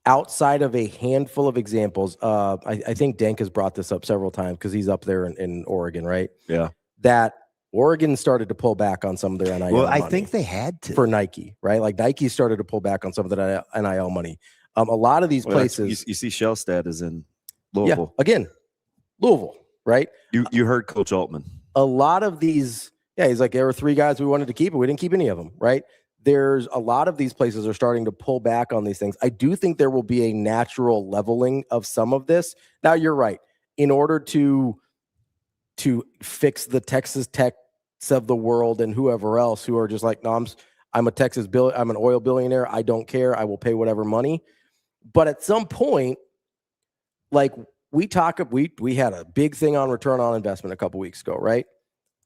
S4: outside of a handful of examples, I think Dank has brought this up several times because he's up there in Oregon, right?
S5: Yeah.
S4: That Oregon started to pull back on some of their NIL
S5: Well, I
S4: money
S5: think they had to.
S4: for Nike, right? Like Nike started to pull back on some of the NIL money. A lot of these places.
S5: You see Shellstad is in Louisville.
S4: Yeah, again, Louisville, right?
S5: You heard Coach Altman.
S4: A lot of these, he's like, there were 3 guys we wanted to keep, but we didn't keep any of them, right? There's a lot of these places are starting to pull back on these things. I do think there will be a natural leveling of some of this. Now, you're right. In order to fix the Texas Techs of the world and whoever else who are just like, no, I'm an oil billionaire. I don't care. I will pay whatever money. But at some point, like we had a big thing on return on investment a couple weeks ago, right?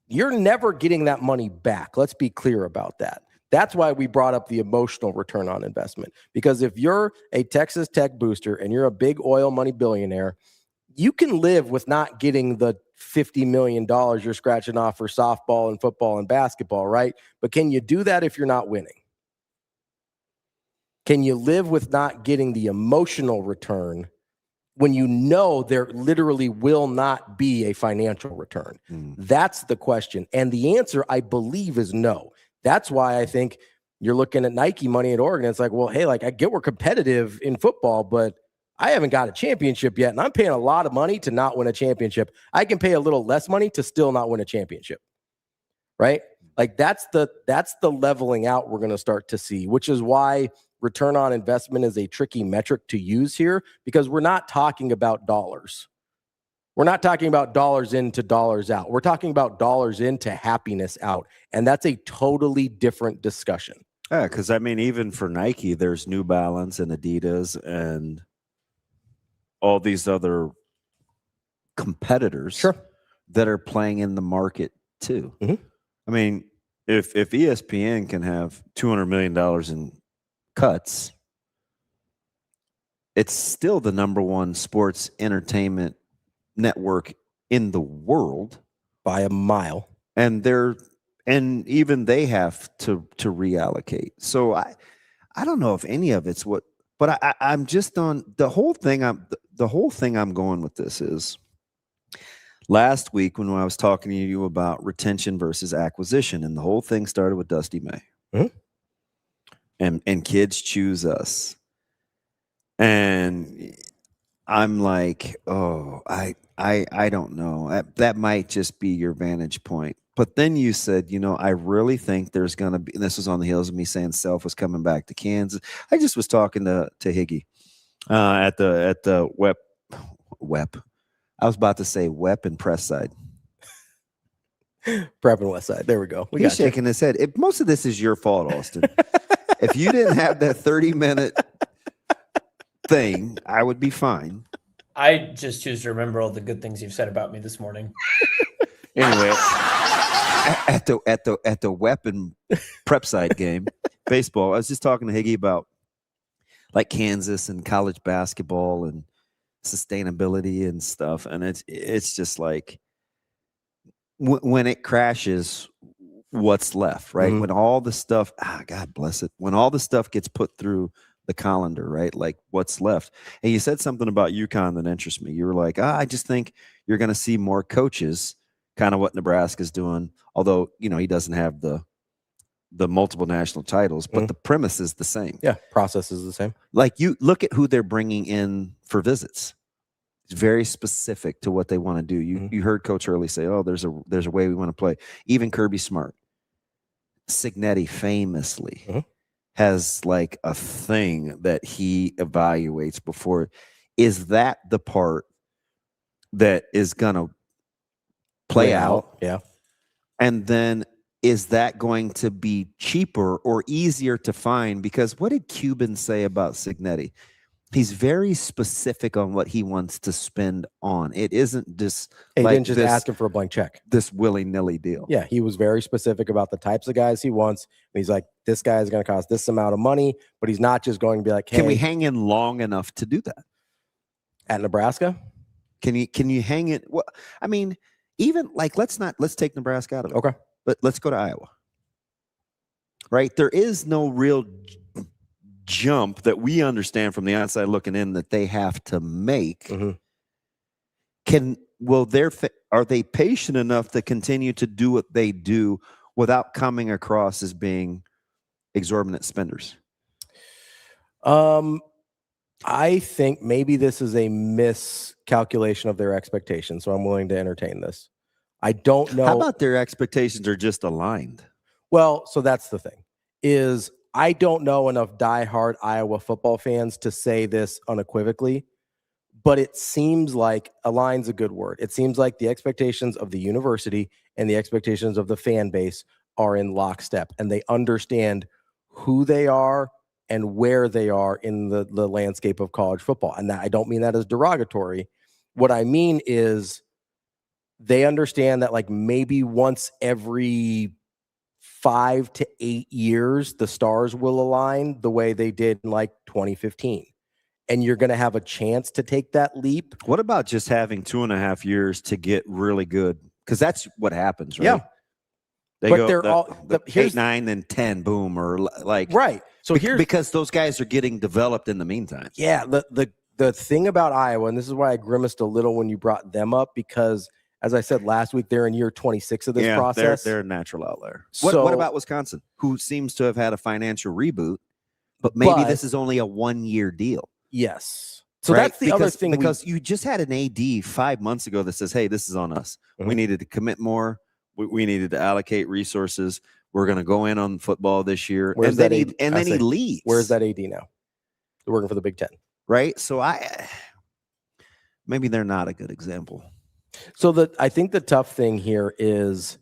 S4: You're never getting that money back. Let's be clear about that. That's why we brought up the emotional return on investment. Because if you're a Texas Tech booster and you're a big oil money billionaire, you can live with not getting the $50 million you're scratching off for softball and football and basketball, right? But can you do that if you're not winning? Can you live with not getting the emotional return when you know there literally will not be a financial return? That's the question. And the answer, I believe, is no. That's why I think you're looking at Nike money at Oregon. It's like, well, hey, like I get we're competitive in football, but I haven't got a championship yet, and I'm paying a lot of money to not win a championship. I can pay a little less money to still not win a championship, right? Like that's the leveling out we're going to start to see, which is why return on investment is a tricky metric to use here, because we're not talking about dollars. We're not talking about dollars in to dollars out. We're talking about dollars in to happiness out, and that's a totally different discussion.
S5: Yeah, because I mean, even for Nike, there's New Balance and Adidas and all these other competitors that are playing in the market too. I mean, if ESPN can have $200 million in cuts, it's still the number one sports entertainment network in the world
S4: by a mile.
S5: And even they have to reallocate. So I don't know if any of it's what, but I'm just on the whole thing. The whole thing I'm going with this is last week when I was talking to you about retention versus acquisition, and the whole thing started with Dusty May. And kids choose us. And I'm like, oh, I don't know. That might just be your vantage point. But then you said, I really think there's going to be, and this was on the heels of me saying Self was coming back to Kansas. I just was talking to Higgy at the WEP. I was about to say WEP and Press Side.
S4: Prep and West Side. There we go.
S5: He's shaking his head. Most of this is your fault, Austin. If you didn't have that 30-minute thing, I would be fine.
S7: I just choose to remember all the good things you've said about me this morning.
S5: Anyway, at the weapon prep side game, baseball, I was just talking to Higgy about like Kansas and college basketball and sustainability and stuff. And it's just like when it crashes, what's left, right? When all the stuff, God bless it, when all the stuff gets put through the colander, right? Like what's left. And you said something about UConn that interests me. You were like, I just think you're going to see more coaches, kind of what Nebraska's doing. Although, he doesn't have the multiple national titles, but the premise is the same.
S4: Yeah. Process is the same.
S5: Like you look at who they're bringing in for visits. It's very specific to what they want to do. You heard Coach Hurley say, there's a way we want to play. Even Kirby Smart, Signetti famously has like a thing that he evaluates before. Is that the part that is going to play out?
S4: Yeah.
S5: And then is that going to be cheaper or easier to find? Because what did Cuban say about Signetti? he's very specific on what he wants to spend on. It isn't just
S4: He
S5: like
S4: didn't just ask him for a blank check.
S5: This willy-nilly deal.
S4: Yeah, he was very specific about the types of guys he wants. And he's like, this guy is going to cost this amount of money, but he's not just going to be like, hey,
S5: can we hang in long enough to do that?
S4: At Nebraska?
S5: Can you hang it? Well, I mean, even like let's take Nebraska out of it.
S4: Okay.
S5: But let's go to Iowa. Right? There is no real jump that we understand from the outside looking in that they have to make. Are they patient enough to continue to do what they do without coming across as being exorbitant spenders?
S4: I think maybe this is a miscalculation of their expectations, so I'm willing to entertain this. I don't know.
S5: How about their expectations are just aligned?
S4: Well, so that's the thing, is I don't know enough diehard Iowa football fans to say this unequivocally, but it seems like align's a good word. It seems like the expectations of the university and the expectations of the fan base are in lockstep, and they understand who they are and where they are in the landscape of college football. And that, I don't mean that as derogatory. What I mean is they understand that like maybe once every 5 to 8 years, the stars will align the way they did in like 2015. And you're going to have a chance to take that leap.
S5: What about just having 2.5 years to get really good? Because that's what happens, right?
S4: Yeah.
S5: They
S4: but
S5: go
S4: they're
S5: the 8, 9, then 10, boom, or like
S4: right. So here's
S5: because those guys are getting developed in the meantime.
S4: Yeah, the thing about Iowa, and this is why I grimaced a little when you brought them up, because as I said last week, they're in year 26 of this process.
S5: They're a natural outlier.
S4: So,
S5: what about Wisconsin, who seems to have had a financial reboot, but maybe this is only a 1-year deal?
S4: Yes. So that's the other thing.
S5: Because you just had an AD 5 months ago that says, hey, this is on us. We needed to commit more. We needed to allocate resources. We're going to go in on football this year.
S4: Where's
S5: then
S4: that
S5: he leaves.
S4: Where's that AD now? They're working for the Big Ten.
S5: Right? So maybe they're not a good example.
S4: So I think the tough thing here is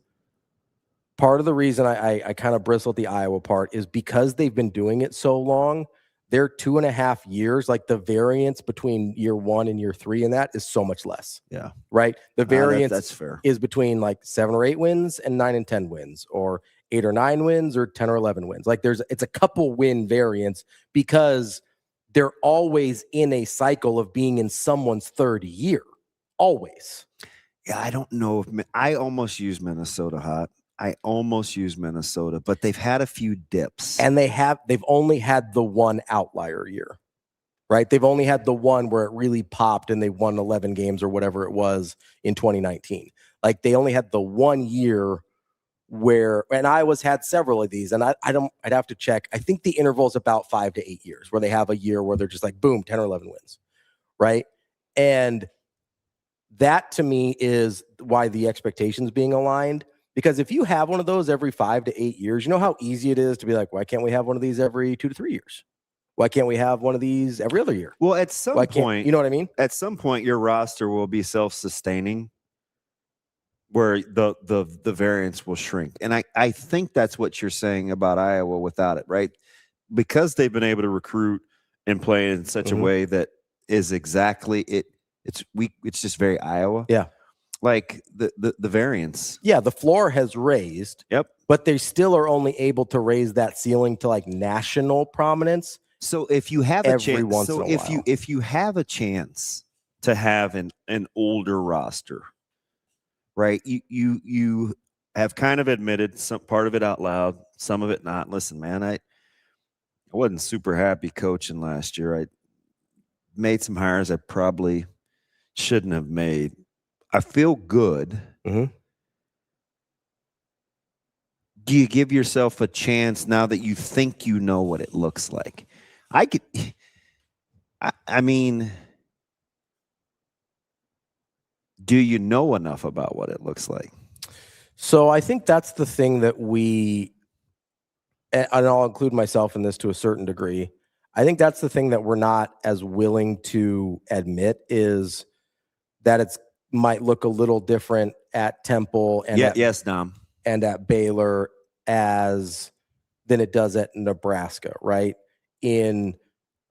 S4: part of the reason I kind of bristle at the Iowa part is because they've been doing it so long. Their 2.5 years, like the variance between year 1 and year 3 in that is so much less.
S5: Yeah.
S4: Right. The variance
S5: that's fair.
S4: is between like 7 or 8 wins and 9 and 10 wins, or 8 or 9 wins or 10 or 11 wins. Like it's a couple win variance because they're always in a cycle of being in someone's third year. Always.
S5: Yeah. I don't know if I almost use Minnesota hot. I almost use Minnesota, but they've had a few dips.
S4: And they've only had the one outlier year, right? They've only had the one where it really popped and they won 11 games or whatever it was in 2019. Like they only had the 1 year where, and Iowa's had several of these, and I'd have to check. I think the interval is about 5 to 8 years where they have a year where they're just like, boom, 10 or 11 wins, right? And that to me is why the expectations being aligned. Because if you have one of those every 5 to 8 years, you know how easy it is to be like, why can't we have one of these every 2 to 3 years? Why can't we have one of these every other year?
S5: Well, at some point,
S4: you know what I mean?
S5: At some point, your roster will be self-sustaining where the variance will shrink. And I think that's what you're saying about Iowa without it, right? Because they've been able to recruit and play in such a way that is exactly it. It's just very Iowa.
S4: Yeah.
S5: Like the variance.
S4: Yeah, the floor has raised.
S5: Yep.
S4: But they still are only able to raise that ceiling to like national prominence.
S5: So if you have a chance,
S4: so
S5: if you have a chance to have an older roster, right? You have kind of admitted some part of it out loud, some of it not. Listen, man, I wasn't super happy coaching last year. I made some hires I probably shouldn't have made. I feel good.
S4: Mm-hmm.
S5: Do you give yourself a chance now that you think you know what it looks like? I mean, do you know enough about what it looks like?
S4: So I think that's the thing that and I'll include myself in this to a certain degree. I think that's the thing that we're not as willing to admit is that it's might look a little different at Temple and
S5: and
S4: at Baylor than it does at Nebraska, right? In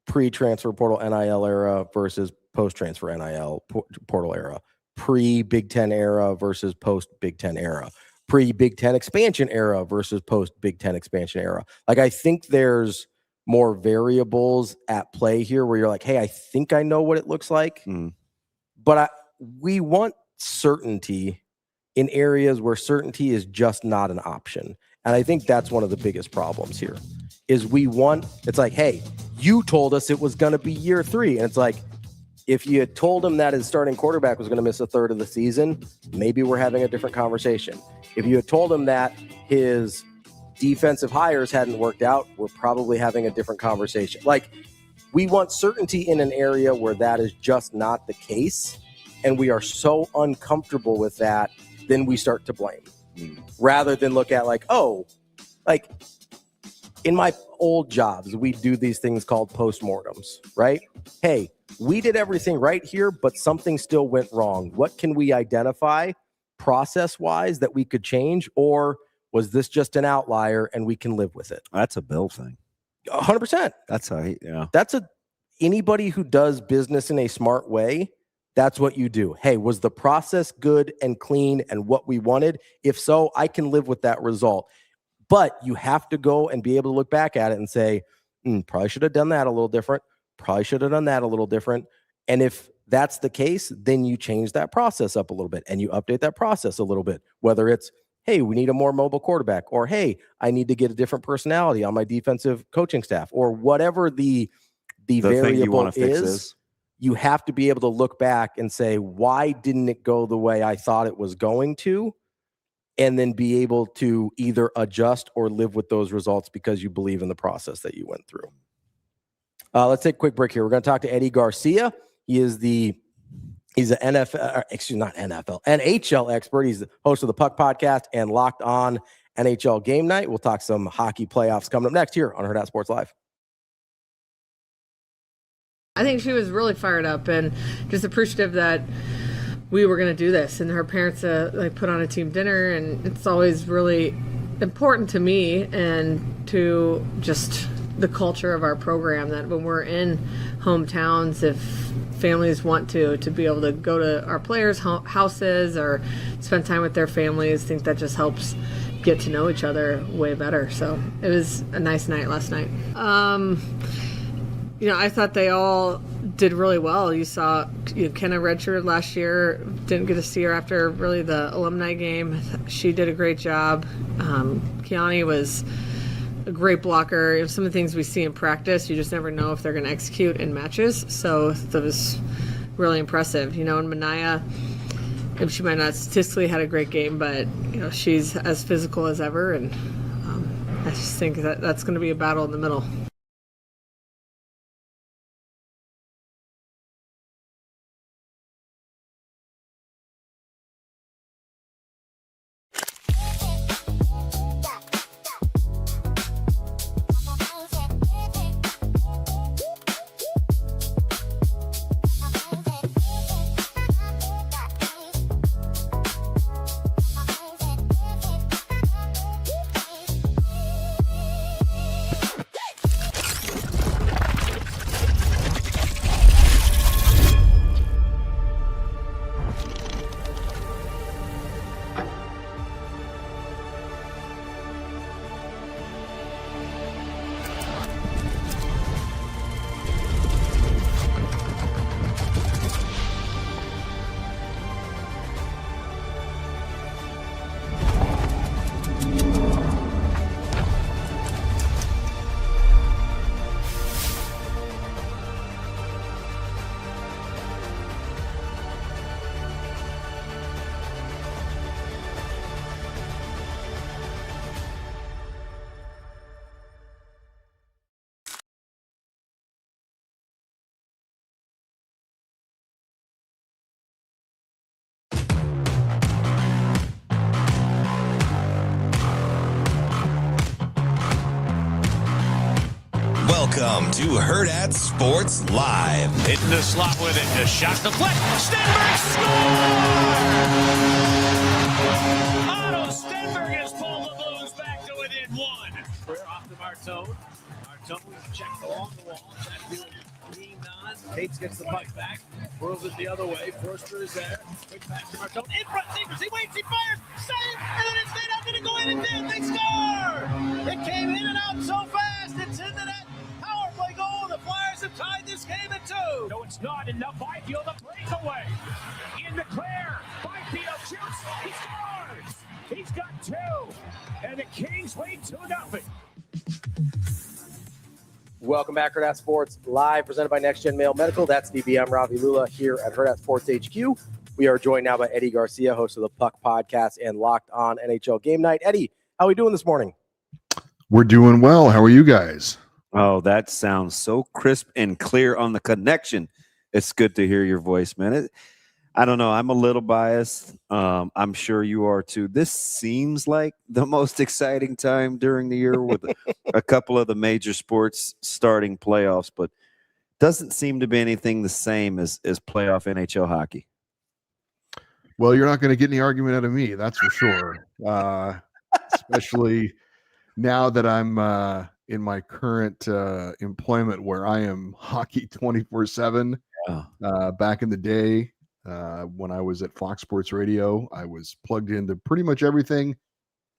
S4: pre-transfer portal NIL era versus post-transfer NIL portal era, pre-Big Ten era versus post-Big Ten era, pre-Big Ten expansion era versus post-Big Ten expansion era. Like, I think there's more variables at play here where you're like, hey, I think I know what it looks like, but we want certainty in areas where certainty is just not an option. And I think that's one of the biggest problems here is it's like, hey, you told us it was going to be year 3. And it's like, if you had told him that his starting quarterback was going to miss a third of the season, maybe we're having a different conversation. If you had told him that his defensive hires hadn't worked out, we're probably having a different conversation. Like, we want certainty in an area where that is just not the case. And we are so uncomfortable with that, then we start to blame. Rather than look at like, oh, like in my old jobs, we do these things called postmortems, right? Hey, we did everything right here, but something still went wrong. What can we identify process-wise that we could change? Or was this just an outlier and we can live with it?
S5: That's a Bill thing.
S4: 100%.
S5: That's
S4: anybody who does business in a smart way, that's what you do. Hey, was the process good and clean and what we wanted? If so, I can live with that result. But you have to go and be able to look back at it and say, probably should have done that a little different. Probably should have done that a little different. And if that's the case, then you change that process up a little bit and you update that process a little bit. Whether it's, hey, we need a more mobile quarterback, or hey, I need to get a different personality on my defensive coaching staff, or whatever the variable is. You have to be able to look back and say, why didn't it go the way I thought it was going to? And then be able to either adjust or live with those results because you believe in the process that you went through. Let's take a quick break here. We're going to talk to Eddie Garcia. He's an NHL expert. He's the host of the Puck Podcast and Locked On NHL Game Night. We'll talk some hockey playoffs coming up next here on Hurrdat Sports Live.
S20: I think she was really fired up and just appreciative that we were going to do this, and her parents put on a team dinner, and it's always really important to me and to just the culture of our program that when we're in hometowns, if families want to be able to go to our players' houses or spend time with their families, I think that just helps get to know each other way better. So it was a nice night last night. I thought they all did really well. You saw Kenna redshirted last year. Didn't get to see her after really the alumni game. She did a great job. Kiani was a great blocker. Some of the things we see in practice, you just never know if they're going to execute in matches. So that was really impressive. And Manaya, she might not statistically had a great game, but she's as physical as ever. And I just think that's going to be a battle in the middle.
S1: Welcome to Hurrdat Sports Live.
S2: Hitting the slot with it. The shot deflect. Stenberg scores! Otto Stenberg has pulled the Blues back to within one. We're off to Martone. Zone check along the wall. Jack leaned on. Cates gets the puck back. Whirls it the other way. Forster is there. Quick pass to Martone. In front. Sabres. He waits. He fires. Save. And then it's made out. Going to go in and in. They score. It came in and out so fast. It's in the net. Power play goal. The Flyers have tied this game at 2. No, it's not enough. Byfield a breakaway. In the clear. Byfield shoots. He scores. He's got 2. And the Kings lead 2-0.
S4: Welcome back, Hurrdat Sports Live, presented by Next Gen Mail Medical. That's DB. I'm Ravi Lulla here at Hurrdat Sports HQ. We are joined now by Eddie GARCIA, host of the Puck Podcast and Locked On NHL Game Night. Eddie, how are we doing this morning?
S21: We're doing well. How are you guys?
S5: Oh, that sounds so crisp and clear on the connection. It's good to hear your voice, man. I don't know. I'm a little biased. I'm sure you are too. This seems like the most exciting time during the year with a couple of the major sports starting playoffs, but doesn't seem to be anything the same as playoff NHL hockey.
S21: Well, you're not going to get any argument out of me, that's for sure. Especially now that I'm in my current employment where I am hockey 24/7. Back in the day, when I was at Fox Sports Radio, I was plugged into pretty much everything,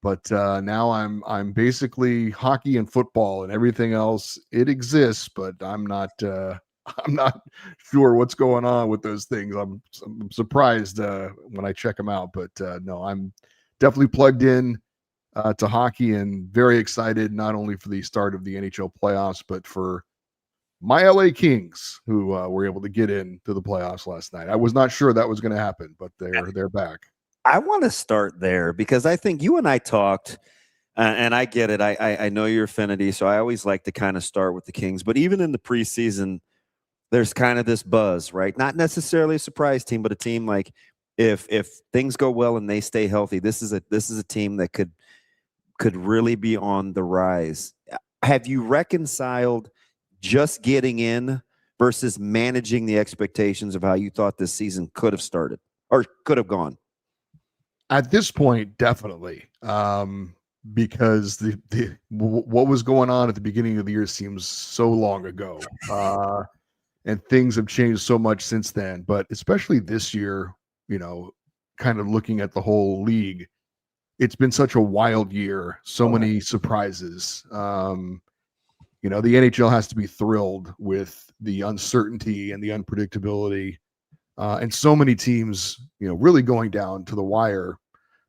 S21: but now I'm basically hockey and football, and everything else. It exists, but I'm not sure what's going on with those things. I'm surprised when I check them out, but no, I'm definitely plugged in to hockey and very excited not only for the start of the NHL playoffs, but for my LA Kings, who were able to get into the playoffs last night. I was not sure that was going to happen, but they're back.
S5: I want to start there because I think you and I talked, and I get it. I know your affinity, so I always like to kind of start with the Kings. But even in the preseason, there's kind of this buzz, right? Not necessarily a surprise team, but a team like if things go well and they stay healthy, this is a team that could really be on the rise. Have you reconciled just getting in versus managing the expectations of how you thought this season could have started or could have gone?
S21: At this point, definitely, because the what was going on at the beginning of the year seems so long ago, and things have changed so much since then. But especially this year, kind of looking at the whole league, it's been such a wild year, so many surprises. The NHL has to be thrilled with the uncertainty and the unpredictability, and so many teams, really going down to the wire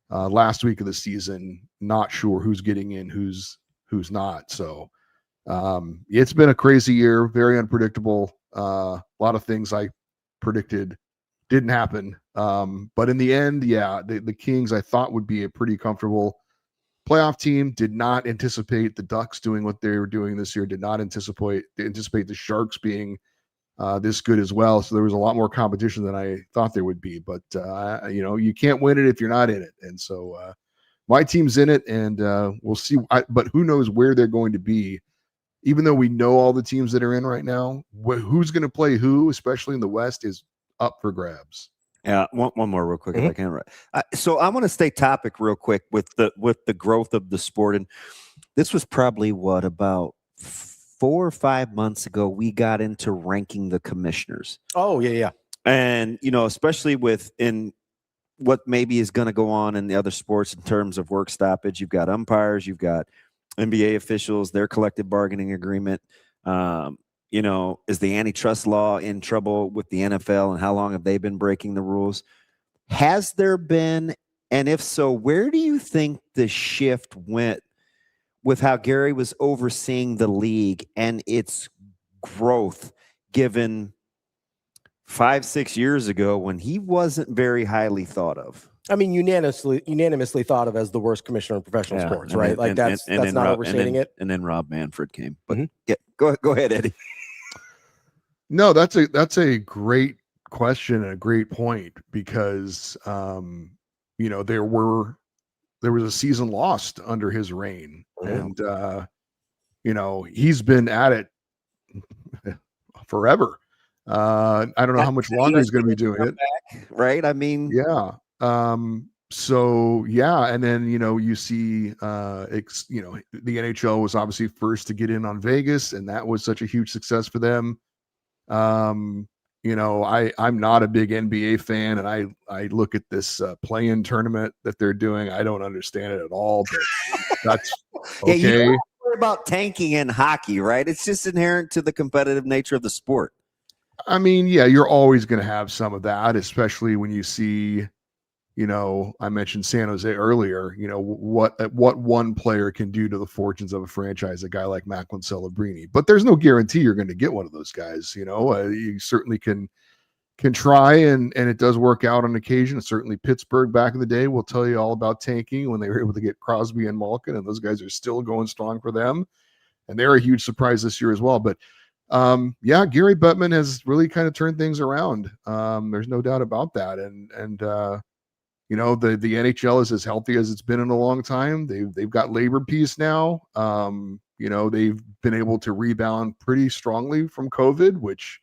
S21: last week of the season, not sure who's getting in, who's not. So it's been a crazy year, very unpredictable. A lot of things I predicted didn't happen, but in the end, the Kings I thought would be a pretty comfortable playoff team. Did not anticipate the Ducks doing what they were doing this year. Did not anticipate the Sharks being this good as well. So there was a lot more competition than I thought there would be. But you can't win it if you're not in it. And so my team's in it, and we'll see. But who knows where they're going to be? Even though we know all the teams that are in right now, who's going to play who, especially in the West, is up for grabs.
S5: Yeah, one more real quick if I can. So I want to stay topic real quick with the growth of the sport, and this was probably about 4 or 5 months ago we got into ranking the commissioners.
S4: Oh yeah,
S5: and especially in what maybe is going to go on in the other sports in terms of work stoppage. You've got umpires, you've got NBA officials, their collective bargaining agreement. Is the antitrust law in trouble with the NFL, and how long have they been breaking the rules? Has there been, and if so, where do you think the shift went with how Gary was overseeing the league and its growth, given 5-6 years ago when he wasn't very highly thought of?
S4: I mean, unanimously thought of as the worst commissioner in professional sports, right? That's not overstating it.
S5: And then Rob Manfred came. But go ahead, Eddie.
S21: No, that's a great question and a great point, because there was a season lost under his reign, and he's been at it forever. I don't know how much longer he's going to be doing it.
S5: Right? I mean,
S21: yeah. So yeah, and then you see the NHL was obviously first to get in on Vegas, and that was such a huge success for them. I'm not a big NBA fan, and I look at this play-in tournament that they're doing. I don't understand it at all, but that's okay.
S5: Yeah, you don't worry about tanking in hockey, right? It's just inherent to the competitive nature of the sport.
S21: I mean, yeah, you're always going to have some of that, especially when you see, I mentioned San Jose earlier, what one player can do to the fortunes of a franchise, a guy like Macklin Celebrini. But there's no guarantee you're going to get one of those guys. You certainly can try, and it does work out on occasion. Certainly Pittsburgh back in the day will tell you all about tanking when they were able to get Crosby and Malkin, and those guys are still going strong for them. And they're a huge surprise this year as well. But Gary Bettman has really kind of turned things around. There's no doubt about that. And the NHL is as healthy as it's been in a long time. They've got labor peace now. They've been able to rebound pretty strongly from COVID, which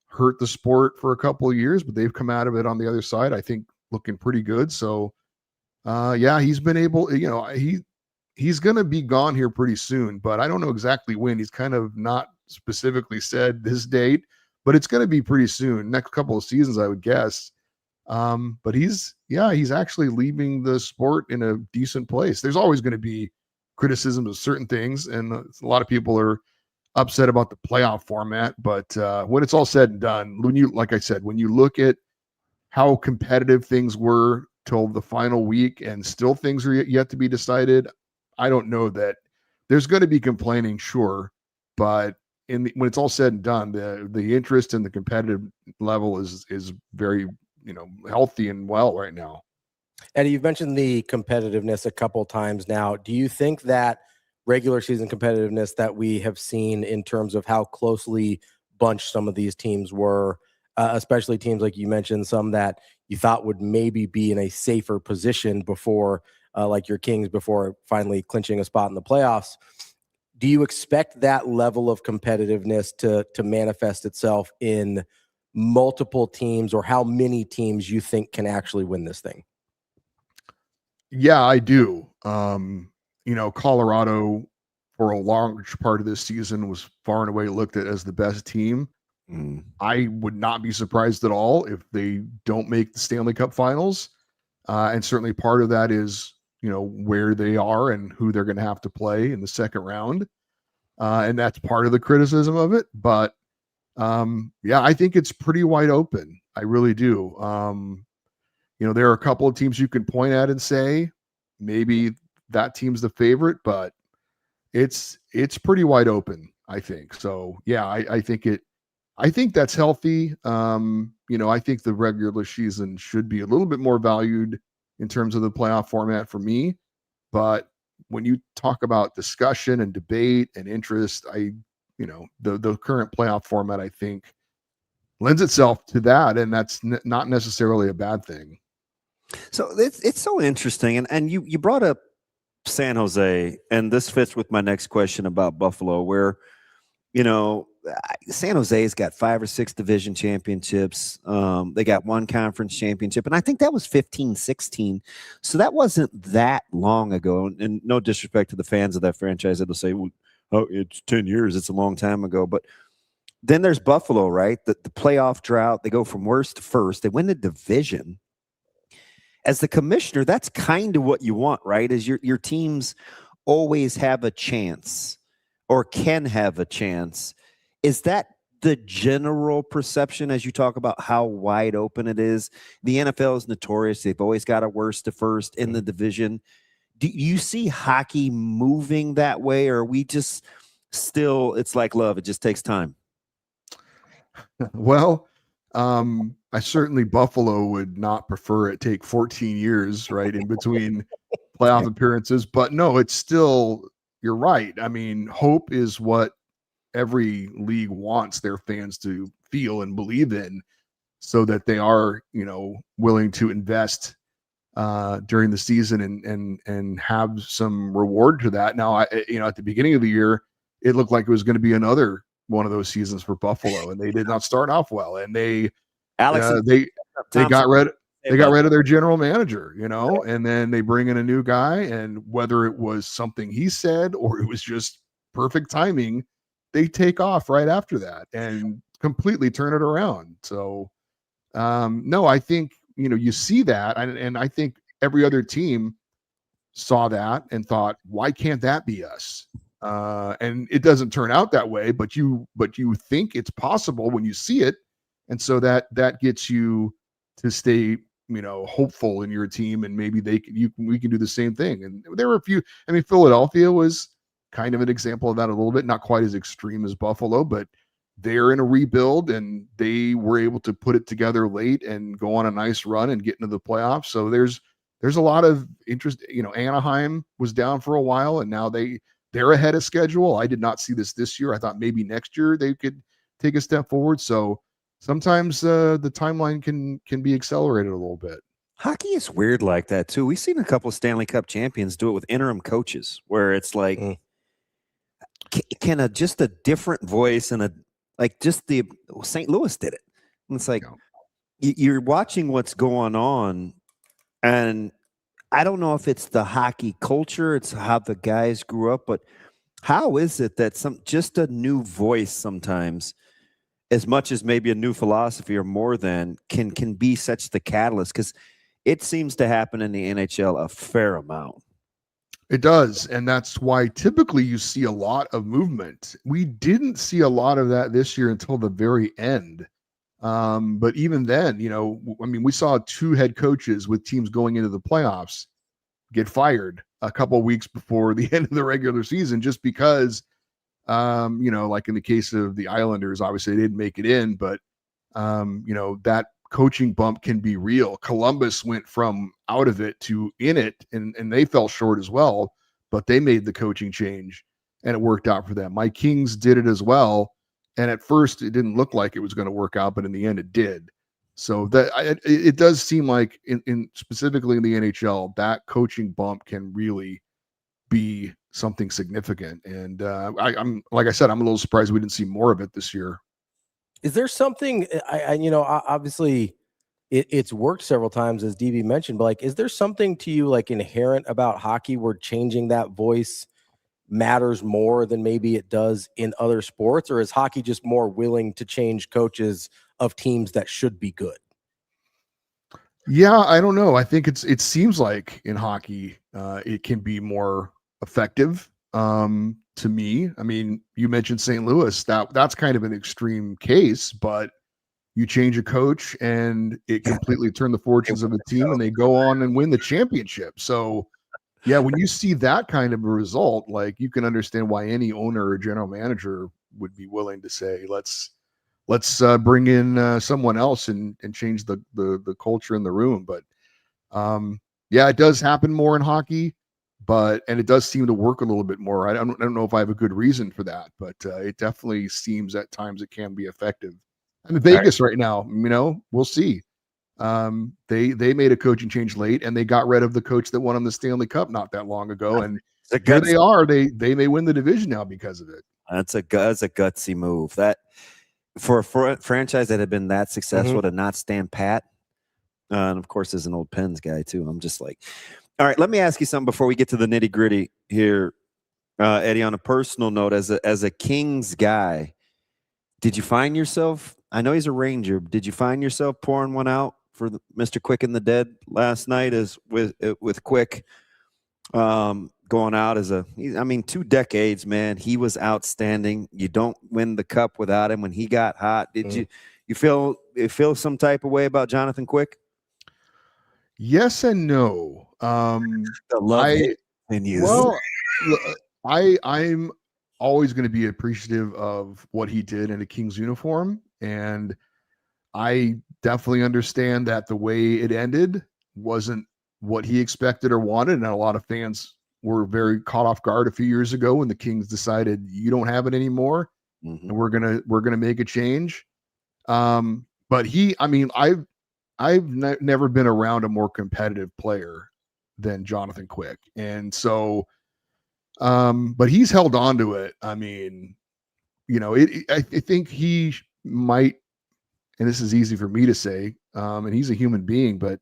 S21: hurt the sport for a couple of years, but they've come out of it on the other side, I think, looking pretty good. So he's been able, he's going to be gone here pretty soon, but I don't know exactly when. He's kind of not specifically said this date, but it's going to be pretty soon, next couple of seasons, I would guess. But he's actually leaving the sport in a decent place. There's always going to be criticism of certain things, and a lot of people are upset about the playoff format. But when it's all said and done, like I said, when you look at how competitive things were till the final week, and still things are yet to be decided, I don't know that there's going to be complaining, sure, but when it's all said and done, the interest and the competitive level is very healthy and well right now.
S4: Eddie, you've mentioned the competitiveness a couple times now. Do you think that regular season competitiveness that we have seen in terms of how closely bunched some of these teams were, especially teams like you mentioned, some that you thought would maybe be in a safer position before, like your Kings, before finally clinching a spot in the playoffs, do you expect that level of competitiveness to manifest itself in multiple teams, or how many teams you think can actually win this thing?
S21: Yeah, I do. Colorado for a large part of this season was far and away looked at as the best team. I would not be surprised at all if they don't make the Stanley Cup Finals. And certainly part of that is, where they are and who they're going to have to play in the second round. And that's part of the criticism of it. But I think it's pretty wide open. I really do. There are a couple of teams you can point at and say maybe that team's the favorite, but it's pretty wide open, I think. So yeah, I think that's healthy. I think the regular season should be a little bit more valued in terms of the playoff format for me. But when you talk about discussion and debate and interest, the current playoff format, I think, lends itself to that, and that's not necessarily a bad thing.
S5: So it's so interesting, and you brought up San Jose, and this fits with my next question about Buffalo, where San Jose's got 5 or 6 division championships. They got 1 conference championship, and I think that was 15-16. So that wasn't that long ago. And no disrespect to the fans of that franchise that'll say, well, oh, it's 10 years. It's a long time ago. But then there's Buffalo, right? The playoff drought. They go from worst to first. They win the division. As the commissioner, that's kind of what you want, right? Is your teams always have a chance or can have a chance. Is that the general perception as you talk about how wide open it is? The NFL is notorious. They've always got a worst to first in the division. Do you see hockey moving that way, or are we just still, it's like love, it just takes time?
S21: Well, I certainly, Buffalo would not prefer it take 14 years, right, in between playoff appearances. But no, it's still, you're right. I mean, hope is what every league wants their fans to feel and believe in, so that they are, willing to invest during the season and have some reward to that. Now, at the beginning of the year, it looked like it was going to be another one of those seasons for Buffalo, and they did not start off well. And they got rid. They got rid of their general manager, and then they bring in a new guy, and whether it was something he said or it was just perfect timing, they take off right after that and completely turn it around. So, no, I think, you see that. And I think every other team saw that and thought, why can't that be us? And it doesn't turn out that way, but you think it's possible when you see it. And so that gets you to stay, hopeful in your team, and maybe we can do the same thing. And there were a few, Philadelphia was kind of an example of that a little bit, not quite as extreme as Buffalo, but they're in a rebuild and they were able to put it together late and go on a nice run and get into the playoffs. So there's a lot of interest. Anaheim was down for a while and now they're ahead of schedule. I did not see this year. I thought maybe next year they could take a step forward. So sometimes the timeline can be accelerated a little bit.
S5: Hockey is weird like that too. We've seen a couple of Stanley Cup champions do it with interim coaches, where it's like, can just a different voice and St. Louis did it. And it's like you're watching what's going on, and I don't know if it's the hockey culture, it's how the guys grew up, but how is it that just a new voice sometimes, as much as maybe a new philosophy or more than, can be such the catalyst? Because it seems to happen in the NHL a fair amount.
S21: It does, and that's why typically you see a lot of movement. We didn't see a lot of that this year until the very end. But even then, we saw 2 head coaches with teams going into the playoffs get fired a couple of weeks before the end of the regular season, just because, like in the case of the Islanders, obviously they didn't make it in, but, that coaching bump can be real. Columbus went from out of it to in it, and they fell short as well, but they made the coaching change and it worked out for them. My Kings did it as well. And at first it didn't look like it was going to work out, but in the end it did. So it does seem like in specifically in the NHL, that coaching bump can really be something significant. And I'm like I said, I'm a little surprised we didn't see more of it this year.
S4: Is there something, obviously it's worked several times, as DB mentioned, but like, is there something to you like inherent about hockey where changing that voice matters more than maybe it does in other sports? Or is hockey just more willing to change coaches of teams that should be good?
S21: Yeah, I don't know. I think it seems like in hockey, it can be more effective. To me, you mentioned St. Louis. That's kind of an extreme case, but you change a coach and it completely turned the fortunes of the team, and they go on and win the championship. So, yeah, when you see that kind of a result, like, you can understand why any owner or general manager would be willing to say, let's bring in someone else and change the culture in the room. But yeah, it does happen more in hockey, and it does seem to work a little bit more. I don't know if I have a good reason for that, but it definitely seems at times it can be effective. Vegas right now, we'll see. They made a coaching change late, and they got rid of the coach that won them the Stanley Cup not that long ago, and here they are. They may win the division now because of it.
S5: That's a gutsy move. That for a franchise that had been that successful to not stand pat. And of course, as an old Pens guy too, I'm just like, all right. Let me ask you something before we get to the nitty gritty here, Eddie. On a personal note, as a Kings guy, did you find yourself? I know he's a Ranger. Did you find yourself pouring one out for Mr. Quick and the Dead last night, as with Quick going out as 2 decades, man. He was outstanding. You don't win the cup without him. When he got hot, did you feel some type of way about Jonathan Quick?
S21: Yes and no. I'm always going to be appreciative of what he did in a Kings uniform, and I definitely understand that the way it ended wasn't what he expected or wanted, and a lot of fans were very caught off guard a few years ago when the Kings decided you don't have it anymore, and we're gonna make a change. But I've never been around a more competitive player than Jonathan Quick, and so, but he's held on to it. I think he might, and this is easy for me to say, and he's a human being, but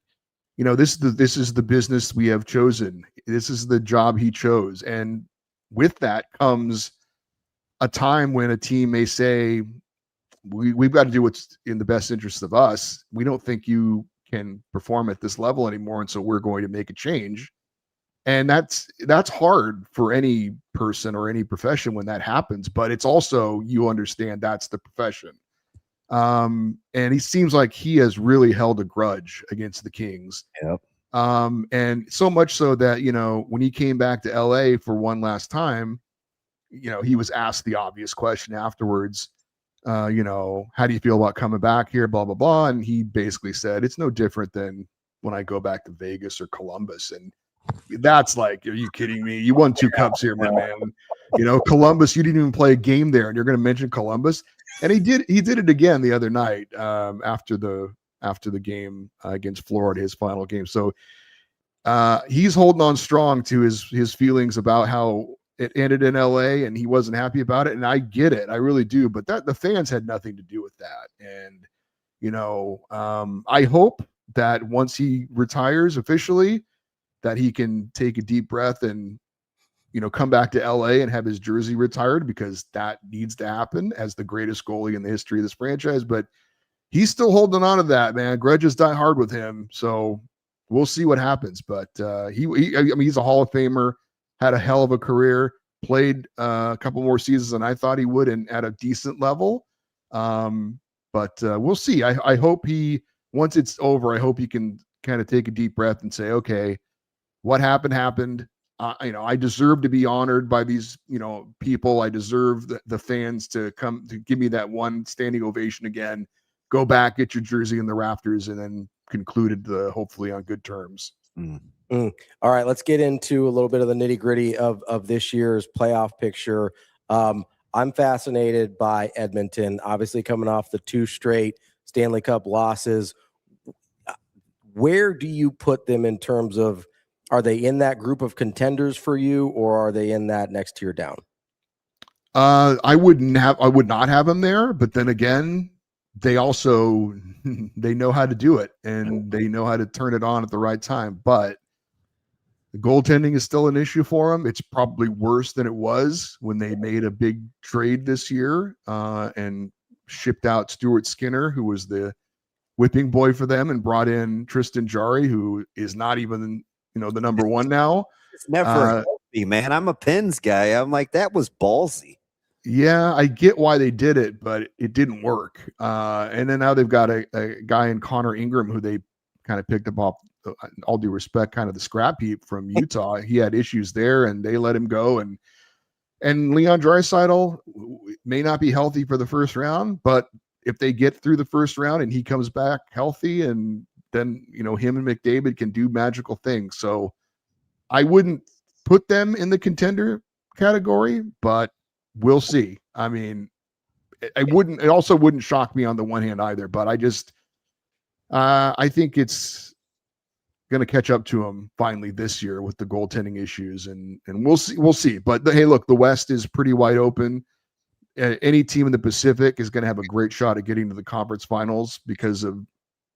S21: this is the business we have chosen. This is the job he chose. And with that comes a time when a team may say, we've got to do what's in the best interest of us. We don't think you can perform at this level anymore, and so we're going to make a change. And that's hard for any person or any profession when that happens, but it's also, you understand, that's the profession. And he seems like he has really held a grudge against the Kings.
S5: Yep.
S21: And so much so that, when he came back to LA for one last time, he was asked the obvious question afterwards, how do you feel about coming back here, blah, blah, blah. And he basically said, it's no different than when I go back to Vegas or Columbus. And that's like, are you kidding me? You won 2 cups here, my man. Columbus, you didn't even play a game there, and you're going to mention Columbus. And he did it again the other night after the game against Florida, his final game. So he's holding on strong to his feelings about how it ended in LA, and he wasn't happy about it. And I get it. I really do. But the fans had nothing to do with that. And, I hope that once he retires officially, that he can take a deep breath and, come back to LA and have his jersey retired, because that needs to happen as the greatest goalie in the history of this franchise. But he's still holding on to that, man. Grudges die hard with him. So we'll see what happens. But he's a Hall of Famer, had a hell of a career, played a couple more seasons than I thought he would, and at a decent level. But we'll see. I hope once it's over, I hope he can kind of take a deep breath and say, okay, what happened. I deserve to be honored by these, people. I deserve the fans to come to give me that one standing ovation again. Go back, get your jersey in the rafters, and then concluded hopefully on good terms.
S4: All right, let's get into a little bit of the nitty gritty of this year's playoff picture. I'm fascinated by Edmonton, obviously coming off the 2 straight Stanley Cup losses. Where do you put them in terms of, are they in that group of contenders for you, or are they in that next tier down?
S21: I would not have them there, but then again, they also, they know how to do it, and they know how to turn it on at the right time. But the goaltending is still an issue for them. It's probably worse than it was when they made a big trade this year and shipped out Stuart Skinner, who was the whipping boy for them, and brought in Tristan Jarry, who is not even the number 1 now.
S5: It's never healthy, man. I'm a Pens guy. I'm like, that was ballsy.
S21: Yeah, I get why they did it, but it didn't work. And then now they've got a guy in Connor Ingram, who they kind of picked up off, all due respect, kind of the scrap heap from Utah. He had issues there, and they let him go. And Leon Draisaitl may not be healthy for the first round, but if they get through the first round and he comes back healthy, and then him and McDavid can do magical things. So I wouldn't put them in the contender category, but we'll see. I mean, it also wouldn't shock me on the one hand either, but I think it's going to catch up to them finally this year with the goaltending issues, and we'll see. But hey, look, the West is pretty wide open. Any team in the Pacific is going to have a great shot at getting to the conference finals because of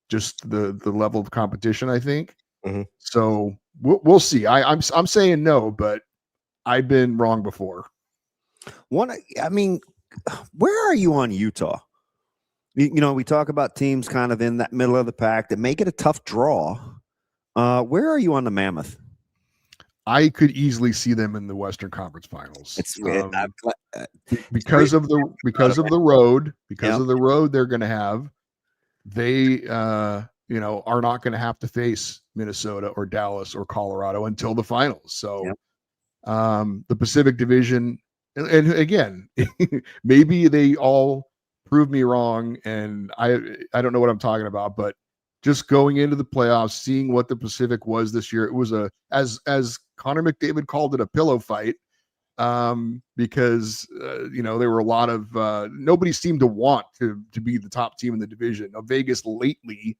S21: just the level of competition, I think.
S4: Mm-hmm.
S21: So we'll see. I'm saying no, but I've been wrong before.
S5: I mean, where are you on Utah? We talk about teams kind of in that middle of the pack that make it a tough draw. Where are you on the Mammoth?
S21: I could easily see them in the Western Conference Finals. Because of the road they're going to have. They are not going to have to face Minnesota or Dallas or Colorado until the finals. So the Pacific Division, and again, maybe they all prove me wrong, and I don't know what I'm talking about, but just going into the playoffs, seeing what the Pacific was this year, it was as Connor McDavid called it, a pillow fight. Because there were a lot of nobody seemed to want to be the top team in the division. Now, Vegas lately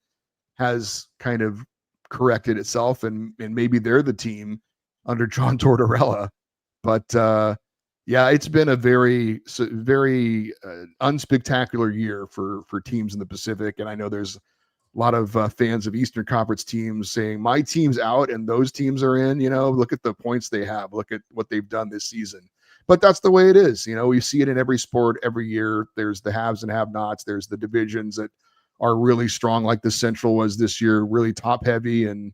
S21: has kind of corrected itself, and maybe they're the team under John Tortorella. But it's been a very unspectacular year for teams in the Pacific, and I know there's fans of Eastern Conference teams saying my team's out and those teams are in. Look at the points they have. Look at what they've done this season. But that's the way it is. We see it in every sport every year. There's the haves and have-nots. There's the divisions that are really strong, like the Central was this year, really top heavy and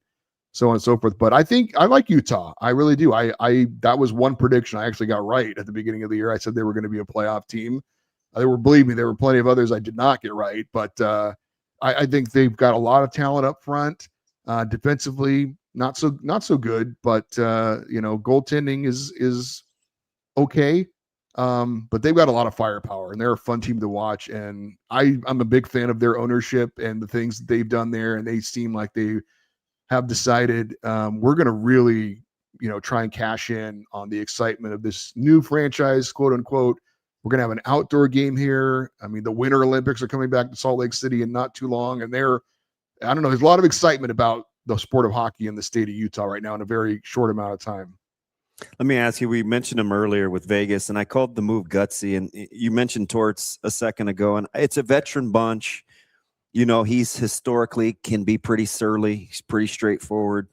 S21: so on and so forth. But I think I like Utah. I really do. That was one prediction I actually got right at the beginning of the year. I said they were going to be a playoff team. Believe me, there were plenty of others I did not get right. But I think they've got a lot of talent up front. Defensively, not so good. But goaltending is okay. But they've got a lot of firepower, and they're a fun team to watch. And I'm a big fan of their ownership and the things that they've done there. And they seem like they have decided we're going to really, try and cash in on the excitement of this new franchise, quote unquote. We're going to have an outdoor game here. I mean, the Winter Olympics are coming back to Salt Lake City in not too long. And there's a lot of excitement about the sport of hockey in the state of Utah right now in a very short amount of time.
S5: Let me ask you, we mentioned him earlier with Vegas, and I called the move gutsy, and you mentioned Torts a second ago, and it's a veteran bunch. He's historically can be pretty surly. He's pretty straightforward.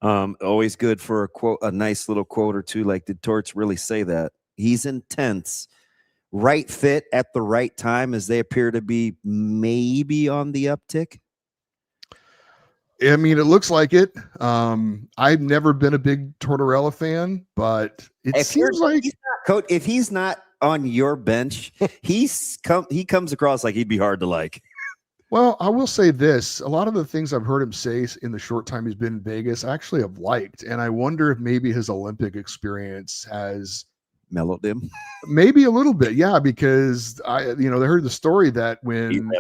S5: Always good for a nice little quote or two. Like, did Torts really say that? He's intense. Right fit at the right time as they appear to be maybe on the uptick.
S21: I mean, it looks like it. I've never been a big Tortorella fan, but it seems like
S5: if he's not on your bench, he comes across like he'd be hard to like.
S21: Well, I will say this. A lot of the things I've heard him say in the short time he's been in Vegas, I actually have liked. And I wonder if maybe his Olympic experience has
S5: mellowed him.
S21: Maybe a little bit. Yeah, because they heard the story that when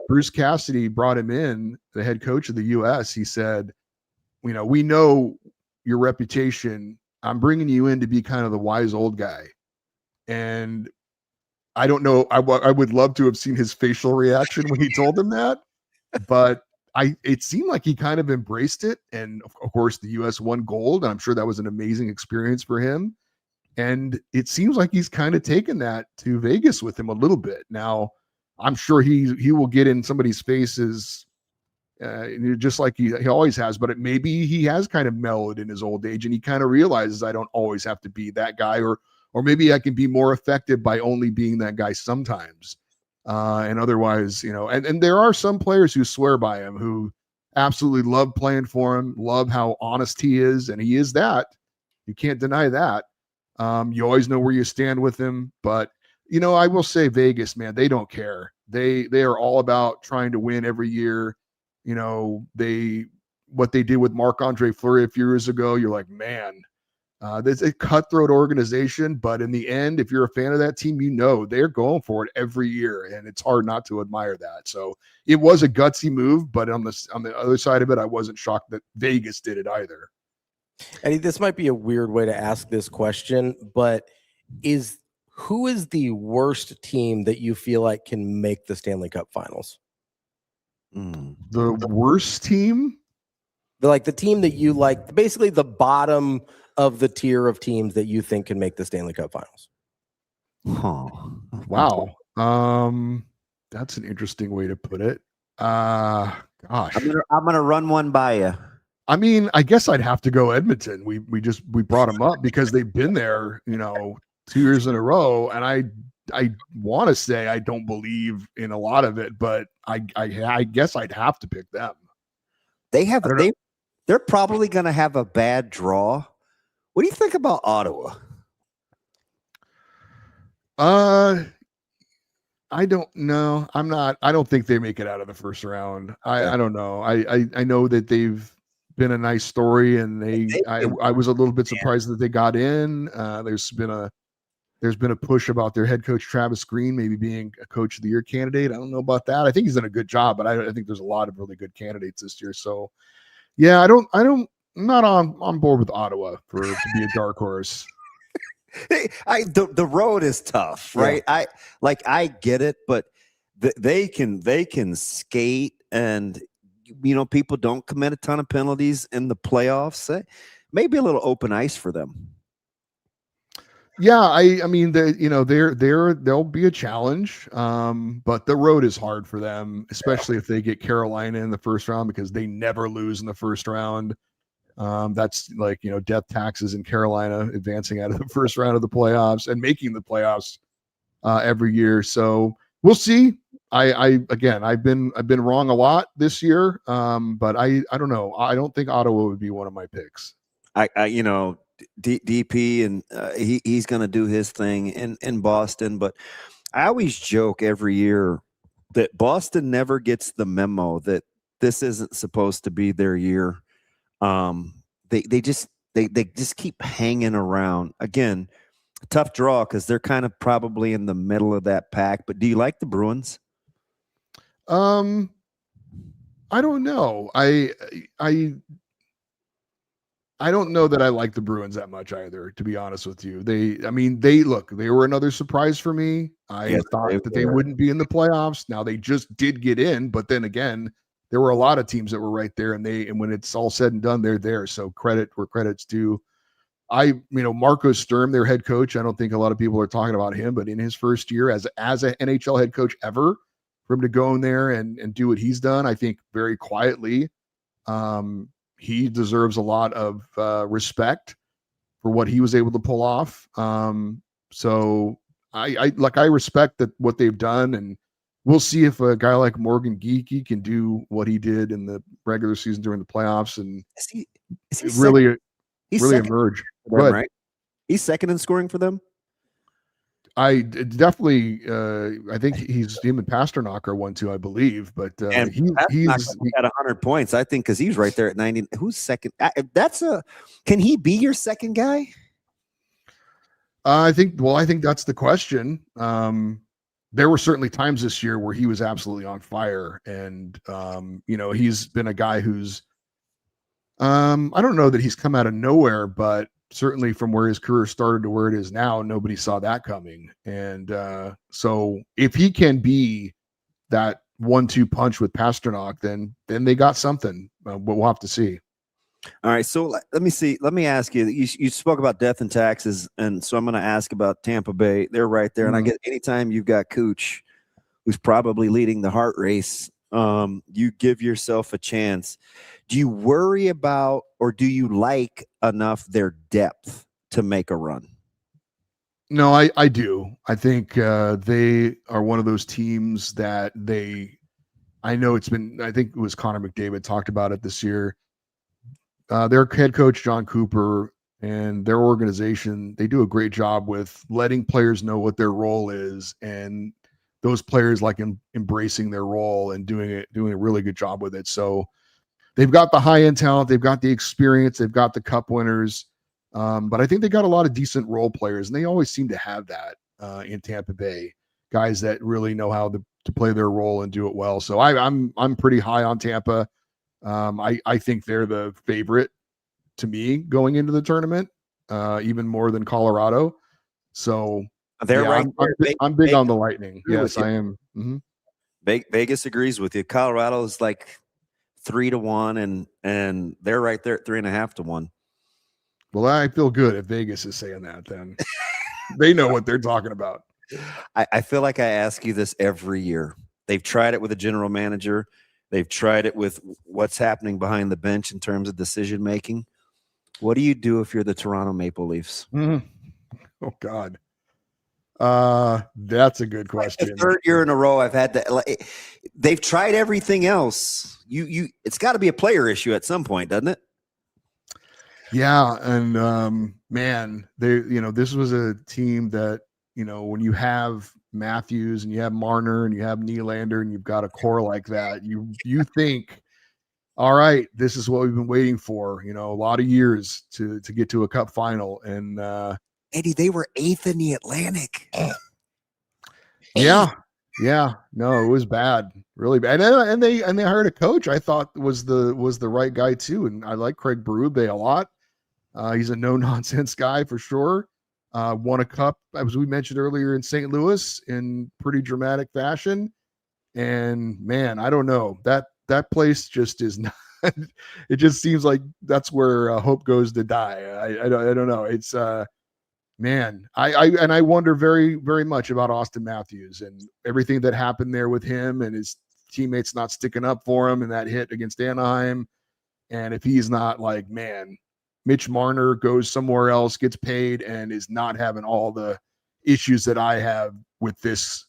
S21: Bruce Cassidy brought him in, the head coach of the U.S., he said, we know your reputation. I'm bringing you in to be kind of the wise old guy. And I don't know. I would love to have seen his facial reaction when he told him that, but it seemed like he kind of embraced it. And of course, the U.S. won gold. And I'm sure that was an amazing experience for him. And it seems like he's kind of taken that to Vegas with him a little bit. Now, I'm sure he will get in somebody's faces just like he always has, but maybe he has kind of mellowed in his old age and he kind of realizes I don't always have to be that guy, or maybe I can be more effective by only being that guy sometimes. And otherwise, and there are some players who swear by him, who absolutely love playing for him, love how honest he is. And he is that. You can't deny that. You always know where you stand with him, but I will say Vegas, man, they don't care. They are all about trying to win every year. What they did with Marc-Andre Fleury a few years ago, you're like, man, there's a cutthroat organization, but in the end, if you're a fan of that team, they're going for it every year, and it's hard not to admire that. So it was a gutsy move, but on the other side of it, I wasn't shocked that Vegas did it either.
S4: Eddie, this might be a weird way to ask this question, but who is the worst team that you feel like can make the Stanley Cup Finals?
S21: The worst team?
S4: The team that you like, basically the bottom of the tier of teams that you think can make the Stanley Cup Finals.
S21: Wow. That's an interesting way to put it. Gosh.
S5: I'm gonna run one by you.
S21: I mean, I guess I'd have to go Edmonton. We brought them up because they've been there, 2 years in a row. And I want to say I don't believe in a lot of it, but I guess I'd have to pick them.
S5: They're probably going to have a bad draw. What do you think about Ottawa?
S21: I don't know. I don't think they make it out of the first round. I don't know. I know that they've been a nice story, and I was a little bit surprised that they got in. There's been a push about their head coach Travis Green maybe being a coach of the year candidate. I don't know about that. I think he's done a good job, but I think there's a lot of really good candidates this year. So yeah, I'm not on board with Ottawa to be a dark horse.
S5: The road is tough, right? Yeah. I get it, but they can skate, and people don't commit a ton of penalties in the playoffs. Maybe a little open ice for them.
S21: Yeah, I mean, there'll be a challenge, but the road is hard for them, especially if they get Carolina in the first round, because they never lose in the first round. That's like, death taxes in Carolina advancing out of the first round of the playoffs and making the playoffs every year. So we'll see. I've been wrong a lot this year, but I don't know. I don't think Ottawa would be one of my picks.
S5: DP and he's going to do his thing in Boston, but I always joke every year that Boston never gets the memo that this isn't supposed to be their year. They just keep hanging around. Again, tough draw because they're kind of probably in the middle of that pack. But do you like the Bruins?
S21: I don't know. I don't know that I like the Bruins that much either, to be honest with you. They were another surprise for me. I thought that they wouldn't be in the playoffs. Now they just did get in, but then again, there were a lot of teams that were right there, and when it's all said and done, they're there. So credit where credit's due. Marco Sturm, their head coach, I don't think a lot of people are talking about him, but in his first year as an NHL head coach ever, for him to go in there and do what he's done, I think very quietly, he deserves a lot of respect for what he was able to pull off. So I respect that what they've done, and we'll see if a guy like Morgan Geekie can do what he did in the regular season during the playoffs and really emerge.
S5: For them, right? He's second in scoring for them.
S21: I definitely, I think him and Pasternak are 1-2, I believe. But he's
S5: at 100 points, I think, because he's right there at 90. Who's second? Can he be your second guy?
S21: I think that's the question. There were certainly times this year where he was absolutely on fire, and he's been a guy who's, I don't know that he's come out of nowhere, but certainly from where his career started to where it is now, nobody saw that coming. And so if he can be that 1-2 punch with Pasternak, then they got something. But we'll have to see.
S5: All right. So let me see. Let me ask you. You spoke about death and taxes, and so I'm going to ask about Tampa Bay. They're right there, and I get anytime you've got Cooch, who's probably leading the heart race, you give yourself a chance. Do you worry about, or do you like enough their depth to make a run?
S21: No, I do. I think they are one of those teams that I think it was Connor McDavid talked about it this year. Their head coach, John Cooper, and their organization, they do a great job with letting players know what their role is, and those players embracing their role and doing a really good job with it. So they've got the high-end talent, they've got the experience, they've got the cup winners, but I think they got a lot of decent role players, and they always seem to have that in Tampa Bay, guys that really know how to play their role and do it well. So I'm pretty high on Tampa. I think they're the favorite to me going into the tournament, even more than Colorado. So I'm big on the Lightning. Yes, I am. Mm-hmm.
S5: Vegas agrees with you. Colorado is like 3-1, and they're right there at 3.5-1.
S21: Well, I feel good if Vegas is saying that. Then they know what they're talking about.
S5: I feel like I ask you this every year. They've tried it with a general manager. They've tried it with what's happening behind the bench in terms of decision making. What do you do if you're the Toronto Maple Leafs?
S21: Mm-hmm. Oh God. That's a good question.
S5: The third year in a row I've had to. They've tried everything else. It's got to be a player issue at some point, doesn't it?
S21: Yeah, and man, this was a team that, when you have Matthews and you have Marner and you have Nylander and you've got a core like that, you think, all right, this is what we've been waiting for, a lot of years to get to a cup final. And
S5: Eddie, they were 8th in the Atlantic.
S21: Yeah. No, it was bad, really bad. And they hired a coach I thought was the right guy too. And I like Craig Berube a lot. He's a no nonsense guy for sure. Won a cup, as we mentioned earlier, in St. Louis in pretty dramatic fashion. And man, I don't know, that place just is not. It just seems like that's where hope goes to die. I don't know. It's man, I wonder very, very much about Austin Matthews and everything that happened there with him and his teammates not sticking up for him and that hit against Anaheim. And if he's not like, man, Mitch Marner goes somewhere else, gets paid, and is not having all the issues that I have with this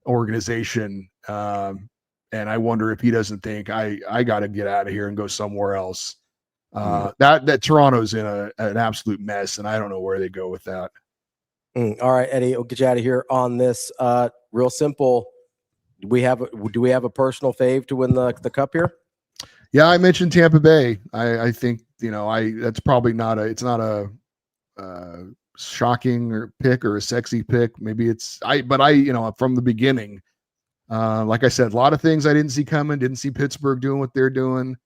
S21: organization. And I wonder if he doesn't think I got to get out of here and go somewhere else. That Toronto's in an absolute mess, and I don't know where they go with that.
S4: All right, Eddie, we'll get you out of here on this. Real simple. Do we have a personal fave to win the cup here?
S21: Yeah, I mentioned Tampa Bay. I think that's probably not a shocking or pick or a sexy pick. Maybe from the beginning, like I said, a lot of things I didn't see coming. Didn't see Pittsburgh doing what they're doing.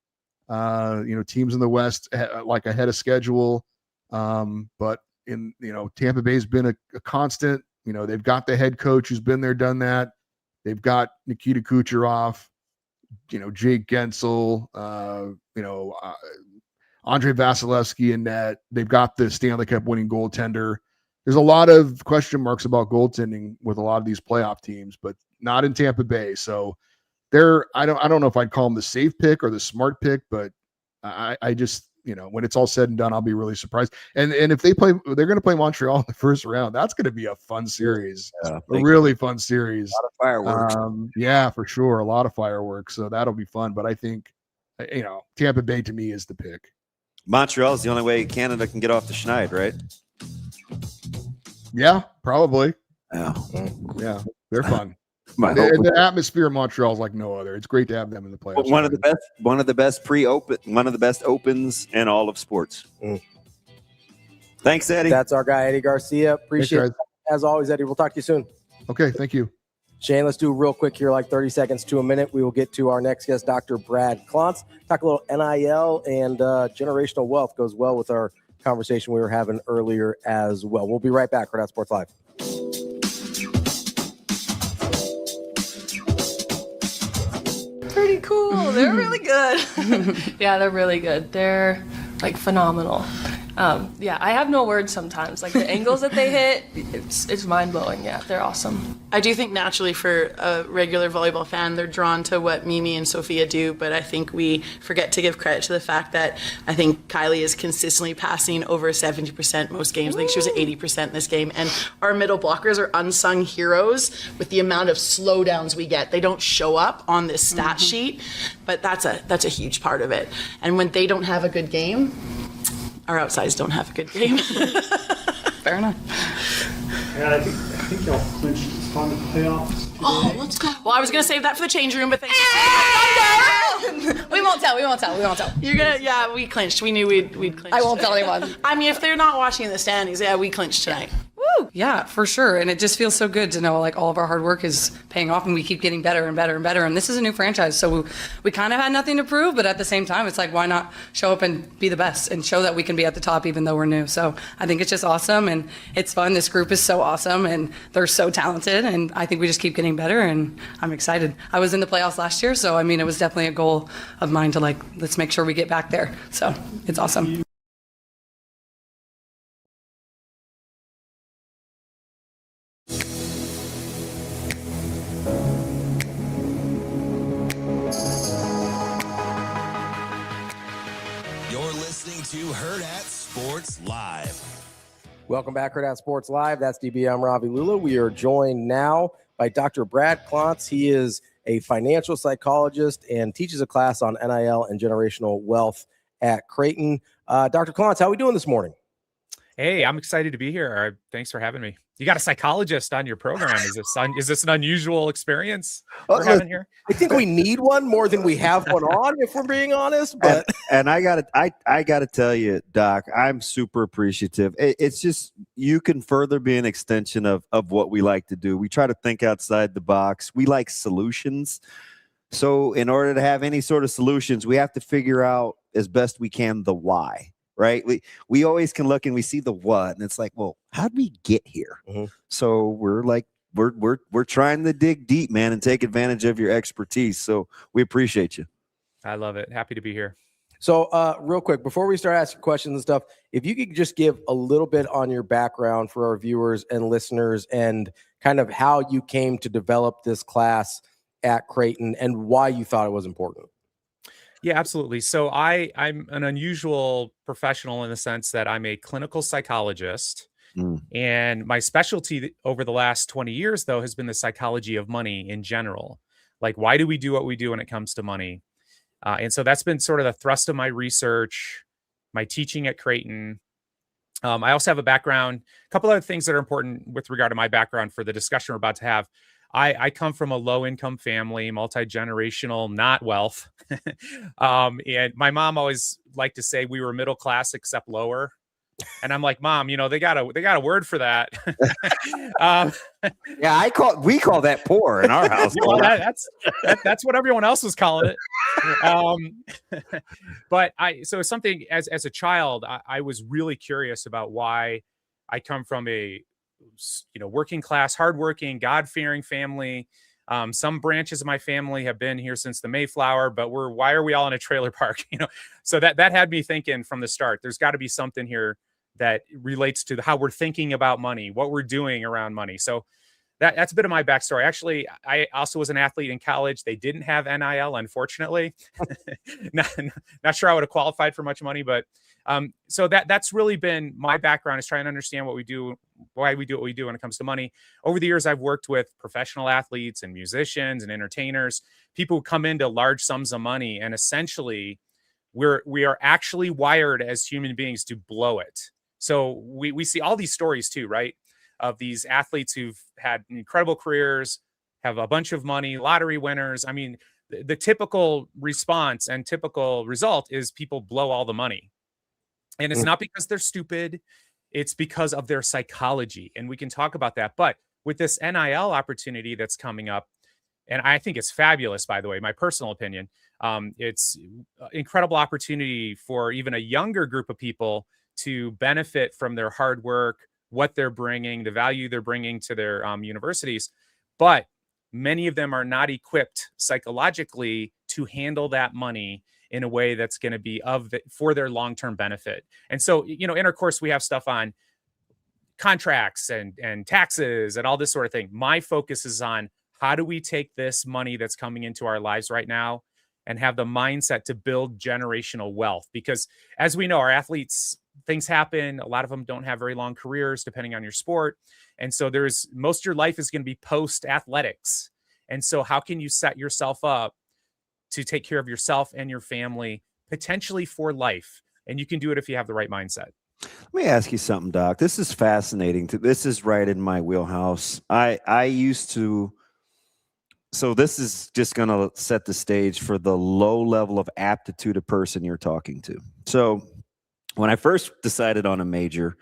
S21: Teams in the West like ahead of schedule. But Tampa Bay's been a constant. They've got the head coach who's been there, done that. They've got Nikita Kucherov, Jake Gensel, Andre Vasilevsky in net. They've got the Stanley Cup winning goaltender. There's a lot of question marks about goaltending with a lot of these playoff teams, but not in Tampa Bay. So I don't know if I'd call them the safe pick or the smart pick, but I just, when it's all said and done, I'll be really surprised. And if they're going to play Montreal in the first round, that's going to be a fun series, a really fun series.
S5: A lot of fireworks.
S21: Yeah, for sure. A lot of fireworks. So that'll be fun. But I think, Tampa Bay to me is the pick.
S5: Montreal is the only way Canada can get off the schneid, right?
S21: Yeah, probably.
S5: Oh.
S21: Yeah, they're fun. The atmosphere in Montreal is like no other. It's great to have them in the playoffs.
S5: One of the best opens in all of sports. Thanks, Eddie.
S4: That's our guy, Eddie Garcia. Appreciate it. As always, Eddie. We'll talk to you soon.
S21: Okay, thank you.
S4: Shane, let's do real quick here, like 30 seconds to a minute. We will get to our next guest, Dr. Brad Klontz. Talk a little NIL and generational wealth. Goes well with our conversation we were having earlier as well. We'll be right back. Hurrdat Sports Live.
S6: Pretty cool. They're really good. Yeah, they're really good. They're like phenomenal. I have no words sometimes. Like the angles that they hit, it's mind blowing. Yeah, they're awesome.
S12: I do think naturally for a regular volleyball fan, they're drawn to what Mimi and Sophia do, but I think we forget to give credit to the fact that I think Kylie is consistently passing over 70% most games. I think she was at 80% in this game. And our middle blockers are unsung heroes with the amount of slowdowns we get. They don't show up on this stat sheet, but that's a huge part of it. And when they don't have a good game, our outsides don't have a good game.
S11: Fair enough.
S13: Yeah, I think y'all clinched the spot in the playoffs today.
S12: Oh, let's go. Well, I was going to save that for the change room, but thanks.
S11: We won't tell.
S12: You're going to, yeah, we clinched. We knew we'd clinch.
S11: I won't tell anyone.
S12: I mean, if they're not watching in the standings, yeah, we clinched tonight.
S11: Woo! Yeah, for sure. And it just feels so good to know like all of our hard work is paying off and we keep getting better and better and better. And this is a new franchise. So we kind of had nothing to prove, but at the same time, it's like, why not show up and be the best and show that we can be at the top even though we're new. So I think it's just awesome and it's fun. This group is so awesome and they're so talented. And I think we just keep getting better and I'm excited. I was in the playoffs last year. So, I mean, it was definitely a goal of mine to like, let's make sure we get back there. So it's awesome.
S1: To Hurrdat Sports Live.
S4: Welcome back, Hurrdat Sports Live. That's DB. I'm Ravi Lulla. We are joined now by Dr. Brad Klontz. He is a financial psychologist and teaches a class on NIL and generational wealth at Creighton. Dr. Klontz, how are we doing this morning?
S22: Hey, I'm excited to be here. Thanks for having me. You got a psychologist on your program. Is this an unusual experience we're having here?
S4: I think we need one more than we have one on, if we're being honest. But
S5: and I gotta tell you, Doc, I'm super appreciative. It's just you can further be an extension of what we like to do. We try to think outside the box. We like solutions. So in order to have any sort of solutions, we have to figure out as best we can the why. Right. We always can look and we see the what, and it's like, well, how'd we get here? Mm-hmm. So we're like, we're trying to dig deep, man, and take advantage of your expertise. So we appreciate you.
S22: I love it. Happy to be here.
S4: So real quick, before we start asking questions and stuff, if you could just give a little bit on your background for our viewers and listeners and kind of how you came to develop this class at Creighton and why you thought it was important.
S22: Yeah, absolutely. So I'm an unusual professional in the sense that I'm a clinical psychologist. And my specialty over the last 20 years, though, has been the psychology of money in general. Like, why do we do what we do when it comes to money? And so that's been sort of the thrust of my research, my teaching at Creighton. I also have a background, a couple other things that are important with regard to my background for the discussion we're about to have. I come from a low-income family, multi-generational, not wealth. And my mom always liked to say we were middle class except lower. And I'm like, Mom, they got a word for that.
S5: Yeah, we call that poor in our house.
S22: Well, that's what everyone else was calling it. But so something as a child, I was really curious about why I come from a working class, hardworking, God-fearing family. Some branches of my family have been here since the Mayflower, but why are we all in a trailer park? So that had me thinking from the start, there's got to be something here that relates to how we're thinking about money, what we're doing around money. So that's a bit of my backstory. Actually, I also was an athlete in college. They didn't have NIL, unfortunately. not sure I would have qualified for much money, but so that's really been my background, is trying to understand what we do, why we do what we do when it comes to money. Over the years, I've worked with professional athletes and musicians and entertainers, people who come into large sums of money, and essentially we are actually wired as human beings to blow it. So we see all these stories too, right? Of these athletes who've had incredible careers, have a bunch of money, lottery winners. I mean, the typical response and typical result is people blow all the money. And it's not because they're stupid. It's because of their psychology. And we can talk about that. But with this NIL opportunity that's coming up, and I think it's fabulous, by the way, my personal opinion, it's an incredible opportunity for even a younger group of people to benefit from their hard work, what they're bringing, the value they're bringing to their universities. But many of them are not equipped psychologically to handle that money in a way that's going to be for their long-term benefit. And so, in our course, we have stuff on contracts and taxes and all this sort of thing. My focus is on how do we take this money that's coming into our lives right now and have the mindset to build generational wealth. Because as we know, our athletes, things happen. A lot of them don't have very long careers, depending on your sport. And so most of your life is going to be post athletics. And so how can you set yourself up to take care of yourself and your family, potentially for life? And you can do it if you have the right mindset.
S5: Let me ask you something, Doc. This is fascinating. This is right in my wheelhouse. I used to, so this is just going to set the stage for the low level of aptitude a person you're talking to. So when I first decided on a major,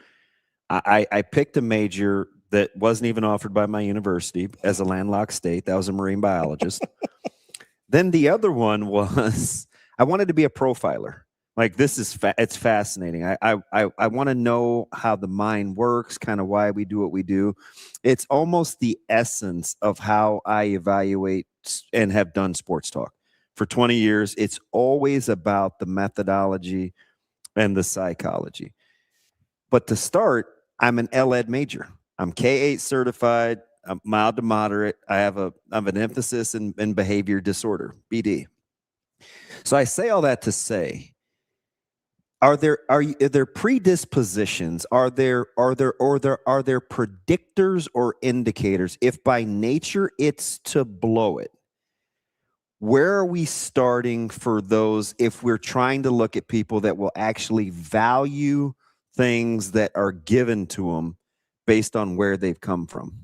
S5: I picked a major that wasn't even offered by my university as a landlocked state. That was a marine biologist. Then the other one was I wanted to be a profiler. Like, this is it's fascinating. I want to know how the mind works, kind of why we do what we do. It's almost the essence of how I evaluate and have done sports talk for 20 years. It's always about the methodology and the psychology. But to start, I'm an LED major. I'm K8 certified. I'm mild to moderate. I have an emphasis in behavior disorder, BD. So I say all that to say, are there predispositions? Are there predictors or indicators? If by nature it's to blow it, where are we starting for those if we're trying to look at people that will actually value things that are given to them based on where they've come from?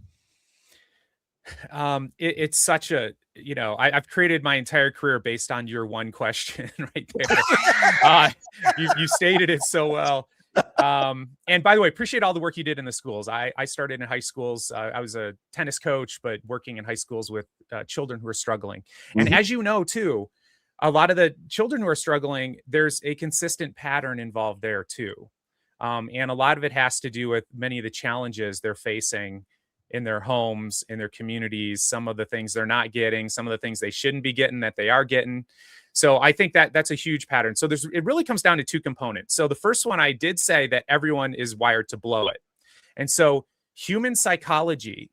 S22: It's such a, I've created my entire career based on your one question right there. You stated it so well. And by the way, appreciate all the work you did in the schools. I started in high schools. I was a tennis coach, but working in high schools with children who are struggling. And as you know, too, a lot of the children who are struggling, there's a consistent pattern involved there, too. And a lot of it has to do with many of the challenges they're facing in their homes, in their communities, some of the things they're not getting, some of the things they shouldn't be getting that they are getting. So I think that that's a huge pattern. So it really comes down to two components. So the first one, I did say that everyone is wired to blow it. And so human psychology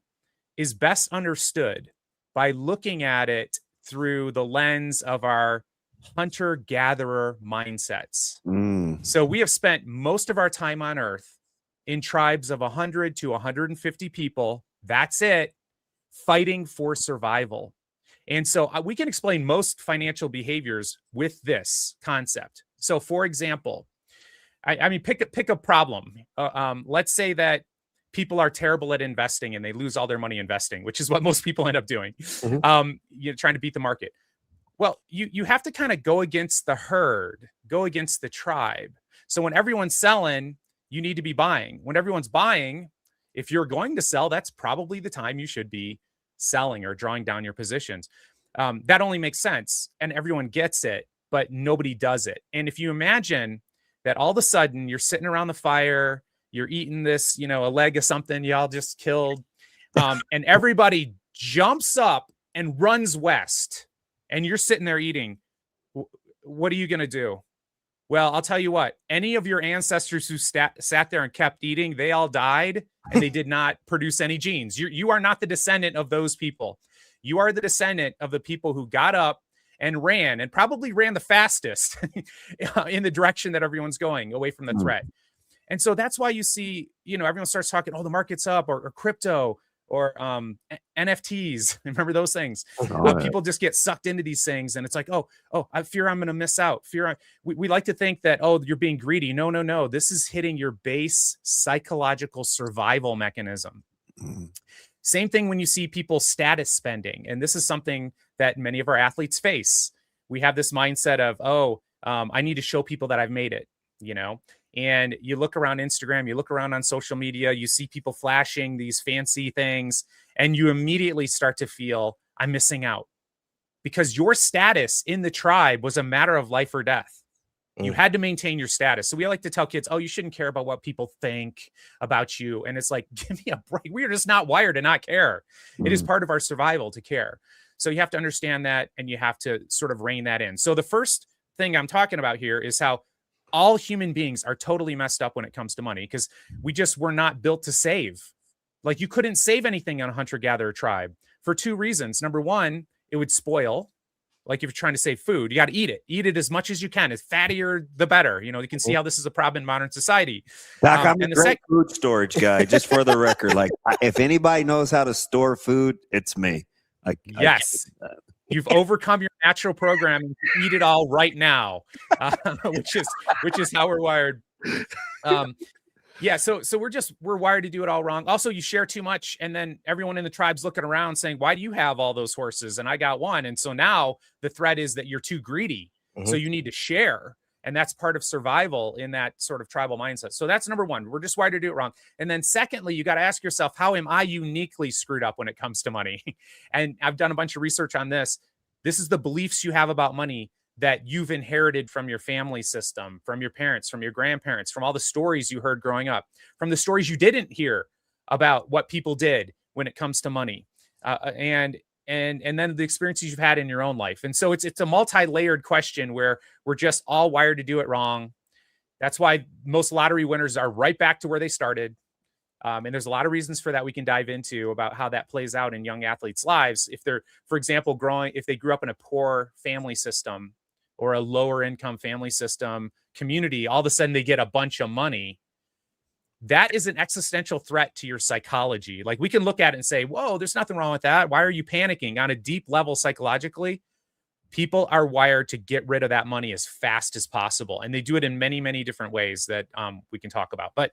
S22: is best understood by looking at it through the lens of our hunter-gatherer mindsets. So we have spent most of our time on Earth in tribes of 100 to 150 people. That's it, fighting for survival. And so we can explain most financial behaviors with this concept. So for example, I mean, pick a problem. Let's say that people are terrible at investing and they lose all their money investing, which is what most people end up doing, trying to beat the market. Well, you have to kind of go against the herd, go against the tribe. So when everyone's selling, you need to be buying. When everyone's buying, if you're going to sell, that's probably the time you should be selling or drawing down your positions. That only makes sense and everyone gets it, but nobody does it. And if you imagine that all of a sudden you're sitting around the fire, you're eating this, a leg of something y'all just killed, and everybody jumps up and runs west, and you're sitting there eating, what are you going to do? Well, I'll tell you what, any of your ancestors who sat there and kept eating, they all died and they did not produce any genes. You are not the descendant of those people. You are the descendant of the people who got up and ran, and probably ran the fastest in the direction that everyone's going, away from the threat. And so that's why you see, everyone starts talking, the market's up, or crypto, or NFTs. Remember those things? People just get sucked into these things, and it's like, I fear I'm going to miss out. We like to think that, you're being greedy. No. This is hitting your base psychological survival mechanism. Same thing when you see people status spending. And this is something that many of our athletes face. We have this mindset of, I need to show people that I've made it, and you look around Instagram, you look around on social media, you see people flashing these fancy things, and you immediately start to feel, I'm missing out, because your status in the tribe was a matter of life or death. You had to maintain your status. So we like to tell kids, you shouldn't care about what people think about you. And it's like, give me a break. We are just not wired to not care. It is part of our survival to care. So you have to understand that, and you have to sort of rein that in. So the first thing I'm talking about here is how all human beings are totally messed up when it comes to money, because we just were not built to save. Like, you couldn't save anything on a hunter-gatherer tribe for two reasons. Number one, it would spoil. Like, if you're trying to save food, you got to eat it as much as you can. As fattier, the better. You can see how this is a problem in modern society.
S5: Doc, I'm a great food storage guy, just for the record. Like, if anybody knows how to store food, it's me.
S22: Yes. You've overcome your natural programming to eat it all right now, which is how we're wired. So we're wired to do it all wrong. Also, you share too much, and then everyone in the tribe's looking around saying, why do you have all those horses and I got one? And so now the threat is that you're too greedy. So you need to share. And that's part of survival in that sort of tribal mindset. So that's number one. We're just wired to do it wrong. And then secondly, you got to ask yourself, how am I uniquely screwed up when it comes to money? And I've done a bunch of research on this. This is the beliefs you have about money that you've inherited from your family system, from your parents, from your grandparents, from all the stories you heard growing up, from the stories you didn't hear about what people did when it comes to money, and then the experiences you've had in your own life. And so it's a multi-layered question where we're just all wired to do it wrong. That's why most lottery winners are right back to where they started. And there's a lot of reasons for that we can dive into about how that plays out in young athletes' lives. If they're, for example, if they grew up in a poor family system or a lower income family system community, all of a sudden they get a bunch of money. That is an existential threat to your psychology. Like, we can look at it and say, whoa, there's nothing wrong with that. Why are you panicking? On a deep level, psychologically, people are wired to get rid of that money as fast as possible. And they do it in many, many different ways that we can talk about. But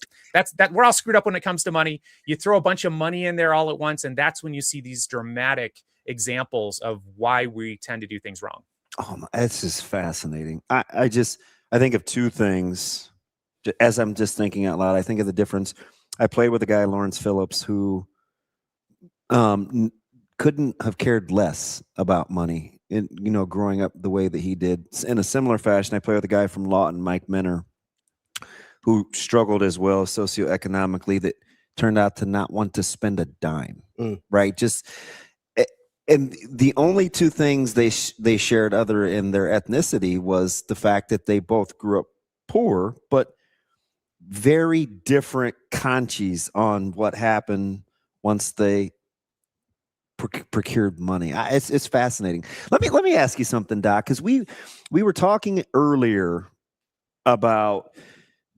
S22: we're all screwed up when it comes to money. You throw a bunch of money in there all at once, and that's when you see these dramatic examples of why we tend to do things wrong.
S5: Oh, this is fascinating. I think of two things as I'm just thinking out loud. I think of the difference. I played with a guy, Lawrence Phillips, who couldn't have cared less about money, growing up the way that he did. In a similar fashion, I played with a guy from Lawton, Mike Minner, who struggled as well socioeconomically, that turned out to not want to spend a dime, right? And the only two things they shared other in their ethnicity was the fact that they both grew up poor, but very different conchis on what happened once they procured money. It's fascinating. Let me ask you something, Doc, because we were talking earlier about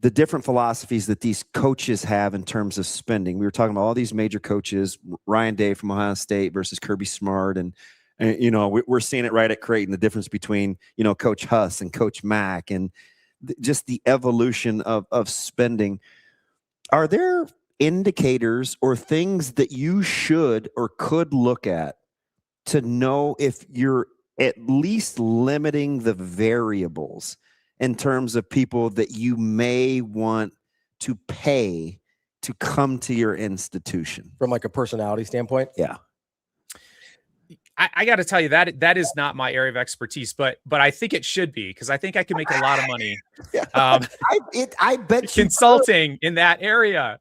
S5: the different philosophies that these coaches have in terms of spending. We were talking about all these major coaches, Ryan Day from Ohio State versus Kirby Smart. And you know, we're seeing it right at Creighton, the difference between, you know, Coach Huss and Coach Mack, and just the evolution of spending. Are there indicators or things that you should or could look at to know if you're at least limiting the variables in terms of people that you may want to pay to come to your institution?
S4: From like a personality standpoint?
S5: Yeah.
S22: I got to tell you that is not my area of expertise, but I think it should be, because I think I can make a lot of money.
S5: I bet
S22: consulting in that area.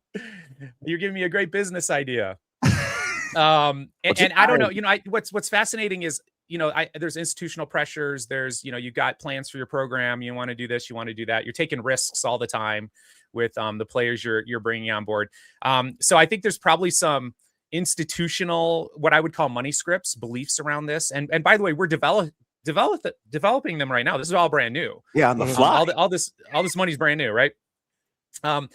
S22: You're giving me a great business idea. And I don't know, you know, what's fascinating is, you know, there's institutional pressures. There's, you know, you've got plans for your program. You want to do this, you want to do that. You're taking risks all the time with the players you're bringing on board. So I think there's probably some institutional, what I would call money scripts, beliefs around this. And by the way, we're developing them right now. This is all brand new.
S5: Yeah, on the fly.
S22: All this money's brand new, right? But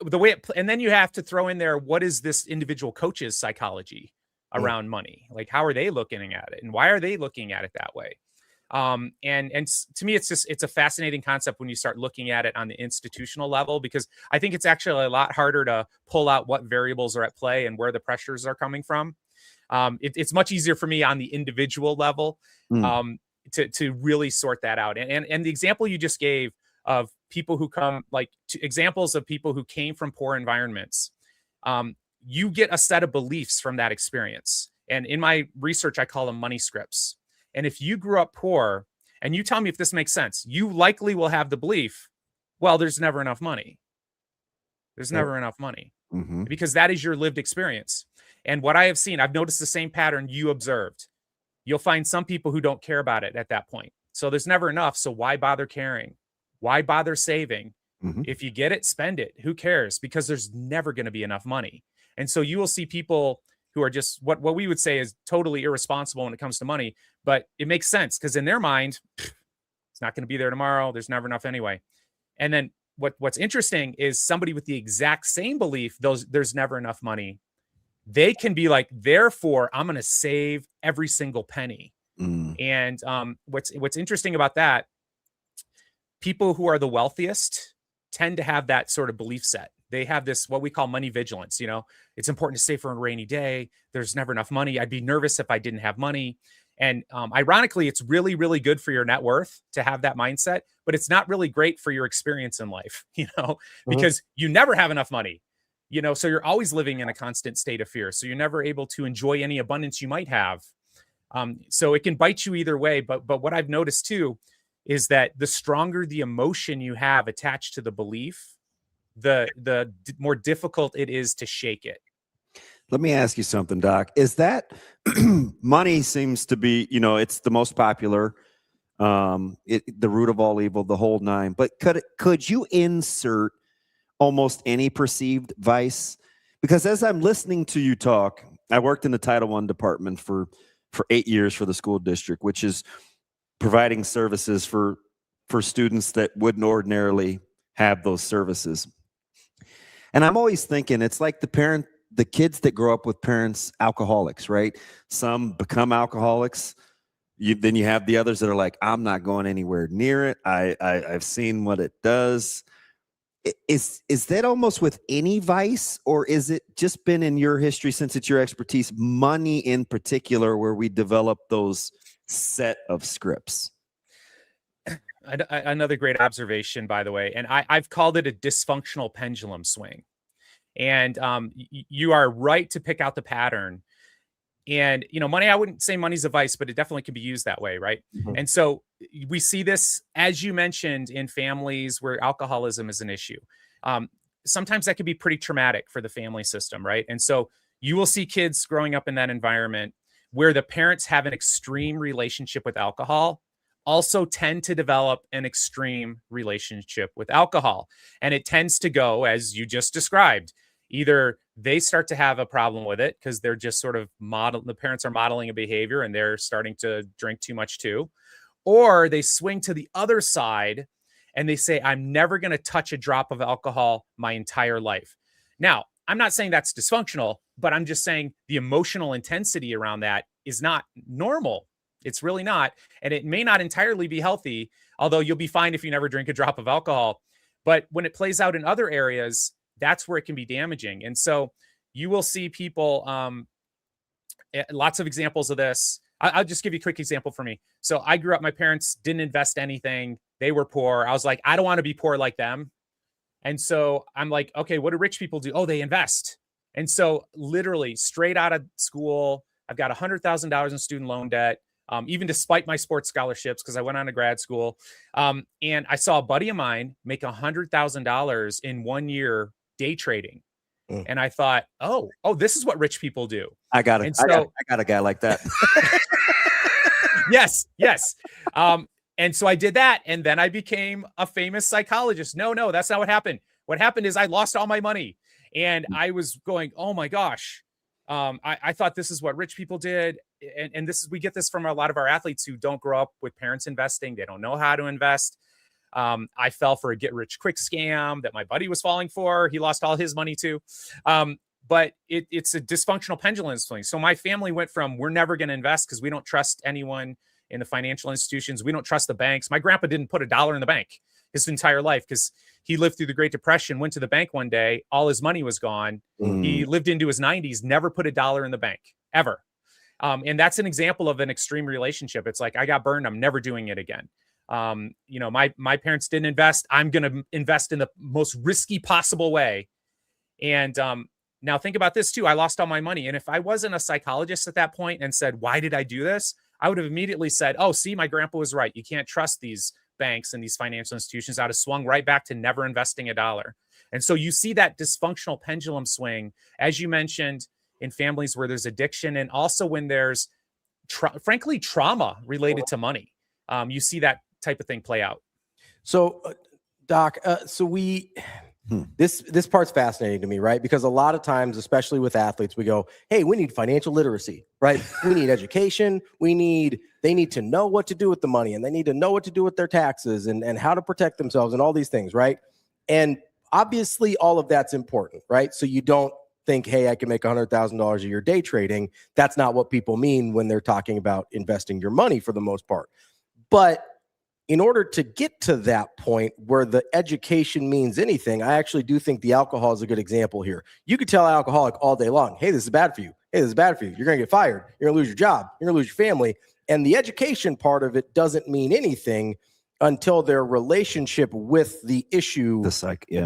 S22: the way and then you have to throw in there, what is this individual coach's psychology around money? Like, how are they looking at it, and why are they looking at it that way? And to me, it's a fascinating concept when you start looking at it on the institutional level, because I think it's actually a lot harder to pull out what variables are at play and where the pressures are coming from. It's much easier for me on the individual level to really sort that out. And the example you just gave of people who come, like examples of people who came from poor environments, you get a set of beliefs from that experience. And in my research, I call them money scripts. And if you grew up poor, and you tell me if this makes sense, you likely will have the belief, well, there's never enough money. There's never enough money, because that is your lived experience. And what I have seen, I've noticed the same pattern you observed. You'll find some people who don't care about it at that point. So there's never enough. So why bother caring? Why bother saving? If you get it, spend it. Who cares? Because there's never going to be enough money. And so you will see people who are just what we would say is totally irresponsible when it comes to money, but it makes sense because in their mind, it's not going to be there tomorrow. There's never enough anyway. And then what's interesting is somebody with the exact same belief, there's never enough money. They can be like, therefore, I'm going to save every single penny. And what's interesting about that, people who are the wealthiest tend to have that sort of belief set. They have this, what we call money vigilance. You know, it's important to save for a rainy day. There's never enough money. I'd be nervous if I didn't have money. And ironically, it's really, really good for your net worth to have that mindset, but it's not really great for your experience in life, you know, because you never have enough money, you know, so you're always living in a constant state of fear. So you're never able to enjoy any abundance you might have. So it can bite you either way. But what I've noticed too, is that the stronger the emotion you have attached to the belief, the more difficult it is to shake it.
S5: Let me ask you something, Doc. Is that money seems to be, you know, it's the most popular, the root of all evil, the whole nine. But could you insert almost any perceived vice? Because as I'm listening to you talk, I worked in the Title I department for 8 years for the school district, which is providing services for students that wouldn't ordinarily have those services. And I'm always thinking, it's like the kids that grow up with parents, alcoholics, right? Some become alcoholics. Then you have the others that are like, I'm not going anywhere near it. I've seen what it does. Is that almost with any vice, or is it just been in your history, since it's your expertise, money in particular, where we develop those set of scripts?
S22: Another great observation, by the way, and I've called it a dysfunctional pendulum swing. And you are right to pick out the pattern. And, you know, money, I wouldn't say money's a vice, but it definitely can be used that way, right? And so we see this, as you mentioned, in families where alcoholism is an issue. Sometimes that can be pretty traumatic for the family system, right? And so you will see kids growing up in that environment where the parents have an extreme relationship with alcohol also tend to develop an extreme relationship with alcohol. And it tends to go, as you just described, either they start to have a problem with it because they're just sort of the parents are modeling a behavior and they're starting to drink too much too, or they swing to the other side and they say, I'm never going to touch a drop of alcohol my entire life. Now, I'm not saying that's dysfunctional, but I'm just saying the emotional intensity around that is not normal. It's really not. And it may not entirely be healthy, although you'll be fine if you never drink a drop of alcohol. But when it plays out in other areas, that's where it can be damaging. And so you will see people, lots of examples of this. I'll just give you a quick example for me. So I grew up, my parents didn't invest anything. They were poor. I was like, I don't want to be poor like them. And so I'm like, okay, what do rich people do? Oh, they invest. And so literally straight out of school, I've got $100,000 in student loan debt, even despite my sports scholarships, because I went on to grad school. And I saw a buddy of mine make $100,000 in 1 year day trading. And I thought, oh, this is what rich people do.
S5: I got a guy like that.
S22: Yes. And so I did that. And then I became a famous psychologist. No, that's not what happened. What happened is I lost all my money and I was going, oh my gosh. I thought this is what rich people did. And we get this from a lot of our athletes who don't grow up with parents investing. They don't know how to invest. I fell for a get rich quick scam that my buddy was falling for. He lost all his money too. But it's a dysfunctional pendulum swing. So my family went from, we're never going to invest because we don't trust anyone in the financial institutions. We don't trust the banks. My grandpa didn't put $1 in the bank his entire life because he lived through the Great Depression, went to the bank one day, all his money was gone. He lived into his 90s, never put $1 in the bank, ever. And that's an example of an extreme relationship. It's like, I got burned, I'm never doing it again. My parents didn't invest. I'm going to invest in the most risky possible way. And now think about this too. I lost all my money. And if I wasn't a psychologist at that point and said, why did I do this? I would have immediately said, oh, see, my grandpa was right. You can't trust these banks and these financial institutions. I'd have swung right back to never investing $1. And so you see that dysfunctional pendulum swing, as you mentioned, in families where there's addiction and also when there's, frankly, trauma related to money. You see that type of thing play out.
S4: So, Doc, this part's fascinating to me, right? Because a lot of times, especially with athletes, we go, hey, we need financial literacy, right? We need education. They need to know what to do with the money and they need to know what to do with their taxes and how to protect themselves and all these things, right? And obviously all of that's important, right? So you don't think, hey, I can make $100,000 a year day trading. That's not what people mean when they're talking about investing your money for the most part. But in order to get to that point where the education means anything, I actually do think the alcohol is a good example here. You could tell an alcoholic all day long, hey, this is bad for you. Hey, this is bad for you. You're going to get fired. You're going to lose your job. You're going to lose your family. And the education part of it doesn't mean anything until their relationship with the issue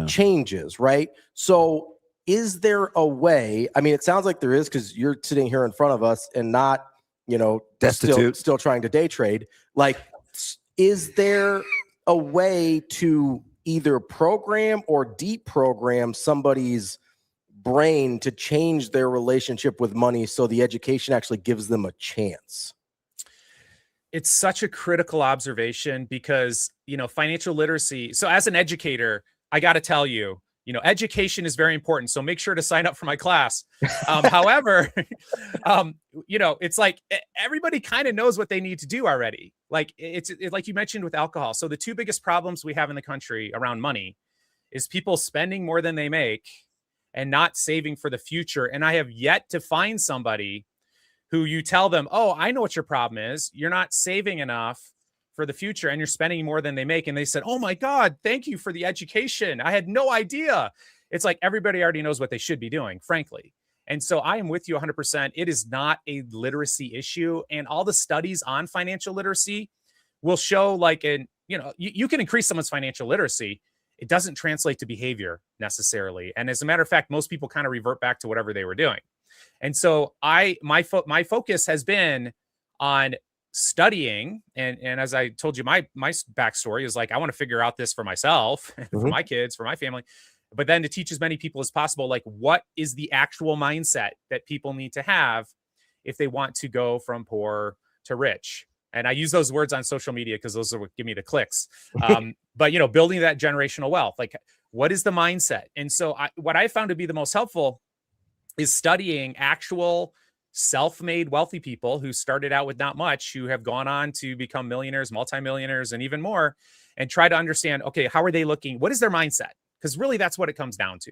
S4: changes, right? So is there a way? I mean, it sounds like there is because you're sitting here in front of us and not,
S5: destitute,
S4: still trying to day trade. Like, is there a way to either program or deprogram somebody's brain to change their relationship with money so the education actually gives them a chance?
S22: It's such a critical observation because, financial literacy. So as an educator, I got to tell you, education is very important. So make sure to sign up for my class. However, it's like everybody kind of knows what they need to do already. Like it's like you mentioned with alcohol. So the two biggest problems we have in the country around money is people spending more than they make and not saving for the future. And I have yet to find somebody who you tell them, oh, I know what your problem is. You're not saving enough for the future and you're spending more than they make. And they said, oh my God, thank you for the education. I had no idea. It's like everybody already knows what they should be doing, frankly. And so I am with you 100%. It is not a literacy issue. And all the studies on financial literacy will show you can increase someone's financial literacy. It doesn't translate to behavior necessarily. And as a matter of fact, most people kind of revert back to whatever they were doing. And so my focus has been on studying. And as I told you, my backstory is like, I want to figure out this for myself, for my kids, for my family, but then to teach as many people as possible, like what is the actual mindset that people need to have if they want to go from poor to rich. And I use those words on social media because those are what give me the clicks. But, you know, building that generational wealth, like what is the mindset? And so what I found to be the most helpful is studying actual self-made wealthy people who started out with not much, who have gone on to become millionaires, multimillionaires, and even more, and try to understand, okay, how are they looking? What is their mindset? Because really that's what it comes down to.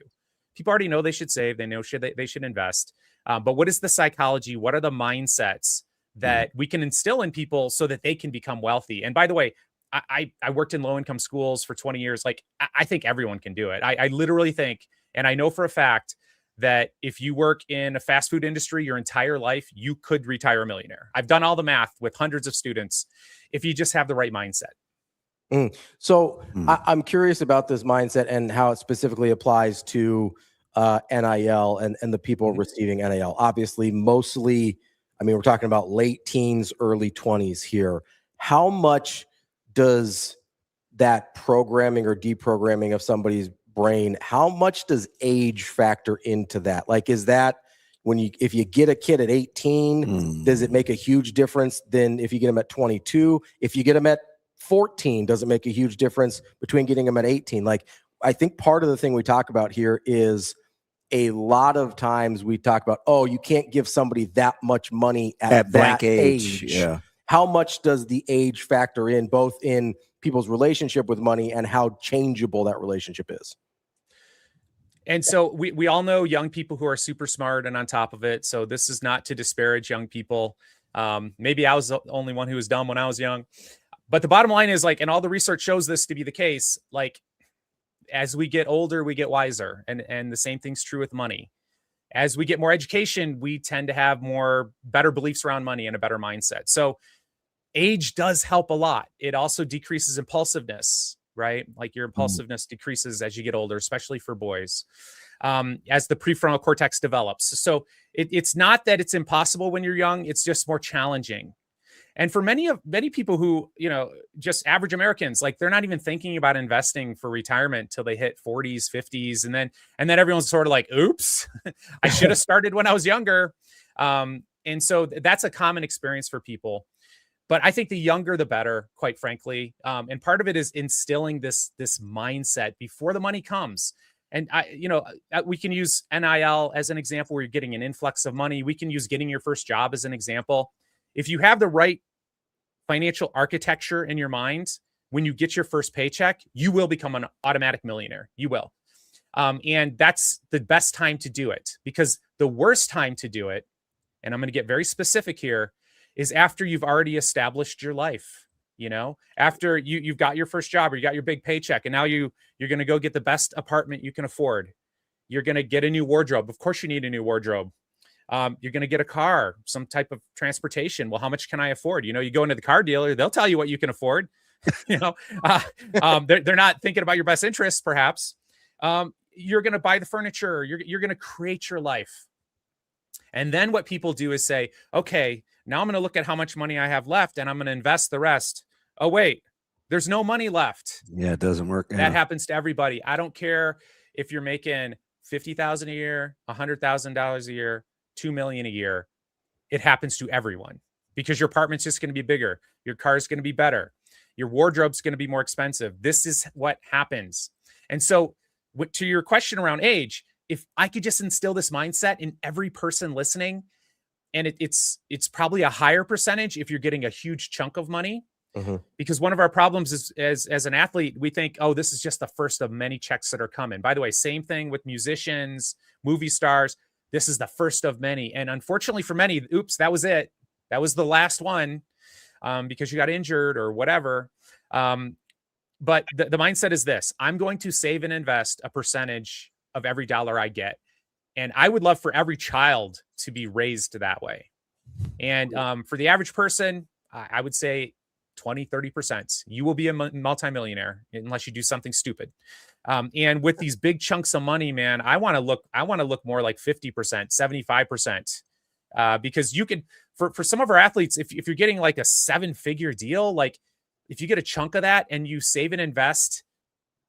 S22: People already know they should save. They know they should invest. But what is the psychology? What are the mindsets that we can instill in people so that they can become wealthy? And by the way, I worked in low-income schools for 20 years. Like, I think everyone can do it. I literally think, and I know for a fact, that if you work in a fast food industry your entire life, you could retire a millionaire. I've done all the math with hundreds of students if you just have the right mindset.
S4: So I'm curious about this mindset and how it specifically applies to NIL and the people receiving NIL. Obviously, mostly, I mean, we're talking about late teens, early 20s here. How much does that programming or deprogramming of somebody's brain, how much does age factor into that? Like, is that if you get a kid at 18, does it make a huge difference than if you get them at 22? If you get them at 14, does it make a huge difference between getting them at 18? Like, I think part of the thing we talk about here is a lot of times we talk about, oh, you can't give somebody that much money at that age.
S5: Yeah.
S4: How much does the age factor in, both in people's relationship with money and how changeable that relationship is?
S22: And so we all know young people who are super smart and on top of it. So this is not to disparage young people. Maybe I was the only one who was dumb when I was young. But the bottom line is, like, and all the research shows this to be the case, like, as we get older, we get wiser. And the same thing's true with money. As we get more education, we tend to have better beliefs around money and a better mindset. So age does help a lot. It also decreases impulsiveness, right? Like, your impulsiveness decreases as you get older, especially for boys, as the prefrontal cortex develops. So it's not that it's impossible when you're young. It's just more challenging. And for many people who, you know, just average Americans, like, they're not even thinking about investing for retirement till they hit 40s, 50s. And then everyone's sort of like, oops, I should have started when I was younger. And so that's a common experience for people. But I think the younger, the better, quite frankly. And part of it is instilling this mindset before the money comes. And we can use NIL as an example where you're getting an influx of money. We can use getting your first job as an example. If you have the right financial architecture in your mind, when you get your first paycheck, you will become an automatic millionaire. You will. And that's the best time to do it, because the worst time to do it, and I'm going to get very specific here, is after you've already established your life. You know, after you've got your first job or you got your big paycheck, and now you're going to go get the best apartment you can afford. You're going to get a new wardrobe. Of course you need a new wardrobe. You're going to get a car, some type of transportation. Well, how much can I afford? You know, you go into the car dealer, they'll tell you what you can afford. You know, they're not thinking about your best interests, perhaps. You're going to buy the furniture. You're going to create your life. And then what people do is say, okay, now I'm going to look at how much money I have left and I'm going to invest the rest. Oh, wait, there's no money left.
S5: Yeah, it doesn't work.
S22: That happens to everybody. I don't care if you're making $50,000 a year, $100,000 a year, $2 million a year. It happens to everyone, because your apartment's just going to be bigger. Your car is going to be better. Your wardrobe's going to be more expensive. This is what happens. And so to your question around age, if I could just instill this mindset in every person listening, and it's probably a higher percentage if you're getting a huge chunk of money, because one of our problems is as an athlete, we think, oh, this is just the first of many checks that are coming. By the way, same thing with musicians, movie stars. This is the first of many. And unfortunately for many, oops, that was it. That was the last one, because you got injured or whatever. But the mindset is this: I'm going to save and invest a percentage of every dollar I get. And I would love for every child to be raised that way. And for the average person, I would say 20, 30%. You will be a multimillionaire unless you do something stupid. And with these big chunks of money, man, I want to look more like 50%, 75%. Because you can, for some of our athletes, if you're getting like a 7-figure deal, like if you get a chunk of that and you save and invest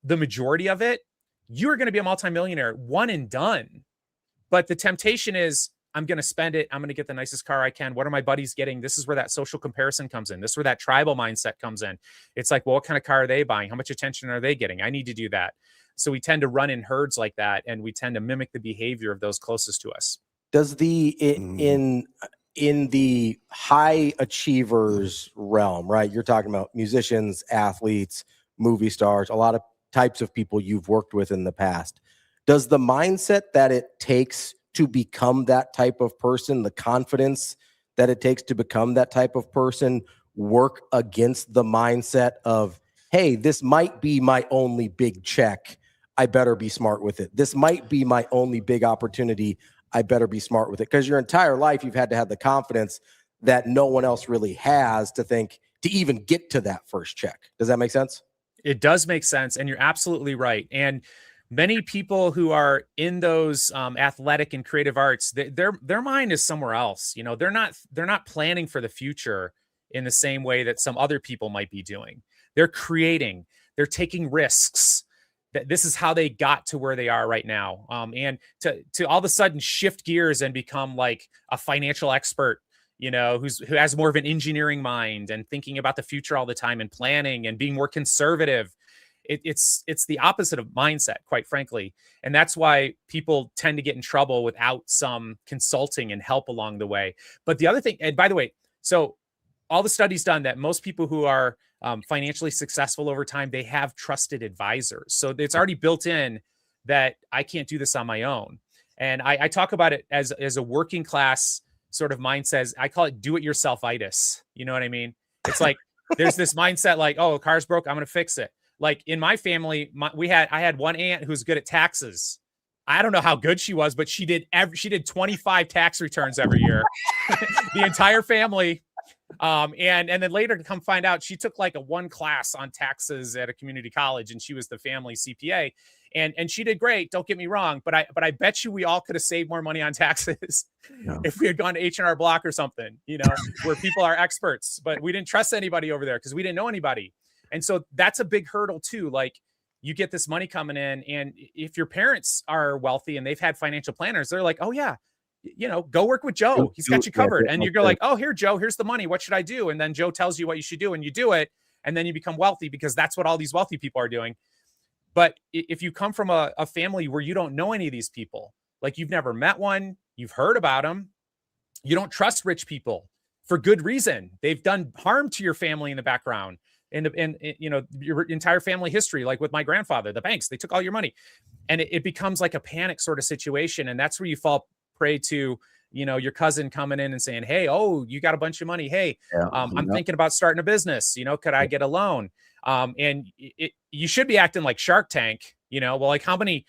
S22: the majority of it, you're going to be a multimillionaire, one and done. But the temptation is, I'm going to spend it. I'm going to get the nicest car I can. What are my buddies getting? This is where that social comparison comes in. This is where that tribal mindset comes in. It's like, well, what kind of car are they buying? How much attention are they getting? I need to do that. So we tend to run in herds like that, and we tend to mimic the behavior of those closest to us.
S4: Does in the high achievers realm, right? You're talking about musicians, athletes, movie stars, a lot of types of people you've worked with in the past. Does the mindset that it takes to become that type of person, the confidence that it takes to become that type of person, work against the mindset of, hey, this might be my only big check, I better be smart with it. This might be my only big opportunity, I better be smart with it. Because your entire life, you've had to have the confidence that no one else really has to think to even get to that first check. Does that make sense?
S22: It does make sense. And you're absolutely right. And many people who are in those athletic and creative arts, their mind is somewhere else. You know, they're not planning for the future in the same way that some other people might be doing. They're creating, they're taking risks. This is how they got to where they are right now. And to all of a sudden shift gears and become like a financial expert, you know, who has more of an engineering mind and thinking about the future all the time and planning and being more conservative. It's the opposite of mindset, quite frankly. And that's why people tend to get in trouble without some consulting and help along the way. But the other thing, and by the way, so all the studies done that most people who are financially successful over time, they have trusted advisors. So it's already built in that I can't do this on my own. And I talk about it as a working class sort of mindset. I call it do-it-yourself-itis. You know what I mean? It's like there's this mindset like, oh, a car's broke, I'm going to fix it. Like in my family, I had one aunt who's good at taxes. I don't know how good she was, but she did 25 tax returns every year. The entire family. And then later to come find out, she took like a one class on taxes at a community college, and she was the family CPA, and she did great. Don't get me wrong, but I bet you we all could have saved more money on taxes if we had gone to H&R Block or something, you know, where people are experts, but we didn't trust anybody over there because we didn't know anybody. And so that's a big hurdle too. Like you get this money coming in, and if your parents are wealthy and they've had financial planners, they're like, oh yeah, you know, go work with Joe. He's got you covered. And you're like, oh, here, Joe, here's the money. What should I do? And then Joe tells you what you should do, and you do it. And then you become wealthy because that's what all these wealthy people are doing. But if you come from a family where you don't know any of these people, like you've never met one, you've heard about them, you don't trust rich people for good reason. They've done harm to your family in the background and you know, your entire family history. Like with my grandfather, the banks, they took all your money, and it becomes like a panic sort of situation. And that's where you fall prey to, you know, your cousin coming in and saying, hey, oh, you got a bunch of money. Hey, I'm thinking about starting a business. You know, could I get a loan? And you should be acting like Shark Tank, you know, well, like how many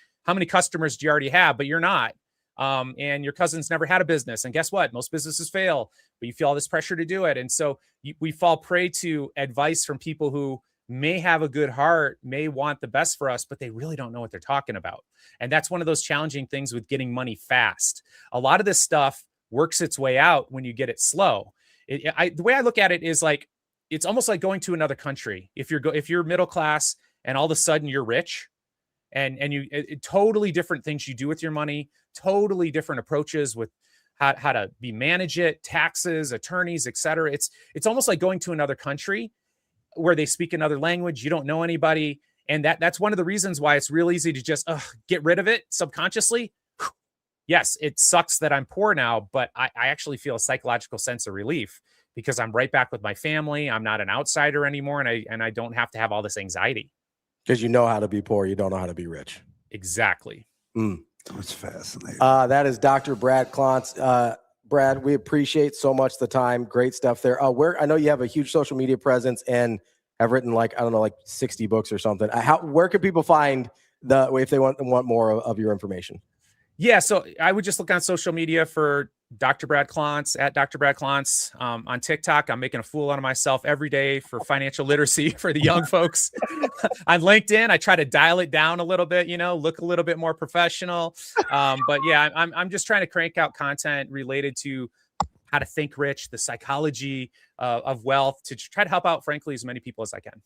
S22: customers do you already have, but you're not. And your cousin's never had a business. And guess what? Most businesses fail, but you feel all this pressure to do it. And so we fall prey to advice from people who may have a good heart, may want the best for us, but they really don't know what they're talking about. And that's one of those challenging things with getting money fast. A lot of this stuff works its way out when you get it slow. The way I look at it is like, it's almost like going to another country. If you're middle class and all of a sudden you're rich, and totally different things you do with your money, totally different approaches with how to manage it, taxes, attorneys, et cetera. It's almost like going to another country where they speak another language. You don't know anybody. And that's one of the reasons why it's real easy to just get rid of it subconsciously. Yes, it sucks that I'm poor now, but I actually feel a psychological sense of relief because I'm right back with my family. I'm not an outsider anymore. And I don't have to have all this anxiety.
S4: Because you know how to be poor. You don't know how to be rich.
S22: Exactly.
S5: That's fascinating.
S4: That is Dr. Brad Klontz. Brad, we appreciate so much the time. Great stuff there. I know you have a huge social media presence and have written like 60 books or something. Where can people find if they want more of your information?
S22: Yeah, so I would just look on social media for Dr. Brad Klontz, at Dr. Brad Klontz. On TikTok, I'm making a fool out of myself every day for financial literacy for the young folks. On LinkedIn, I try to dial it down a little bit, you know, look a little bit more professional. But yeah, I'm just trying to crank out content related to how to think rich, the psychology of wealth, to try to help out, frankly, as many people as I can.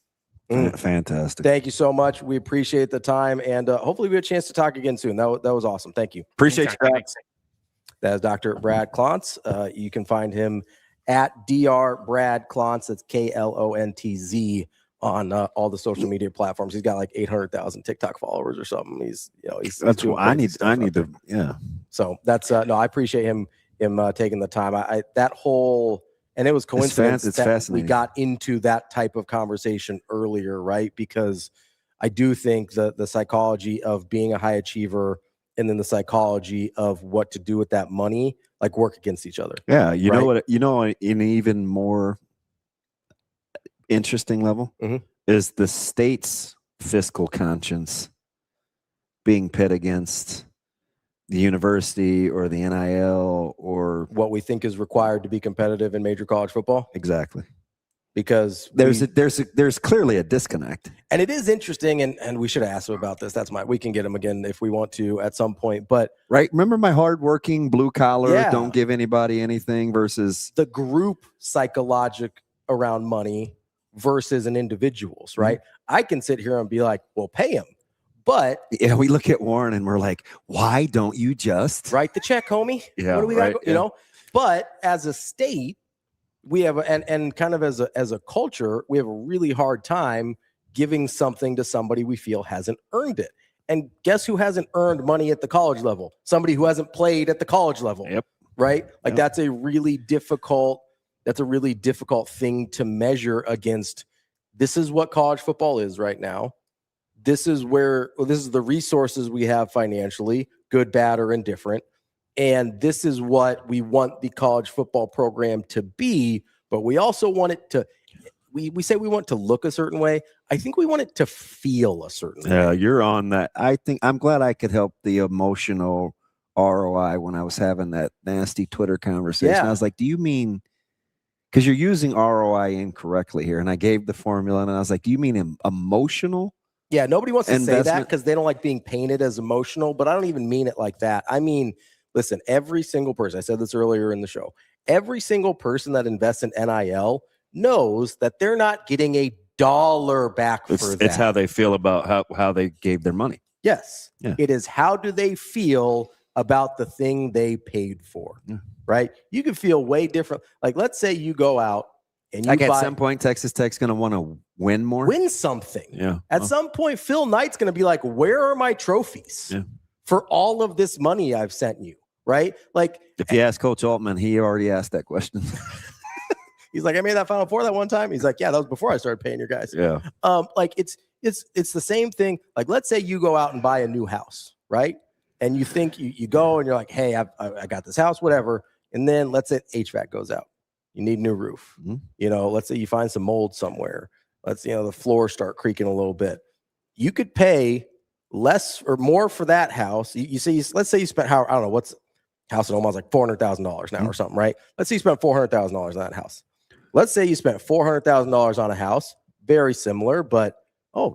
S5: Fantastic.
S4: Thank you so much. We appreciate the time, and hopefully we have a chance to talk again soon. That was awesome. Thank you.
S5: Appreciate you.
S4: That is Dr. Brad Klontz. You can find him at Dr. Brad Klontz. That's Klontz on all the social media platforms. He's got like 800,000 TikTok followers or something. He's
S5: that's what I need. I need
S4: to.
S5: Yeah.
S4: So that's no. I appreciate him taking the time. I that whole. And it was coincidence
S5: It's
S4: that
S5: fascinating.
S4: we got into that type of conversation earlier, right? Because I do think the psychology of being a high achiever and then the psychology of what to do with that money, like work against each other.
S5: Yeah, you
S4: right?
S5: know what? You know, in an even more interesting level is the state's fiscal conscience being pit against the university or the NIL or
S4: what we think is required to be competitive in major college football.
S5: Exactly.
S4: Because
S5: there's clearly a disconnect.
S4: And it is interesting, and we should have asked him about this. We can get him again if we want to at some point. But
S5: right, remember my hardworking blue collar,
S4: Yeah.
S5: don't give anybody anything versus
S4: the group psychologic around money versus an individual's, right? I can sit here and be like, well, pay him. But
S5: yeah, we look at Warren and we're like, why don't you just
S4: write the check, homie?
S5: Yeah,
S4: what do we
S5: right,
S4: got? You know, but as a state, we have and kind of as a culture, we have a really hard time giving something to somebody we feel hasn't earned it. And guess who hasn't earned money at the college level? Somebody who hasn't played at the college level.
S5: Yep.
S4: Right? Like that's a really difficult thing to measure against. This is what college football is right now. This is the resources we have financially, good, bad, or indifferent. And this is what we want the college football program to be, but we also want it to, we say we want to look a certain way. I think we want it to feel a certain way.
S5: Yeah, you're on that. I'm glad I could help the emotional ROI when I was having that nasty Twitter conversation.
S4: Yeah.
S5: I was like, do you mean, because you're using ROI incorrectly here. And I gave the formula and I was like, do you mean emotional?
S4: Yeah, nobody wants to say that
S5: Investment.
S4: because they don't like being painted as emotional, but I don't even mean it like that. I mean, listen, every single person, I said this earlier in the show, every single person that invests in NIL knows that they're not getting a dollar back for that.
S5: It's how they feel about how they gave their money.
S4: Yes.
S5: Yeah.
S4: It is how do they feel about the thing they paid for, right? You can feel way different. Like, let's say you go out and you
S5: Like at
S4: buy,
S5: some point, Texas Tech's going to want to win more.
S4: win something.
S5: Yeah.
S4: At some point, Phil Knight's going to be like, where are my trophies for all of this money I've sent you, right? Like,
S5: If you ask Coach Altman, he already asked that question.
S4: he's like, I made that Final Four that one time. He's like, yeah, that was before I started paying your guys.
S5: Yeah.
S4: Like it's the same thing. Like, let's say you go out and buy a new house, right? And you think you go and you're like, hey, I got this house, whatever. And then let's say HVAC goes out. You need a new roof. You know, let's say you find some mold somewhere. The floors start creaking a little bit. You could pay less or more for that house. Let's say you spent I don't know what's house in Omaha's like $400,000 now or something, right? Let's say you spent $400,000 on that house. Let's say you spent $400,000 on a house, very similar, but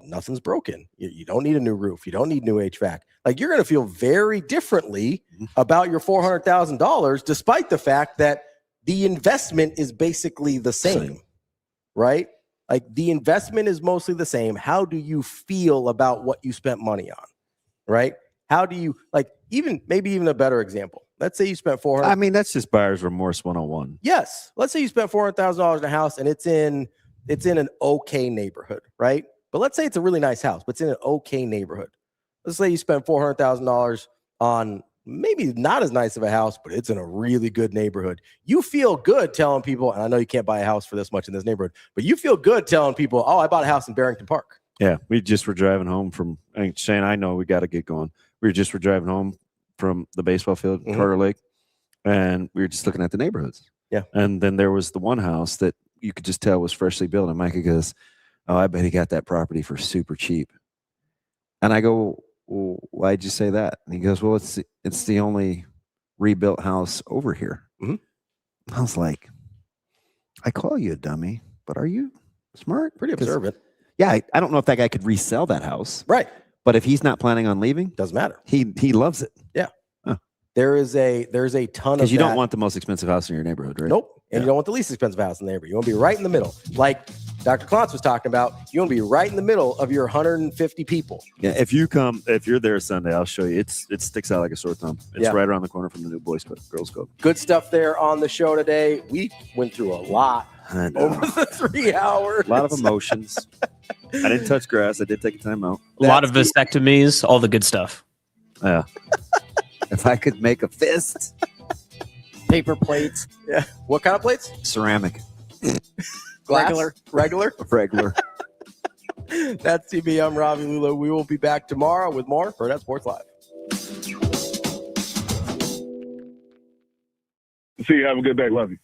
S4: nothing's broken. You don't need a new roof. You don't need new HVAC. Like, you're going to feel very differently about your $400,000, despite the fact that the investment is basically the same, right? Like, the investment is mostly the same. How do you feel about what you spent money on, right? How do you, like, maybe even a better example. Let's say you spent $400,000.
S5: I mean, that's just buyer's remorse 101.
S4: Yes. Let's say you spent $400,000 in a house and it's in an okay neighborhood, right? But let's say it's a really nice house, but it's in an okay neighborhood. Let's say you spent $400,000 on maybe not as nice of a house, but it's in a really good neighborhood. You feel good telling people, and I know you can't buy a house for this much in this neighborhood, but you feel good telling people, oh, I bought a house in Barrington Park.
S5: Yeah, we just were driving home from Shane. I know we got to get going. We were driving home from the baseball field, Carter Lake, and we were just looking at the neighborhoods.
S4: Yeah.
S5: And then there was the one house that you could just tell was freshly built. And Micah goes, oh, I bet he got that property for super cheap. And I go, well, why'd you say that? And he goes, well, it's the only rebuilt house over here. I was like, I call you a dummy, but are you smart?
S4: Pretty observant.
S5: Yeah, I don't know if that guy could resell that house.
S4: Right.
S5: But if he's not planning on leaving,
S4: doesn't matter.
S5: He loves it.
S4: Yeah. There's a ton of,
S5: because you don't want the most expensive house in your neighborhood, right?
S4: Nope. And you don't want the least expensive house in the neighborhood. You want to be right in the middle. Like, Dr. Klontz was talking about, you want to be right in the middle of your 150 people.
S5: Yeah, if you're there Sunday, I'll show you. It sticks out like a sore thumb. It's right around the corner from the new Boys Club, Girls Club.
S4: Good stuff there on the show today. We went through a lot over the 3 hours.
S5: A lot of emotions. I didn't touch grass. I did take a time out.
S3: A lot of vasectomies, all the good stuff.
S5: Yeah. If I could make a fist.
S8: Paper plates.
S4: Yeah. What kind of plates?
S5: Ceramic.
S4: Glass?
S5: Regular.
S4: That's TV. I'm Ravi, Lulla. We will be back tomorrow with more Hurrdat Sports Live.
S10: See you. Have a good day. Love you.